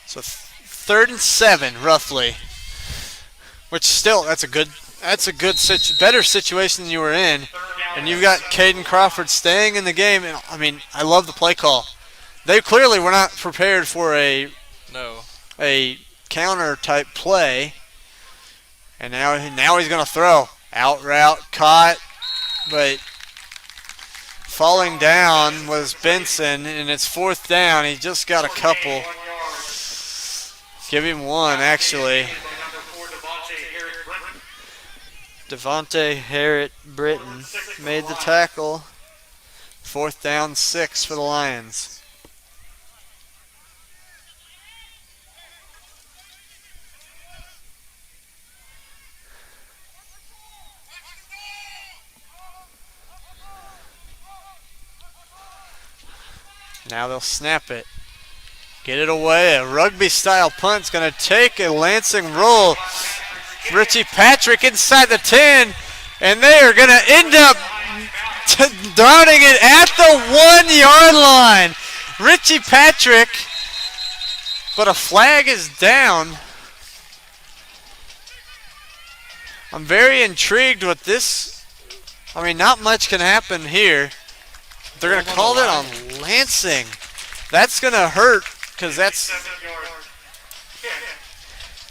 So 3rd and 7, roughly. Which still, that's a good better situation than you were in. And you've got Caden Crawford staying in the game. And I mean, I love the play call. They clearly were not prepared for a counter type play. And now he's going to throw. Out route, caught, but falling down was Benson, and it's 4th down. He just got a couple. Give him one, actually. Devontae Harrett Britton made the tackle. 4th down, 6 for the Lions. Now they'll snap it. Get it away. A rugby-style punt's going to take a Lansing roll. Richie Patrick inside the 10, and they are going to end up darting it at the 1-yard line. Richie Patrick, but a flag is down. I'm very intrigued with this. I mean, not much can happen here. They're going to call it on Lansing. That's going to hurt because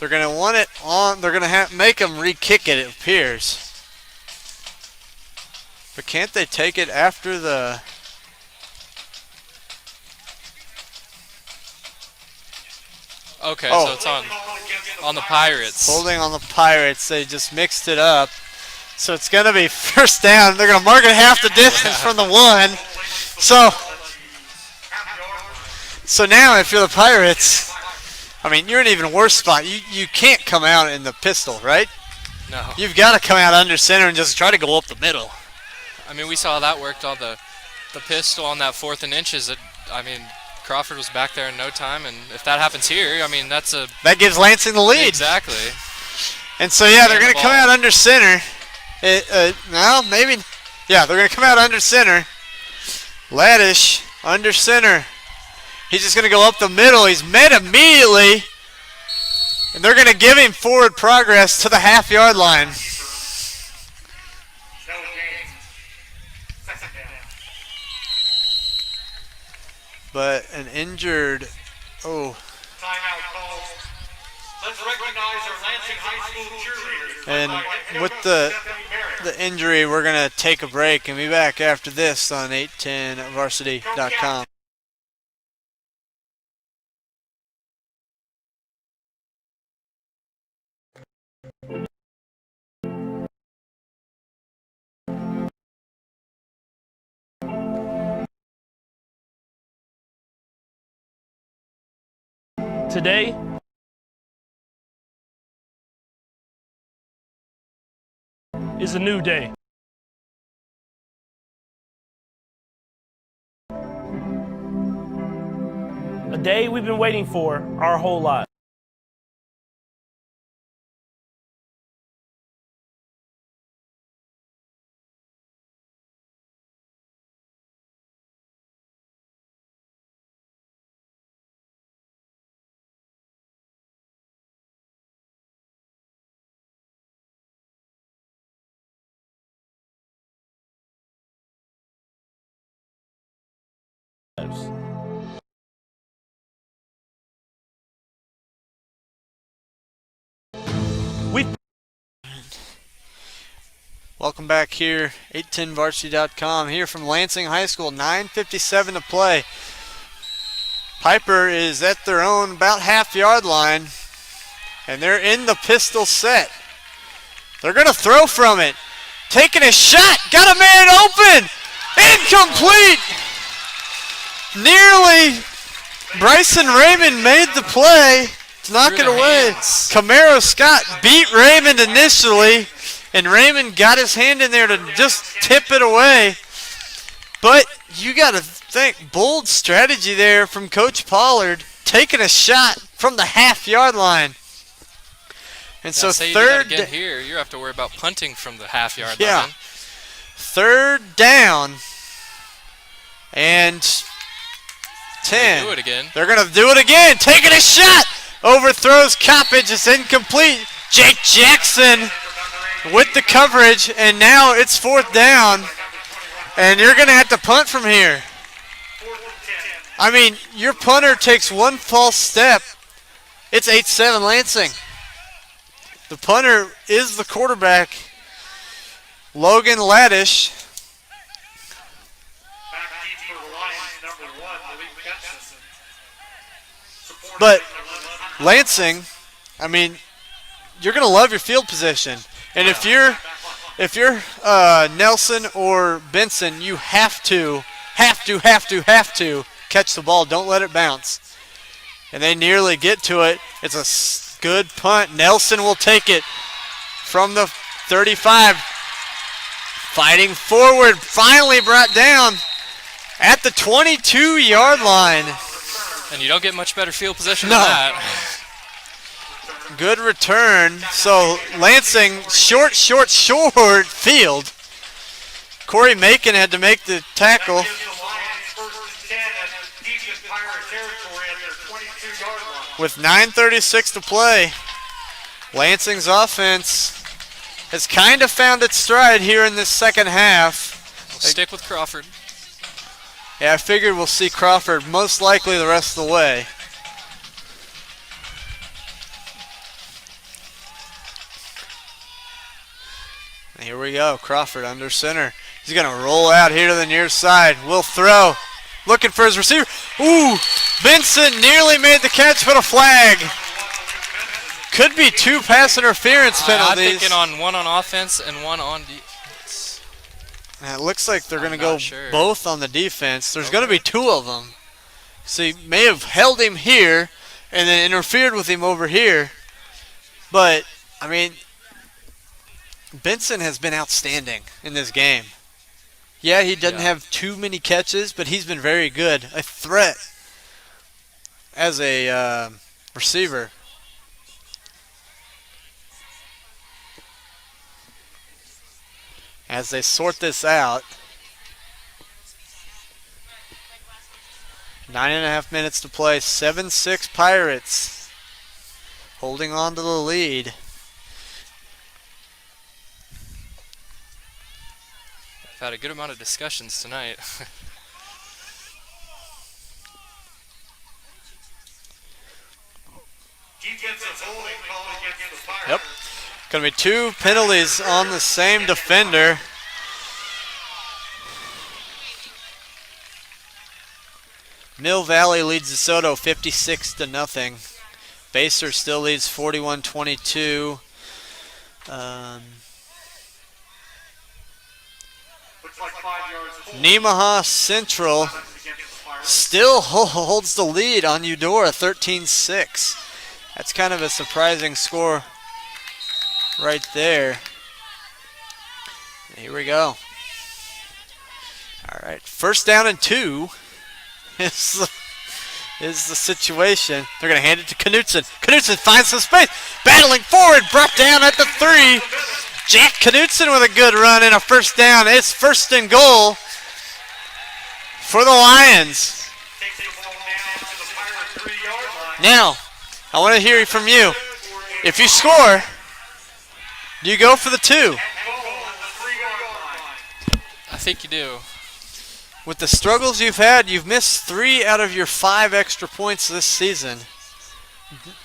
they're going to want it on. They're going to make them re-kick it, it appears. But can't they take it after the... Okay, so it's on the Pirates. Holding on the Pirates. They just mixed it up. So it's going to be 1st down. They're going to mark it half the distance from the 1. So now if you're the Pirates, I mean, you're in an even worse spot. You can't come out in the pistol, right? No. You've got to come out under center and just try to go up the middle. I mean, we saw that worked on the pistol on that 4th and inches. Crawford was back there in no time, and if that happens here, I mean, that gives Lansing the lead. Exactly. And so, yeah, they're going to come out under center. Maybe. Yeah, they're going to come out under center. Laddish under center. He's just going to go up the middle. He's met immediately. And they're going to give him forward progress to the half-yard line. But an injured, Timeout call. Let's recognize our Lansing High School cheerleaders. And with the injury, we're going to take a break and be back after this on 810varsity.com. Today, is a new day. A day we've been waiting for our whole lives. Welcome back here, 810varsity.com, here from Lansing High School, 9:57 to play. Piper is at their own about half-yard line, and they're in the pistol set. They're going to throw from it. Taking a shot, got a man open, incomplete. Nearly, Bryson Raymond made the play to knock it away. Camaro Scott beat Raymond initially, and Raymond got his hand in there to just tip it away. But you got to think, bold strategy there from Coach Pollard, taking a shot from the half-yard line. And so third again here, you have to worry about punting from the half-yard line. Yeah. Third down and 10. Do it again. They're going to do it again. Taking a shot. Overthrows Coppage. It's incomplete. Jake Jackson with the coverage, and now it's fourth down, and you're going to have to punt from here. I mean, your punter takes one false step. It's 8-7 Lansing. The punter is the quarterback, Logan Laddish. But Lansing, I mean, you're going to love your field position. And if you're Nelson or Benson, you have to catch the ball. Don't let it bounce. And they nearly get to it. It's a good punt. Nelson will take it from the 35. Fighting forward, finally brought down at the 22-yard line. And you don't get much better field position than that. Good return. So Lansing, short field. Corey Macon had to make the tackle. With 9:36 to play, Lansing's offense has kind of found its stride here in this second half. We'll stick with Crawford. Yeah, I figured we'll see Crawford most likely the rest of the way. Here we go, Crawford under center. He's going to roll out here to the near side. Will throw. Looking for his receiver. Ooh, Benson nearly made the catch, but a flag. Could be two pass interference penalties. I'm thinking on one on offense and one on defense. It looks like they're going to go both on the defense. There's going to be two of them. So he may have held him here and then interfered with him over here. But, I mean, Benson has been outstanding in this game. Yeah, he doesn't have too many catches, but he's been very good. A threat as a receiver. As they sort this out, 9.5 minutes to play. 7-6 Pirates. Holding on to the lead. I've had a good amount of discussions tonight. Yep. Going to be 2 penalties on the same defender. Mill Valley leads DeSoto 56-0. Baser still leads 41-22. Nemaha Central still holds the lead on Eudora 13-6. That's kind of a surprising score right there. Here we go. All right, first down and 2 is the situation. They're going to hand it to Knutson. Knutson finds some space. Battling forward, brought down at the 3. Jack Knutson with a good run and a first down. It's first and goal for the Lions. Now, I want to hear from you. If you score, do you go for the 2? I think you do. With the struggles you've had, you've missed 3 out of your 5 extra points this season.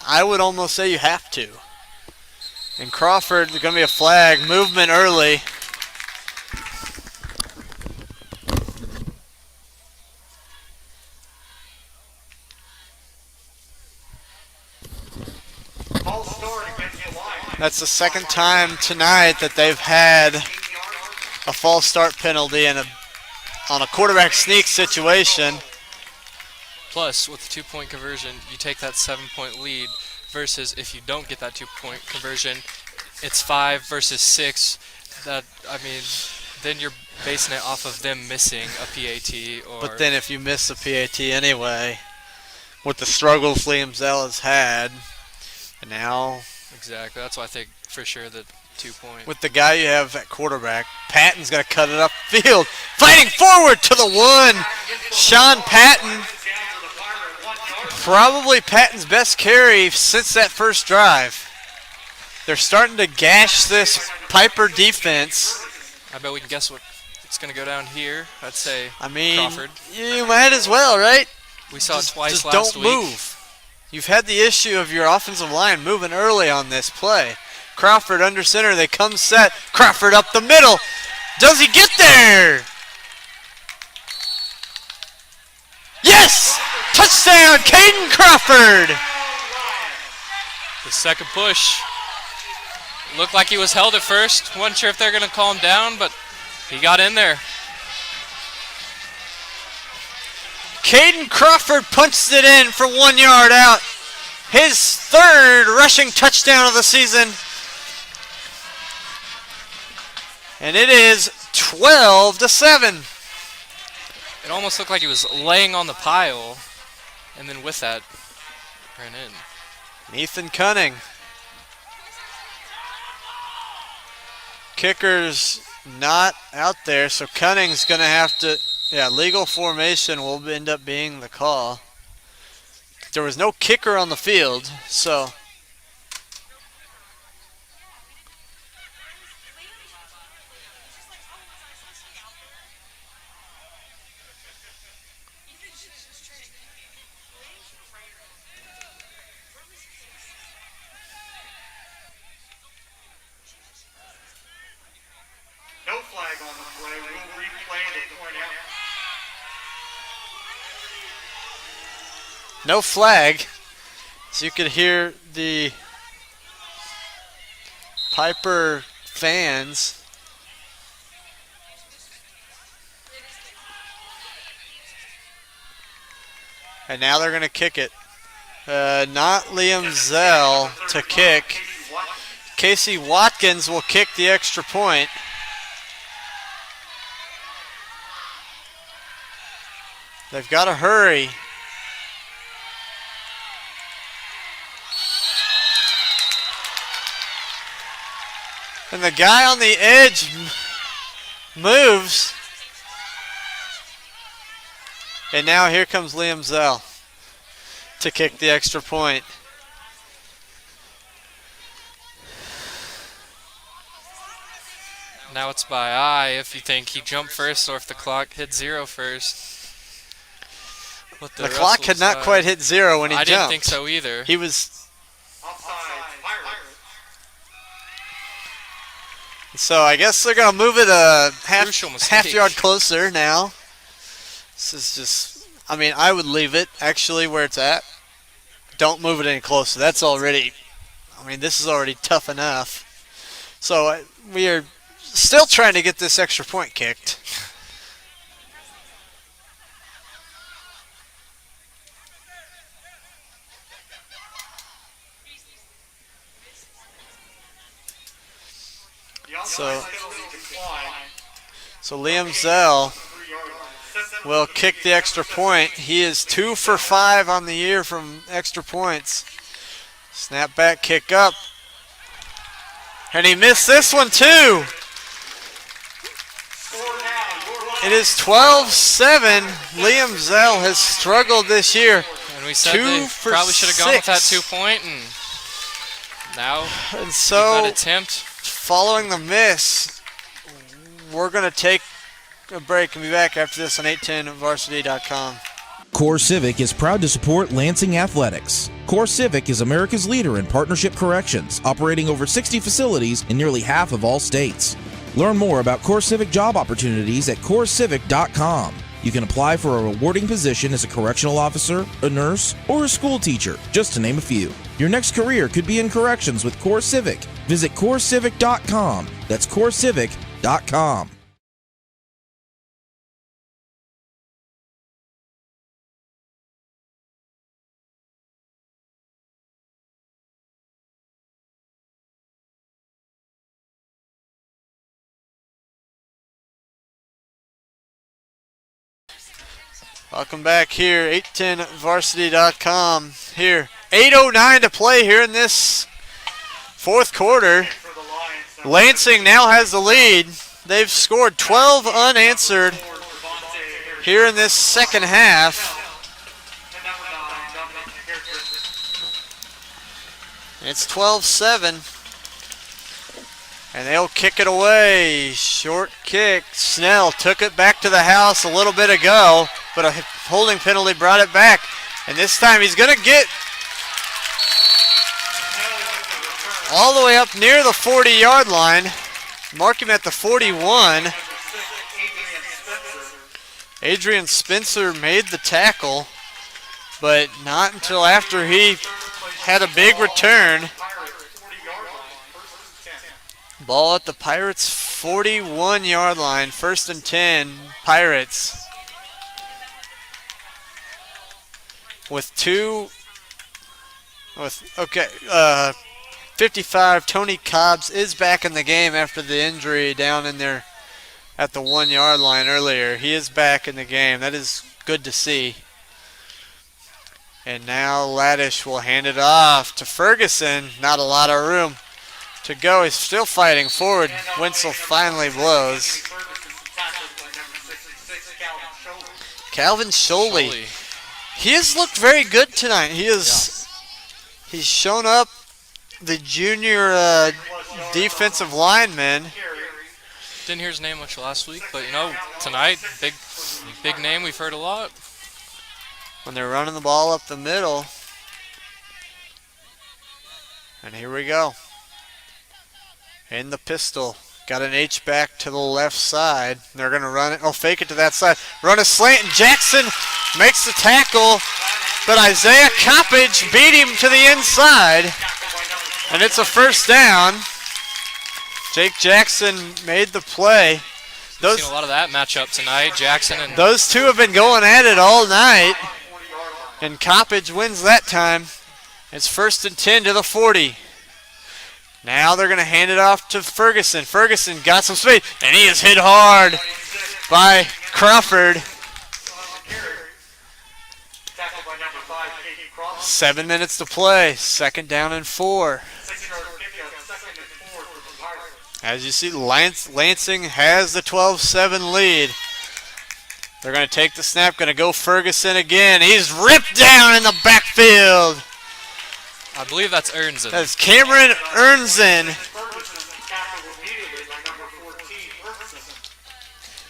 I would almost say you have to. And Crawford, there's going to be a flag. Movement early. That's the second time tonight that they've had a false start penalty on a quarterback sneak situation. Plus, with the 2-point conversion, you take that 7-point lead versus if you don't get that 2-point conversion, it's 5 versus 6. That, I mean, then you're basing it off of them missing a PAT. But then if you miss a PAT anyway, with the struggles Liam Zell has had, and now... Exactly. That's why I think for sure the 2-point. With the guy you have at quarterback, Patton's going to cut it upfield. Fighting forward to the 1. Sean Patton. Probably Patton's best carry since that first drive. They're starting to gash this Piper defense. I bet we can guess what it's going to go down here. I'd say Crawford. Crawford. You might as well, right? We saw it twice just last don't week. Move. You've had the issue of your offensive line moving early on this play. Crawford under center. They come set. Crawford up the middle. Does he get there? Yes! Touchdown, Caden Crawford! The second push. Looked like he was held at first. Wasn't sure if they're going to call him down, but he got in there. Caden Crawford punched it in for 1 yard out. His 3rd rushing touchdown of the season. And it is 12-7. It almost looked like he was laying on the pile, and then with that, ran in. Ethan Cunning. Kicker's not out there, so Cunning's going to have to... Yeah, legal formation will end up being the call. There was no kicker on the field, so... No flag on the play. We'll replay it and point out. No flag. So you could hear the Piper fans. And now they're going to kick it. Not Liam Zell to kick. Casey Watkins will kick the extra point. They've got to hurry. And the guy on the edge moves. And now here comes Liam Zell to kick the extra point. Now it's by eye if you think he jumped first or if the clock hit 0 first. The clock had not quite hit 0 when he jumped. I didn't think so either. He was... So I guess they're going to move it a half yard closer now. This is just, I mean, I would leave it actually where it's at. Don't move it any closer. That's already, I mean, this is already tough enough. So we are still trying to get this extra point kicked. So Liam Zell will kick the extra point. He is 2 for 5 on the year from extra points. Snap back, kick up. And he missed this one too. It is 12-7. Liam Zell has struggled this year. And we said they probably should have gone with that 2-point. And now that attempt. Following the miss, we're going to take a break and be back after this on 810varsity.com. Core Civic is proud to support Lansing Athletics. Core Civic is America's leader in partnership corrections, operating over 60 facilities in nearly half of all states. Learn more about Core Civic job opportunities at corecivic.com. You can apply for a rewarding position as a correctional officer, a nurse, or a school teacher, just to name a few. Your next career could be in corrections with Core Civic. Visit corecivic.com. That's corecivic.com. Welcome back here, 810varsity.com here. 8:09 to play here in this fourth quarter. Lansing now has the lead. They've scored 12 unanswered here in this second half. It's 12-7. And they'll kick it away. Short kick. Snell took it back to the house a little bit ago, but a holding penalty brought it back. And this time he's going to get all the way up near the 40-yard line. Mark him at the 41. Adrian Spencer made the tackle, but not until after he had a big return. Ball at the Pirates' 41-yard line. 1st and 10, Pirates. With 55, Tony Cobbs is back in the game after the injury down in there at the 1-yard line earlier. He is back in the game. That is good to see. And now Laddish will hand it off to Ferguson. Not a lot of room to go. He's still fighting forward. Winslow finally blows. Calvin Sholey. He has looked very good tonight. He's shown up, the junior defensive lineman. Didn't hear his name much last week, but you know, tonight, big name we've heard a lot. When they're running the ball up the middle. And here we go. In the pistol. Got an H-back to the left side. They're going to run it. Oh, fake it to that side. Run a slant, and Jackson makes the tackle. But Isaiah Coppage beat him to the inside. And it's a first down. Jake Jackson made the play. We've seen a lot of that matchup tonight. Jackson and those two have been going at it all night. And Coppage wins that time. It's 1st and 10 to the 40. Now they're going to hand it off to Ferguson. Ferguson got some speed, and he is hit hard by Crawford. 7 minutes to play. 2nd down and 4. As you see, Lansing has the 12-7 lead. They're going to take the snap, going to go Ferguson again. He's ripped down in the backfield. I believe that's Ernzen. That's Cameron Ernzen.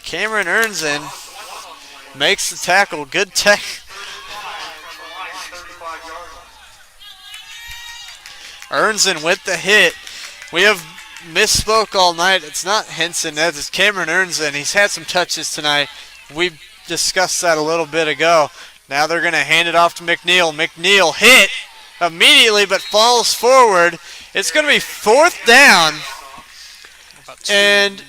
Cameron Ernzen makes the tackle. Good tech. Ernzen with the hit. We have misspoke all night. It's not Henson. It's Cameron Ernzen. He's had some touches tonight. We discussed that a little bit ago. Now they're going to hand it off to McNeil. McNeil hit immediately but falls forward. It's going to be fourth down and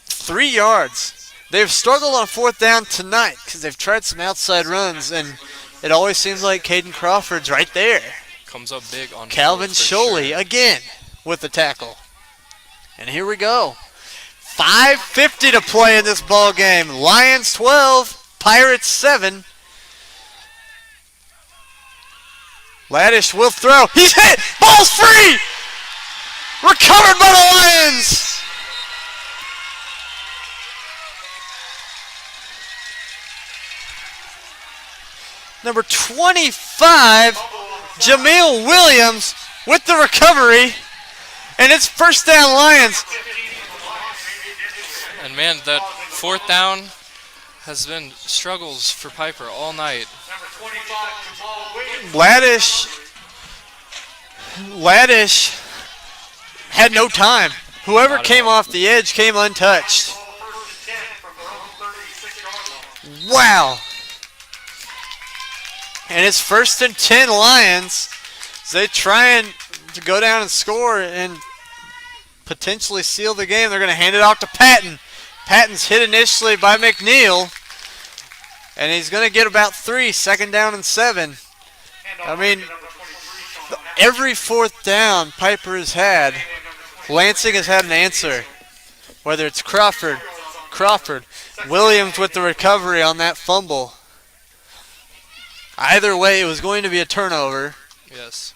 3 yards. They've struggled on fourth down tonight because they've tried some outside runs, and it always seems like Caden Crawford's right there. Comes up big on Calvin Sholey again with the tackle. And here we go. 5:50 to play in this ball game. Lions 12, Pirates 7. Laddish will throw. He's hit. Ball's free. Recovered by the Lions. Number 25, Jameel Williams with the recovery. And it's first down Lions. And man, that fourth down has been struggles for Piper all night. Laddish had no time. Whoever came off the edge came untouched. Wow. And it's first and 10 Lions. So they trying to go down and score and potentially seal the game. They're going to hand it off to Patton. Patton's hit initially by McNeil. And he's going to get about 3, second down and 7. I mean, every fourth down Piper has had, Lansing has had an answer. Whether it's Crawford, Williams with the recovery on that fumble. Either way, it was going to be a turnover. Yes.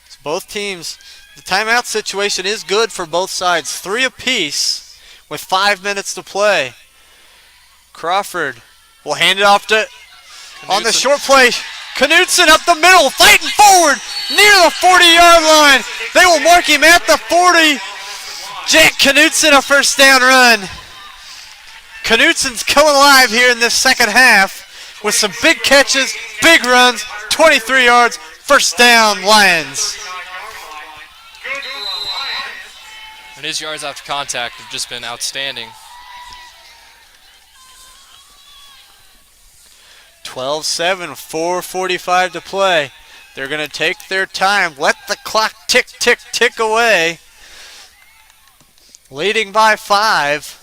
So both teams, the timeout situation is good for both sides. 3 apiece with 5 minutes to play. Crawford will hand it off to, on the short play, Knutson up the middle, fighting forward near the 40-yard line. They will mark him at the 40. Jack Knutson, a first down run. Knutson's coming alive here in this second half with some big catches, big runs, 23 yards, first down Lions. And his yards after contact have just been outstanding. 12-7, 4:45 to play. They're going to take their time, let the clock tick, tick, tick away. Leading by 5.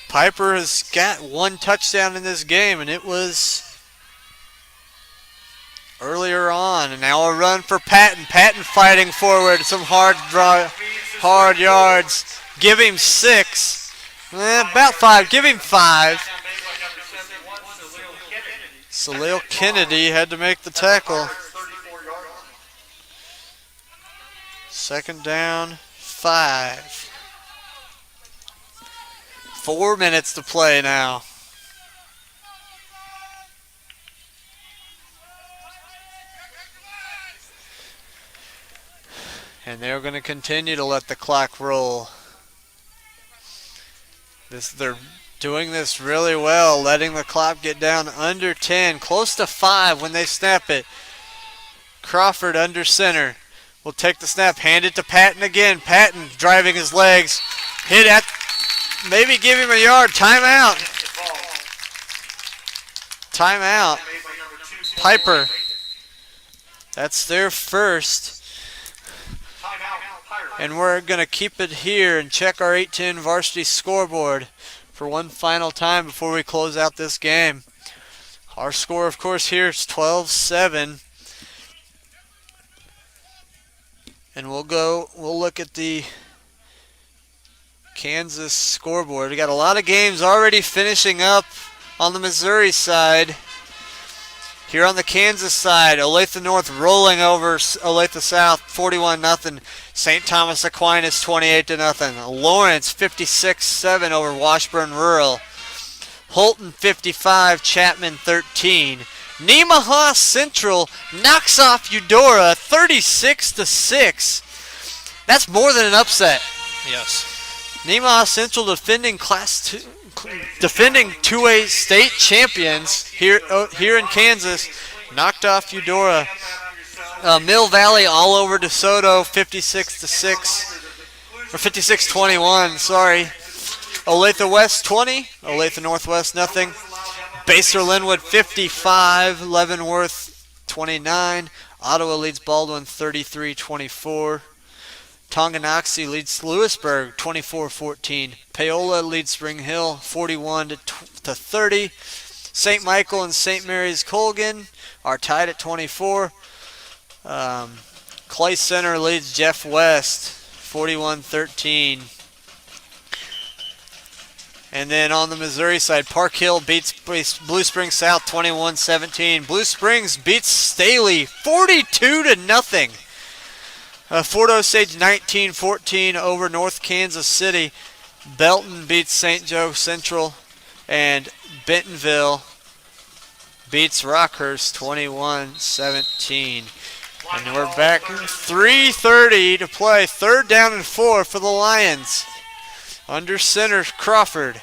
Piper has got 1 touchdown in this game, and it was earlier on. And now a run for Patton. Patton fighting forward. Some hard yards. Give him 6. About 5. Give him 5. Salil Kennedy had to make the tackle. Second down, 5. 4 minutes to play now. And they're going to continue to let the clock roll. They're doing this really well, letting the clock get down under 10, close to 5 when they snap it. Crawford under center. Will take the snap, hand it to Patton again. Patton driving his legs. Hit at, maybe give him a yard. Timeout. Timeout. Piper. That's their first. And we're going to keep it here and check our 8-10 varsity scoreboard for one final time before we close out this game. Our score, of course, here is 12-7. And we'll look at the Kansas scoreboard. We got a lot of games already finishing up on the Missouri side. Here on the Kansas side, Olathe North rolling over Olathe South 41-0. St. Thomas Aquinas 28-0. Lawrence 56-7 over Washburn Rural. Holton 55, Chapman 13. Nemaha Central knocks off Eudora 36-6. That's more than an upset. Yes. Nemaha Central defending defending 2A state champions here in Kansas, knocked off Eudora. Mill Valley all over DeSoto 56-6 or 56-21. Sorry. Olathe West 20. Olathe Northwest nothing. Baser Linwood 55. Leavenworth 29. Ottawa leads Baldwin 33-24. Tonganoxie leads Lewisburg 24-14. Paola leads Spring Hill 41-30. St. Michael and St. Mary's Colgan are tied at 24. Clay Center leads Jeff West 41-13. And then on the Missouri side, Park Hill beats Blue Springs South 21-17. Blue Springs beats Staley 42-0. Fort Osage 19-14 over North Kansas City. Belton beats St. Joe Central, and Bentonville beats Rockhurst 21-17. And we're back 3:30 to play. 3rd down and 4 for the Lions. Under center, Crawford.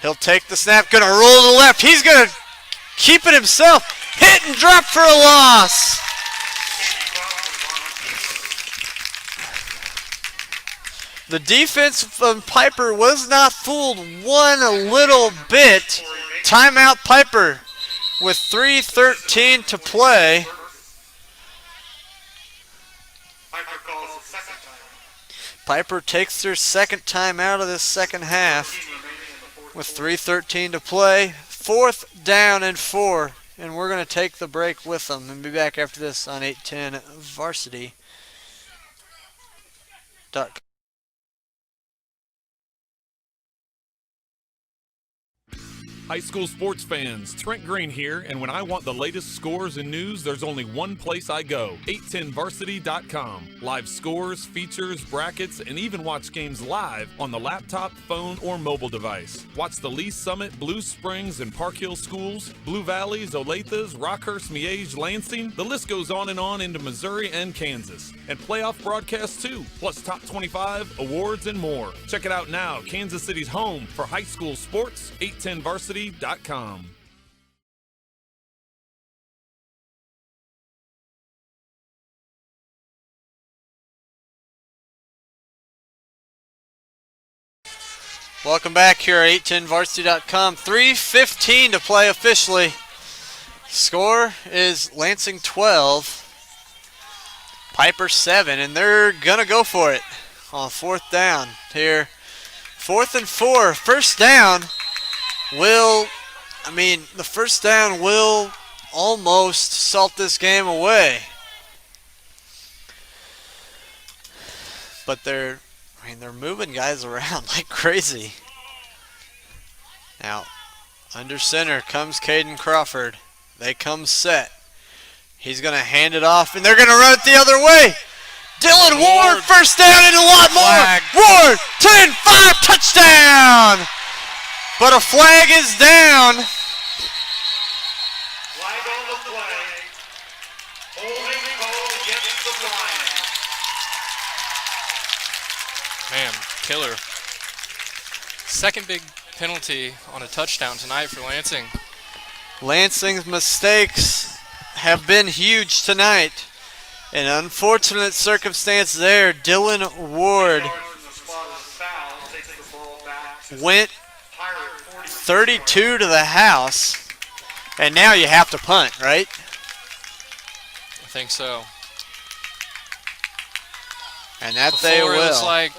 He'll take the snap, gonna roll to the left. He's gonna keep it himself. Hit and drop for a loss. The defense from Piper was not fooled one little bit. Timeout Piper with 3:13 to play. Piper takes their second time out of this second half with 3:13 to play. 4th down and 4. And we're going to take the break with them and be back after this on 810 Varsity.com. High school sports fans, Trent Green here, and when I want the latest scores and news, there's only one place I go, 810varsity.com. Live scores, features, brackets, and even watch games live on the laptop, phone, or mobile device. Watch the Lee Summit, Blue Springs, and Park Hill schools, Blue Valleys, Olathes, Rockhurst, Miege, Lansing. The list goes on and on into Missouri and Kansas. And playoff broadcasts too, plus top 25, awards, and more. Check it out now, Kansas City's home for high school sports, 810varsity.com. Welcome back here at 810varsity.com. 3:15 to play officially. Score is Lansing 12, Piper 7, and they're going to go for it on 4th down here. 4th and 4. First down the first down will almost salt this game away. But they're moving guys around like crazy. Now, under center comes Caden Crawford. They come set. He's going to hand it off, and they're going to run it the other way. Dylan Ward, first down and a lot more. Ward, 10-5, touchdown. But a flag is down. Flag on the play. Holding call against the Lions. Man, killer. Second big penalty on a touchdown tonight for Lansing. Lansing's mistakes have been huge tonight. An unfortunate circumstance there. Dylan Ward went 32 to the house, and now you have to punt, right? I think so. And that Before they will. It was like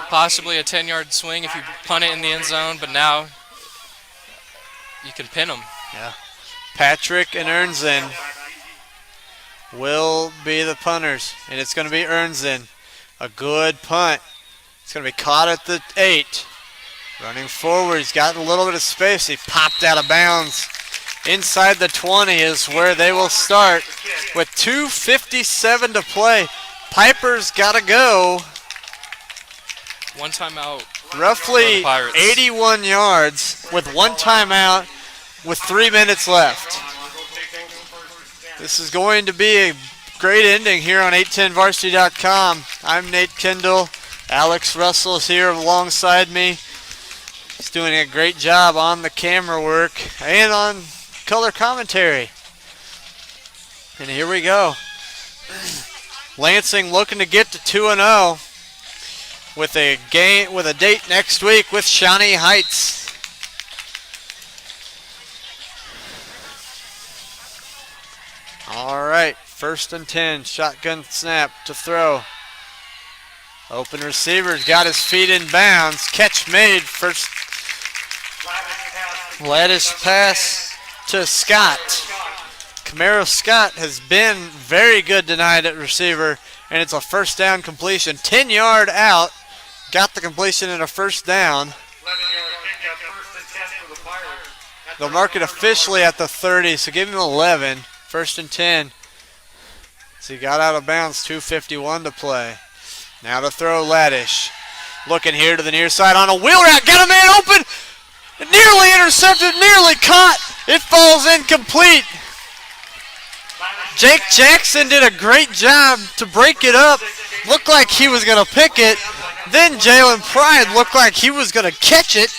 possibly a 10-yard swing if you punt it in the end zone, but now you can pin them. Yeah. Patrick and Ernzen will be the punters, and it's going to be Ernzen. A good punt. It's going to be caught at the 8. Running forward, he's got a little bit of space. He popped out of bounds Inside the 20 is where they will start with 2:57 to play. Piper's got to go. One timeout. Roughly 81 yards with one timeout with 3 minutes left. This is going to be a great ending here on 810varsity.com. I'm Nate Kendall. Alex Russell is here alongside me. He's doing a great job on the camera work and on color commentary. And here we go. Lansing looking to get to 2-0 with a game, with a date next week with Shawnee Heights. All right, 1st and 10, shotgun snap to throw. Open receiver's got his feet in bounds. Catch made. First lattice pass to Scott. Camaro Scott has been very good tonight at receiver, and it's a 1st down completion. 10-yard out. Got the completion and a 1st down. They'll mark it officially at the 30, so give him 11. 1st and 10. So he got out of bounds, 2:51 to play. Now to throw Laddish. Looking here to the near side on a wheel route. Got a man open. Nearly intercepted, nearly caught. It falls incomplete. Jake Jackson did a great job to break it up. Looked like he was going to pick it. Then Jalen Pride looked like he was going to catch it.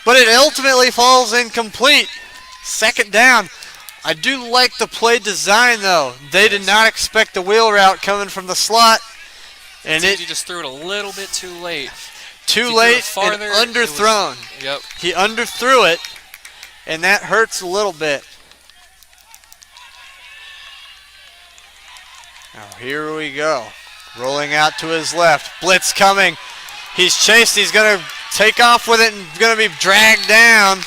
But it ultimately falls incomplete. 2nd down. I do like the play design, though. They did not expect the wheel route coming from the slot. And he just threw it a little bit too late. Too late and underthrown. Yep. He underthrew it, and that hurts a little bit. Now here we go. Rolling out to his left. Blitz coming. He's chased. He's going to take off with it and going to be dragged down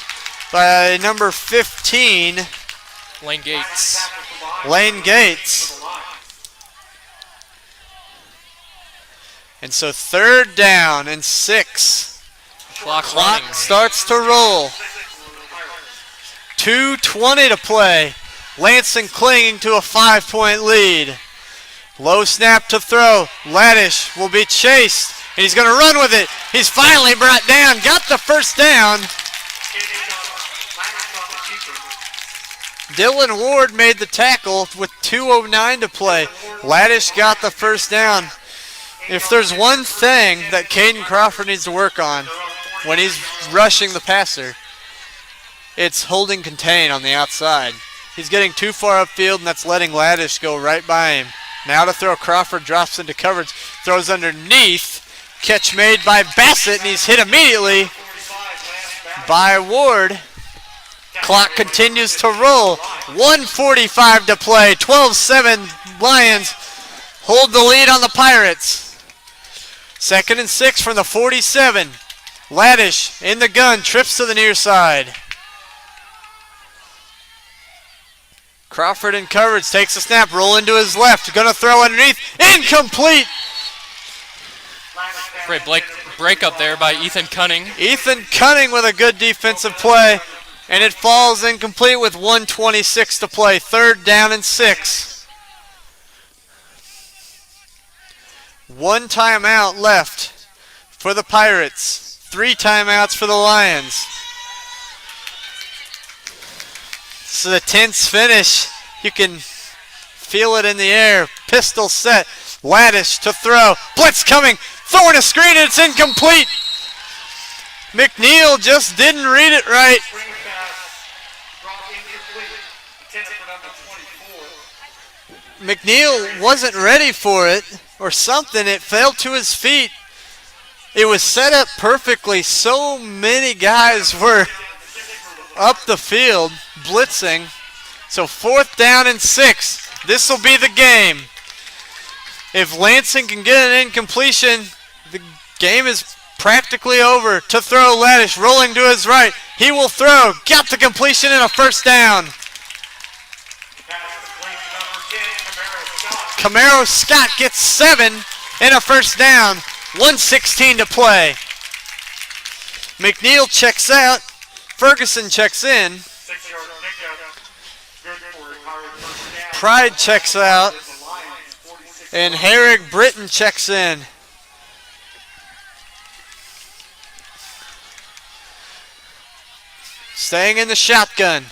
by number 15. Lane Gates. Lane Gates. And so 3rd down and 6. Clock starts to roll. 2:20 to play. Lansing clinging to a 5-point lead. Low snap to throw. Laddish will be chased. And he's going to run with it. He's finally brought down. Got the 1st down. Dylan Ward made the tackle with 2:09 to play. Laddish got the 1st down. If there's one thing that Caden Crawford needs to work on when he's rushing the passer, it's holding contain on the outside. He's getting too far upfield, and that's letting Laddish go right by him. Now to throw, Crawford drops into coverage, throws underneath. Catch made by Bassett, and he's hit immediately by Ward. Clock continues to roll. 1:45 to play. 12-7 Lions hold the lead on the Pirates. 2nd and 6 from the 47. Laddish in the gun, trips to the near side. Crawford in coverage, takes a snap, rolling to his left. Going to throw underneath. Incomplete. Great break up there by Ethan Cunning. Ethan Cunning with a good defensive play. And it falls incomplete with 1:26 to play. 3rd down and 6. 1 timeout left for the Pirates. 3 timeouts for the Lions. So the tense finish. You can feel it in the air. Pistol set. Laddish to throw. Blitz coming. Throwing a screen and it's incomplete. McNeil just didn't read it right. McNeil wasn't ready for it or something. It fell to his feet. It was set up perfectly. So many guys were up the field blitzing. So 4th down and 6. This will be the game. If Lansing can get an incompletion, the game is practically over. To throw, Laddish rolling to his right. He will throw. Got the completion and a 1st down. Camaro Scott gets 7 and a 1st down. 1:16 to play. McNeil checks out. Ferguson checks in. Pride checks out. And Herrick Britton checks in. Staying in the shotgun.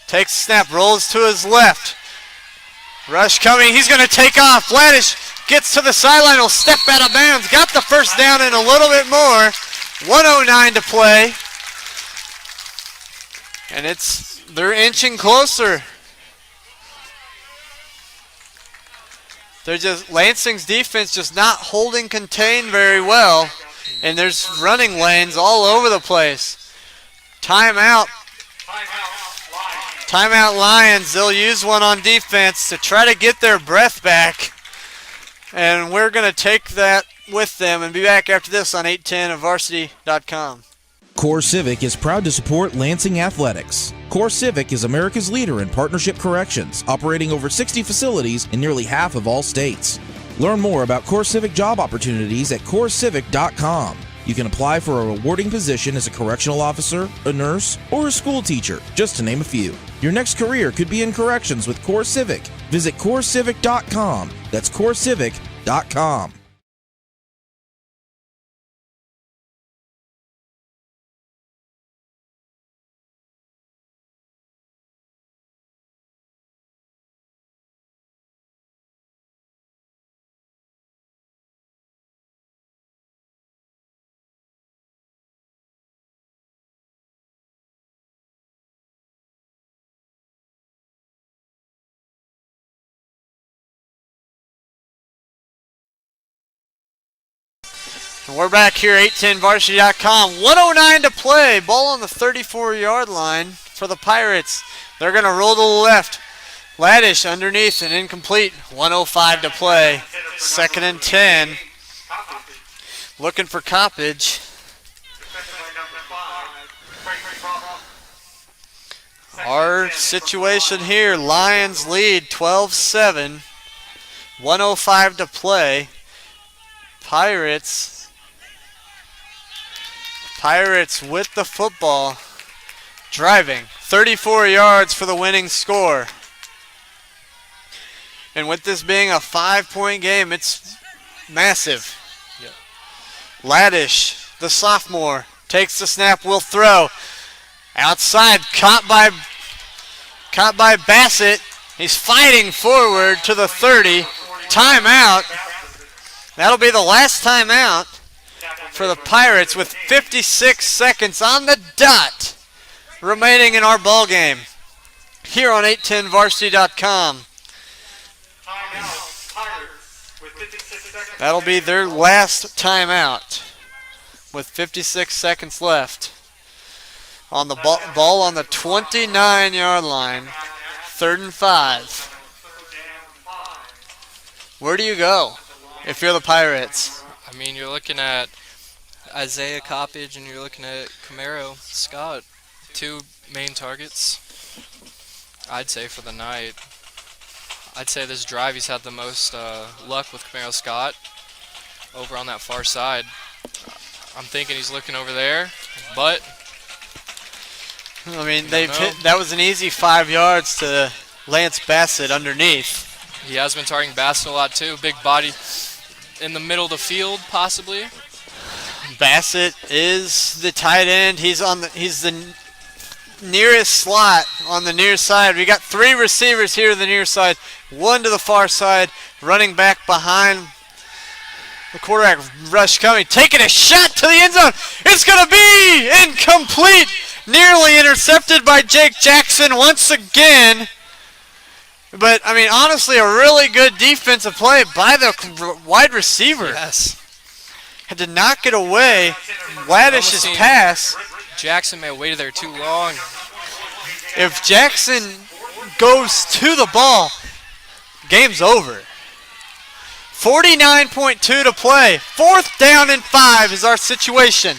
Takes the snap, rolls to his left. Rush coming, he's going to take off. Vladish gets to the sideline, will step out of bounds. Got the first down and a little bit more. 1:09 to play. And they're inching closer. Lansing's defense just not holding contain very well. And there's running lanes all over the place. Timeout. Timeout Lions. They'll use one on defense to try to get their breath back. And we're going to take that with them and be back after this on 810 of Varsity.com. Core Civic is proud to support Lansing Athletics. Core Civic is America's leader in partnership corrections, operating over 60 facilities in nearly half of all states. Learn more about Core Civic job opportunities at corecivic.com. You can apply for a rewarding position as a correctional officer, a nurse, or a school teacher, just to name a few. Your next career could be in corrections with Core Civic. Visit corecivic.com. That's corecivic.com. We're back here, 810varsity.com. 1:09 to play. Ball on the 34-yard line for the Pirates. They're going to roll to the left. Laddish underneath and incomplete. 1:05 to play. 2nd and 10. Looking for Coppage. Our situation here, Lions lead 12-7. 1:05 to play. Pirates with the football, driving 34 yards for the winning score. And with this being a 5-point game, it's massive. Yep. Laddish, the sophomore, takes the snap, will throw. Outside, caught by Bassett. He's fighting forward to the 30. Timeout. That'll be the last timeout for the Pirates with 56 seconds on the dot remaining in our ball game here on 810varsity.com. That'll be their last timeout with 56 seconds left. On the ball on the 29-yard line, 3rd and 5. Where do you go if you're the Pirates? I mean, you're looking at Isaiah Coppage and you're looking at Camaro Scott, 2 main targets, I'd say, for the night. I'd say this drive he's had the most luck with Camaro Scott over on that far side. I'm thinking he's looking over there, but I mean, that was an easy 5 yards to Lance Bassett underneath. He has been targeting Bassett a lot too. Big body in the middle of the field, possibly. Bassett is the tight end. He's the nearest slot on the near side. We got 3 receivers here to the near side, 1 to the far side, running back behind the quarterback. Rush coming, taking a shot to the end zone. It's going to be incomplete. Nearly intercepted by Jake Jackson once again. But, I mean, honestly, a really good defensive play by the wide receiver. Yes. Had to knock it away. Laddish's pass. Jackson may have waited there too long. If Jackson goes to the ball, game's over. 49.2 to play. 4th down and 5 is our situation.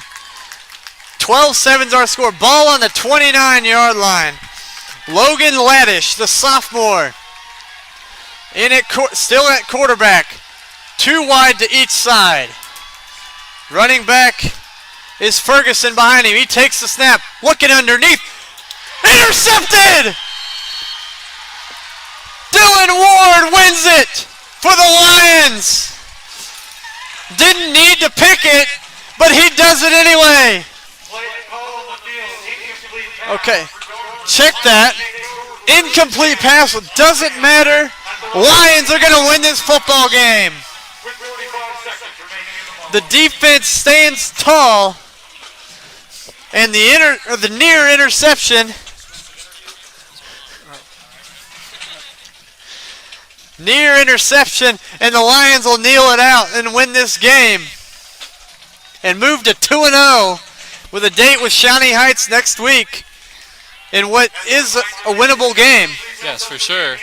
12-7 is our score. Ball on the 29-yard line. Logan Laddish, the sophomore, still at quarterback. 2 wide to each side. Running back is Ferguson behind him. He takes the snap, looking underneath. Intercepted! Dylan Dylan Ward wins it for the Lions. Didn't need to pick it, but he does it anyway. Okay, check that. Incomplete pass, doesn't matter. Lions are going to win this football game. The defense stands tall, and the near interception. Near interception, and the Lions will kneel it out and win this game. And move to 2-0 with a date with Shawnee Heights next week in what is a winnable game. Yes, for sure.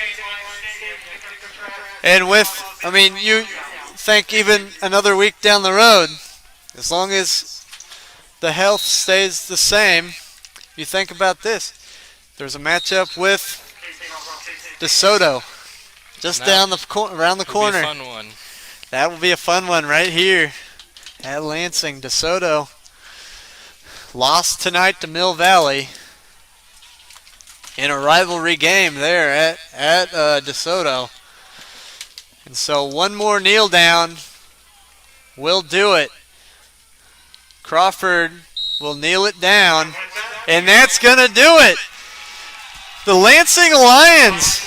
And you think even another week down the road, as long as the health stays the same, you think about this. There's a matchup with DeSoto. Just around the corner. Be a fun one. That will be a fun one right here at Lansing. DeSoto lost tonight to Mill Valley in a rivalry game there at DeSoto. And so one more kneel down will do it. Crawford will kneel it down, and that's going to do it. The Lansing Lions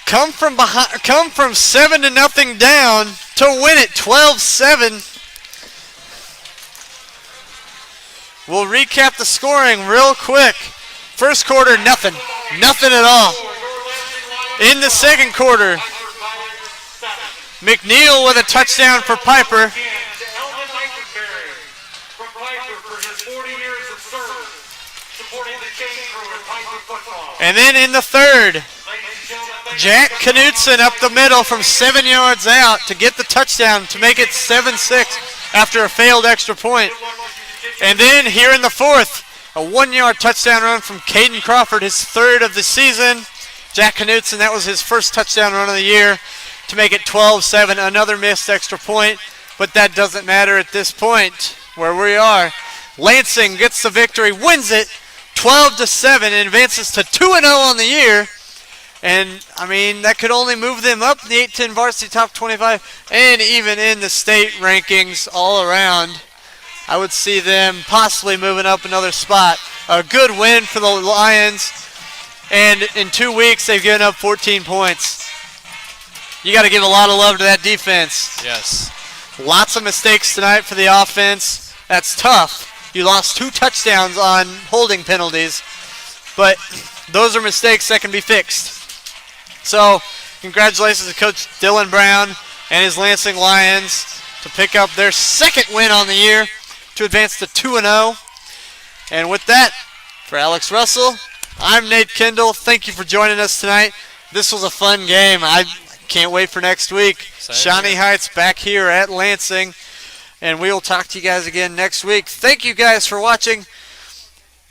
come from 7-0 down to win it 12-7. We'll recap the scoring real quick. First quarter, nothing at all. In the second quarter, McNeil with a touchdown for Piper. And then in the third, Jack Knutson up the middle from 7 yards out to get the touchdown to make it 7-6 after a failed extra point. And then here in the fourth, a 1-yard touchdown run from Caden Crawford, his third of the season. Jack Knutson, that was his first touchdown run of the year to make it 12-7. Another missed extra point, but that doesn't matter at this point where we are. Lansing gets the victory, wins it 12-7, and advances to 2-0 on the year. And, that could only move them up in the 8-10 varsity top 25 and even in the state rankings all around. I would see them possibly moving up another spot. A good win for the Lions. And in 2 weeks, they've given up 14 points. You got to give a lot of love to that defense. Yes. Lots of mistakes tonight for the offense. That's tough. You lost 2 touchdowns on holding penalties. But those are mistakes that can be fixed. So, congratulations to Coach Dylan Brown and his Lansing Lions to pick up their second win on the year to advance to 2-0. And with that, for Alex Russell, I'm Nate Kendall. Thank you for joining us tonight. This was a fun game. I can't wait for next week. Shawnee Heights back here at Lansing. And we will talk to you guys again next week. Thank you guys for watching.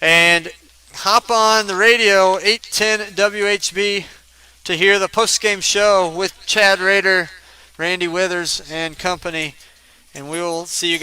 And hop on the radio, 810 WHB, to hear the post-game show with Chad Rader, Randy Withers, and company. And we will see you guys.